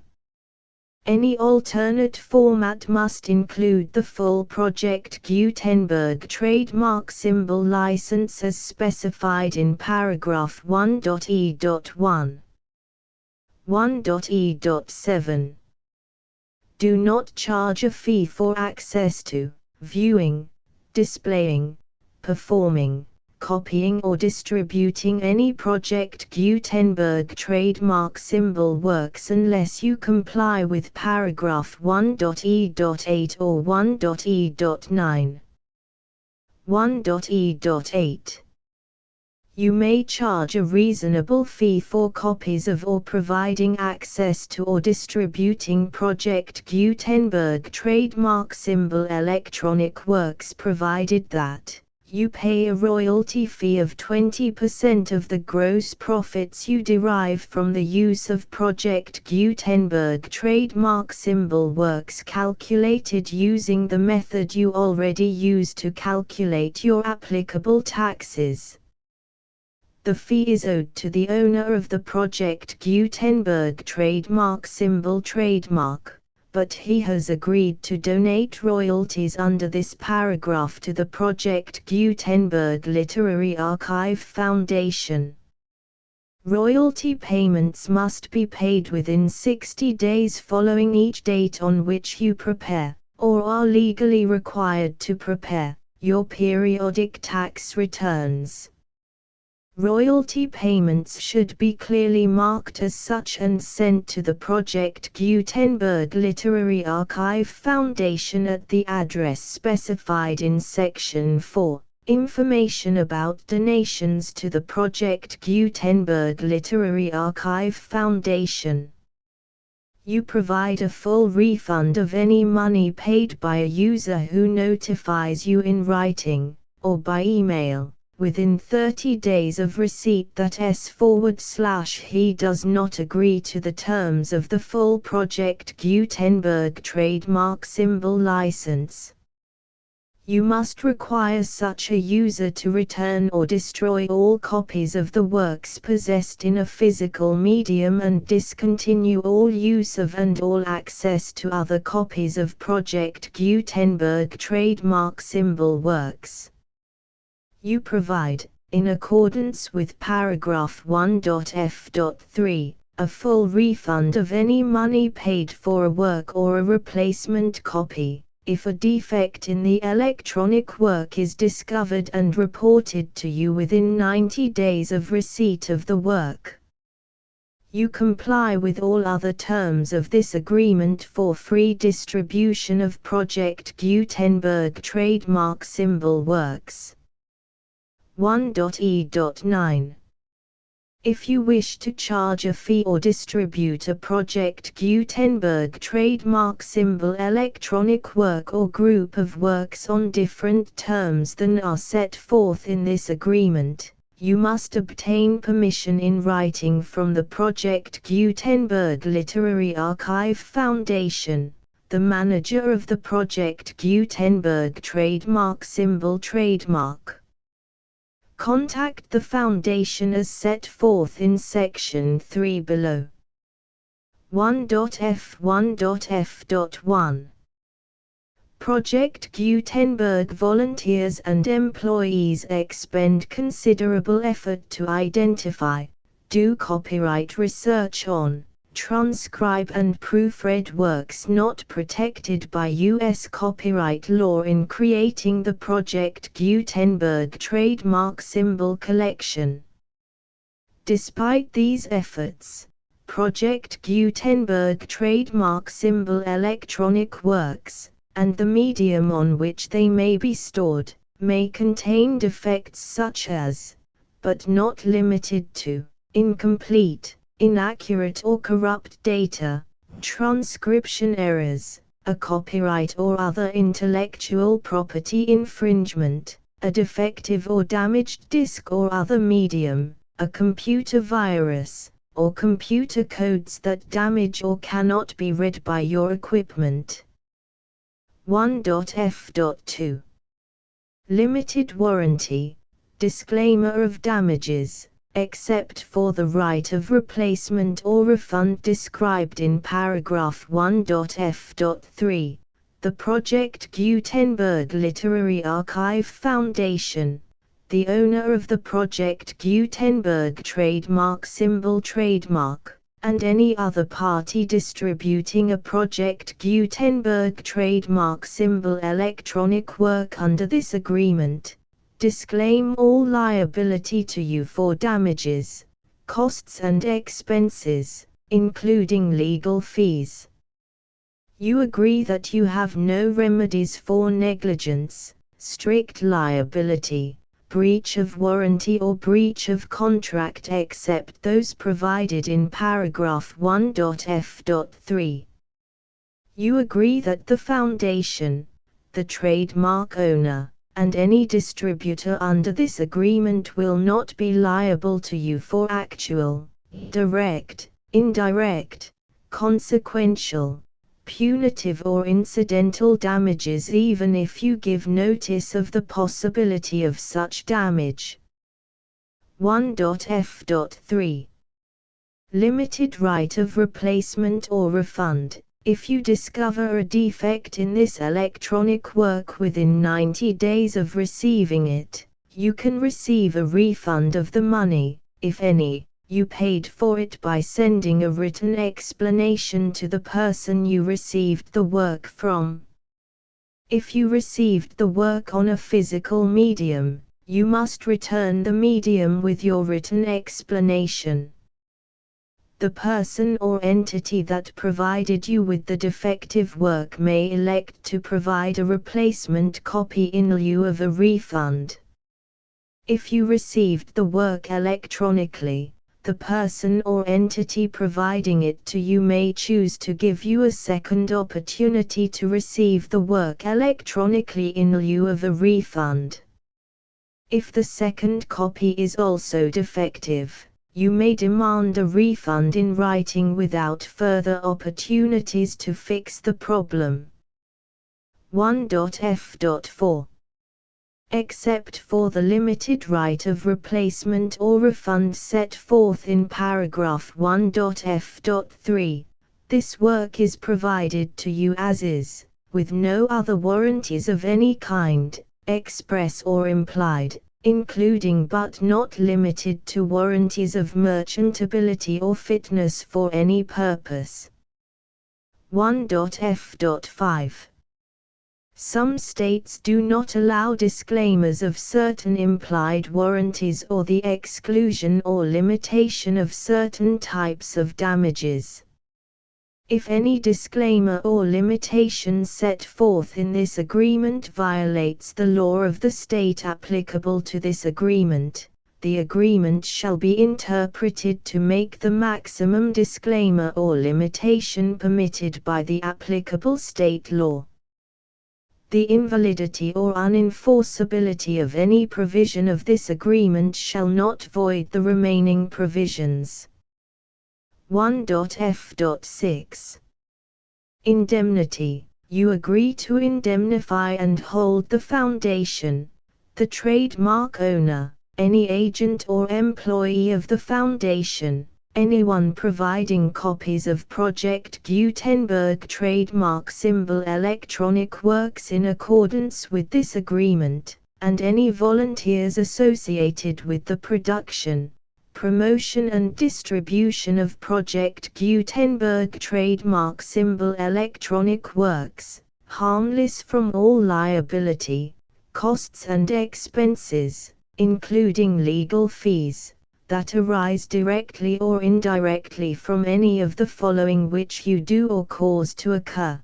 Any alternate format must include the full Project Gutenberg trademark symbol license as specified in paragraph 1.e.1. 1.e.7. Do not charge a fee for access to, viewing, displaying, performing, copying or distributing any Project Gutenberg trademark symbol works unless you comply with paragraph 1.e.8 or 1.e.9. 1.e.8. You may charge a reasonable fee for copies of or providing access to or distributing Project Gutenberg trademark symbol electronic works provided that you pay a royalty fee of 20% of the gross profits you derive from the use of Project Gutenberg trademark symbol works calculated using the method you already use to calculate your applicable taxes. The fee is owed to the owner of the Project Gutenberg trademark symbol trademark, but he has agreed to donate royalties under this paragraph to the Project Gutenberg Literary Archive Foundation. Royalty payments must be paid within 60 days following each date on which you prepare, or are legally required to prepare, your periodic tax returns. Royalty payments should be clearly marked as such and sent to the Project Gutenberg Literary Archive Foundation at the address specified in Section 4, Information about donations to the Project Gutenberg Literary Archive Foundation. You provide a full refund of any money paid by a user who notifies you in writing, or by email, within 30 days of receipt that he does not agree to the terms of the full Project Gutenberg trademark symbol license. You must require such a user to return or destroy all copies of the works possessed in a physical medium and discontinue all use of and all access to other copies of Project Gutenberg trademark symbol works. You provide, in accordance with paragraph 1.f.3, a full refund of any money paid for a work or a replacement copy, if a defect in the electronic work is discovered and reported to you within 90 days of receipt of the work. You comply with all other terms of this agreement for free distribution of Project Gutenberg trademark symbol works. 1.e.9. If you wish to charge a fee or distribute a Project Gutenberg trademark symbol electronic work or group of works on different terms than are set forth in this agreement, you must obtain permission in writing from the Project Gutenberg Literary Archive Foundation, the manager of the Project Gutenberg trademark symbol trademark. Contact the Foundation as set forth in Section 3 below. 1.f1.f.1. Project Gutenberg volunteers and employees expend considerable effort to identify, do copyright research on, transcribe and proofread works not protected by U.S. copyright law in creating the Project Gutenberg trademark symbol collection. Despite these efforts, Project Gutenberg trademark symbol electronic works, and the medium on which they may be stored, may contain defects such as, but not limited to, incomplete, inaccurate or corrupt data, transcription errors, a copyright or other intellectual property infringement, a defective or damaged disk or other medium, a computer virus, or computer codes that damage or cannot be read by your equipment. 1.f.2 Limited warranty. Disclaimer of damages, except for the right of replacement or refund described in paragraph 1.f.3. The Project Gutenberg Literary Archive Foundation, the owner of the Project Gutenberg trademark symbol trademark, and any other party distributing a Project Gutenberg trademark symbol electronic work under this agreement, disclaim all liability to you for damages, costs and expenses, including legal fees. You agree that you have no remedies for negligence, strict liability, breach of warranty or breach of contract except those provided in paragraph 1.f.3. You agree that the Foundation, the trademark owner, and any distributor under this agreement will not be liable to you for actual, direct, indirect, consequential, punitive or incidental damages even if you give notice of the possibility of such damage. 1.f.3 Limited right of replacement or refund. If you discover a defect in this electronic work within 90 days of receiving it, you can receive a refund of the money, if any, you paid for it by sending a written explanation to the person you received the work from. If you received the work on a physical medium, you must return the medium with your written explanation. The person or entity that provided you with the defective work may elect to provide a replacement copy in lieu of a refund. If you received the work electronically, the person or entity providing it to you may choose to give you a second opportunity to receive the work electronically in lieu of a refund. If the second copy is also defective, you may demand a refund in writing without further opportunities to fix the problem. 1.f.4 Except for the limited right of replacement or refund set forth in paragraph 1.f.3, this work is provided to you as is, with no other warranties of any kind, express or implied, including but not limited to warranties of merchantability or fitness for any purpose. 1.f.5 Some states do not allow disclaimers of certain implied warranties or the exclusion or limitation of certain types of damages. If any disclaimer or limitation set forth in this agreement violates the law of the state applicable to this agreement, the agreement shall be interpreted to make the maximum disclaimer or limitation permitted by the applicable state law. The invalidity or unenforceability of any provision of this agreement shall not void the remaining provisions. 1.f.6 Indemnity. You agree to indemnify and hold the Foundation, the trademark owner, any agent or employee of the Foundation, anyone providing copies of Project Gutenberg trademark symbol electronic works in accordance with this agreement, and any volunteers associated with the production, promotion and distribution of Project Gutenberg trademark symbol electronic works, harmless from all liability, costs and expenses, including legal fees, that arise directly or indirectly from any of the following which you do or cause to occur.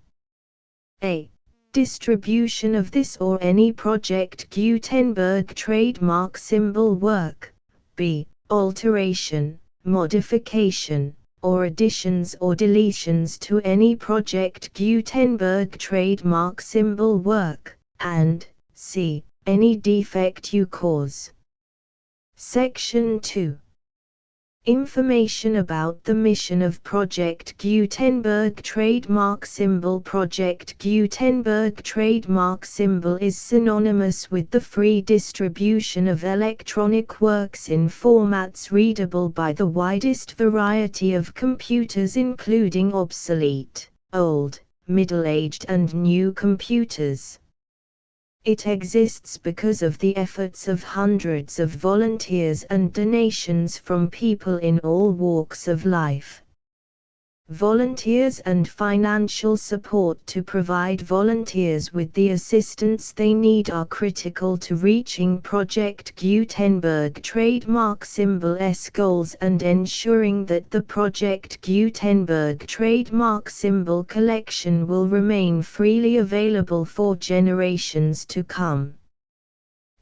A. Distribution of this or any Project Gutenberg trademark symbol work. B. Alteration, modification, or additions or deletions to any Project Gutenberg trademark symbol work, and C. Any defect you cause. Section 2. Information about the mission of Project Gutenberg trademark symbol. Project Gutenberg trademark symbol is synonymous with the free distribution of electronic works in formats readable by the widest variety of computers, including obsolete, old, middle-aged and new computers. It exists because of the efforts of hundreds of volunteers and donations from people in all walks of life. Volunteers and financial support to provide volunteers with the assistance they need are critical to reaching Project Gutenberg trademark symbol's goals and ensuring that the Project Gutenberg trademark symbol collection will remain freely available for generations to come.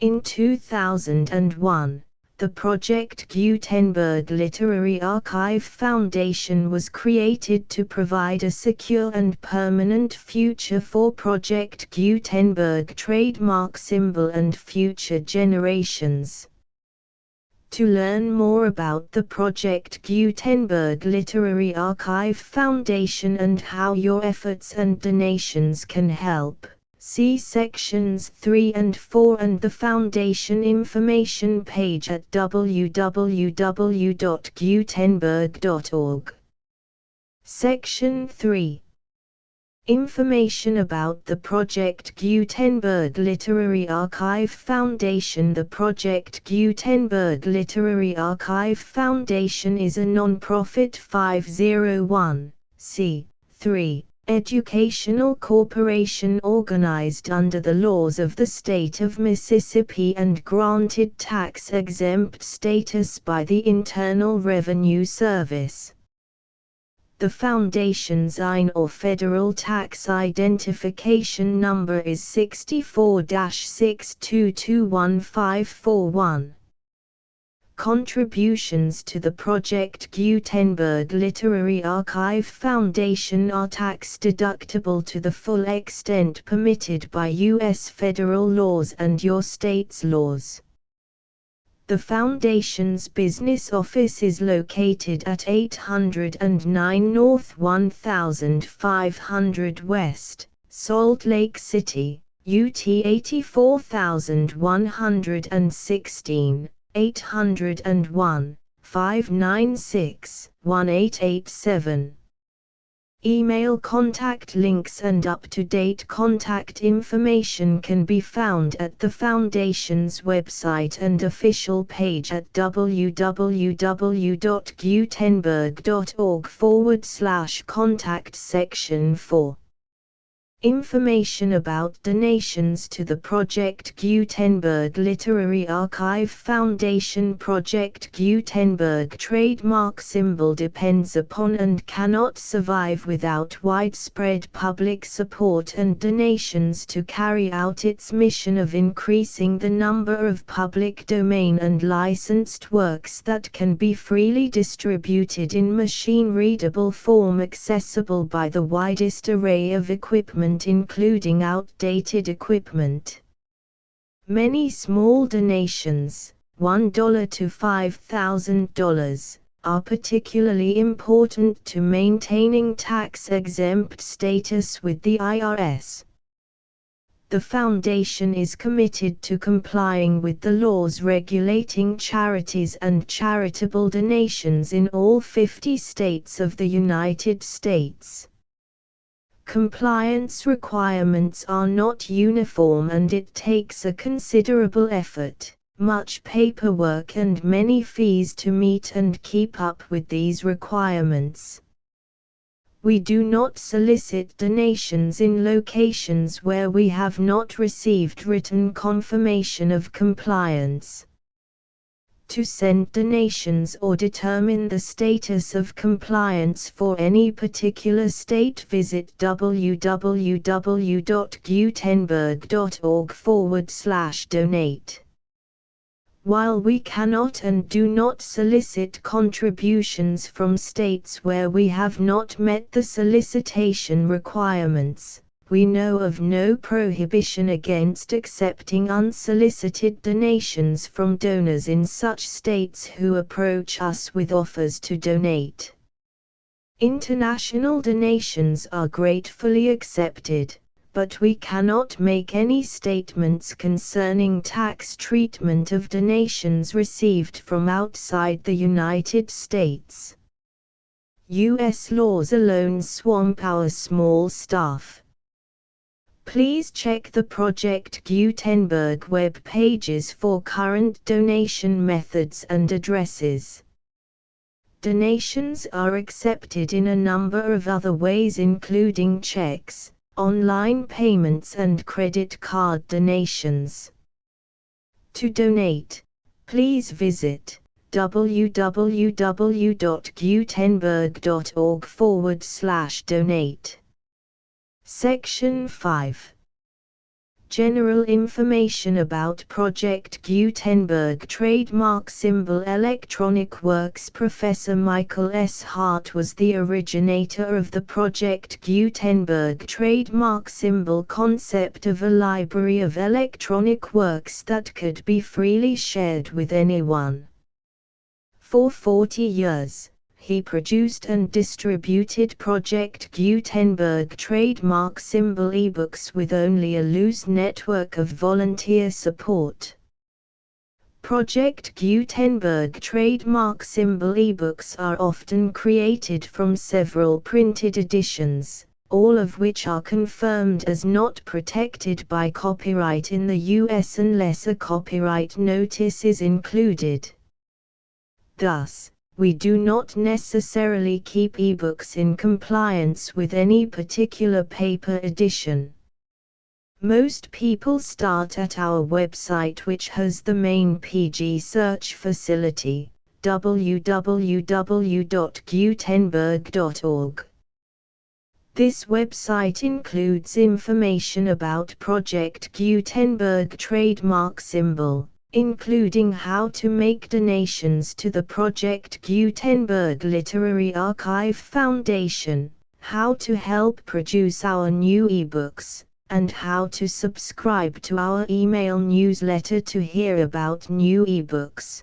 In 2001, the Project Gutenberg Literary Archive Foundation was created to provide a secure and permanent future for Project Gutenberg trademark symbol and future generations. To learn more about the Project Gutenberg Literary Archive Foundation and how your efforts and donations can help, see sections 3 and 4 and the Foundation information page at www.gutenberg.org. Section 3. Information about the Project Gutenberg Literary Archive Foundation. The Project Gutenberg Literary Archive Foundation is a non-profit 501(c)(3) educational corporation organized under the laws of the state of Mississippi and granted tax-exempt status by the Internal Revenue Service. The Foundation's IN or Federal Tax Identification Number is 64-6221541. Contributions to the Project Gutenberg Literary Archive Foundation are tax-deductible to the full extent permitted by U.S. federal laws and your state's laws. The Foundation's business office is located at 809 North 1500 West, Salt Lake City, UT 84116. 801-596-1887. Email contact links and up-to-date contact information can be found at the Foundation's website and official page at www.gutenberg.org/contact section 4. Information about donations to the Project Gutenberg Literary Archive Foundation. Project Gutenberg trademark symbol depends upon and cannot survive without widespread public support and donations to carry out its mission of increasing the number of public domain and licensed works that can be freely distributed in machine-readable form accessible by the widest array of equipment, including outdated equipment. Many small donations, $1 to $5,000, are particularly important to maintaining tax-exempt status with the IRS. The Foundation is committed to complying with the laws regulating charities and charitable donations in all 50 states of the United States. Compliance requirements are not uniform and it takes a considerable effort, much paperwork and many fees to meet and keep up with these requirements. We do not solicit donations in locations where we have not received written confirmation of compliance. To send donations or determine the status of compliance for any particular state, visit www.gutenberg.org/donate. While we cannot and do not solicit contributions from states where we have not met the solicitation requirements, we know of no prohibition against accepting unsolicited donations from donors in such states who approach us with offers to donate. International donations are gratefully accepted, but we cannot make any statements concerning tax treatment of donations received from outside the United States. U.S. laws alone swamp our small staff. Please check the Project Gutenberg web pages for current donation methods and addresses. Donations are accepted in a number of other ways, including checks, online payments and credit card donations. To donate, please visit www.gutenberg.org/donate. Section 5. General information about Project Gutenberg trademark symbol Electronic Works. Professor Michael S. Hart was the originator of the Project Gutenberg trademark symbol concept of a library of electronic works that could be freely shared with anyone. For 40 years, he produced and distributed Project Gutenberg trademark symbol ebooks with only a loose network of volunteer support. Project Gutenberg trademark symbol ebooks are often created from several printed editions, all of which are confirmed as not protected by copyright in the US unless a copyright notice is included. Thus, we do not necessarily keep ebooks in compliance with any particular paper edition. Most people start at our website, which has the main PG search facility, www.gutenberg.org. This website includes information about Project Gutenberg trademark symbol, including how to make donations to the Project Gutenberg Literary Archive Foundation, how to help produce our new ebooks, and how to subscribe to our email newsletter to hear about new ebooks.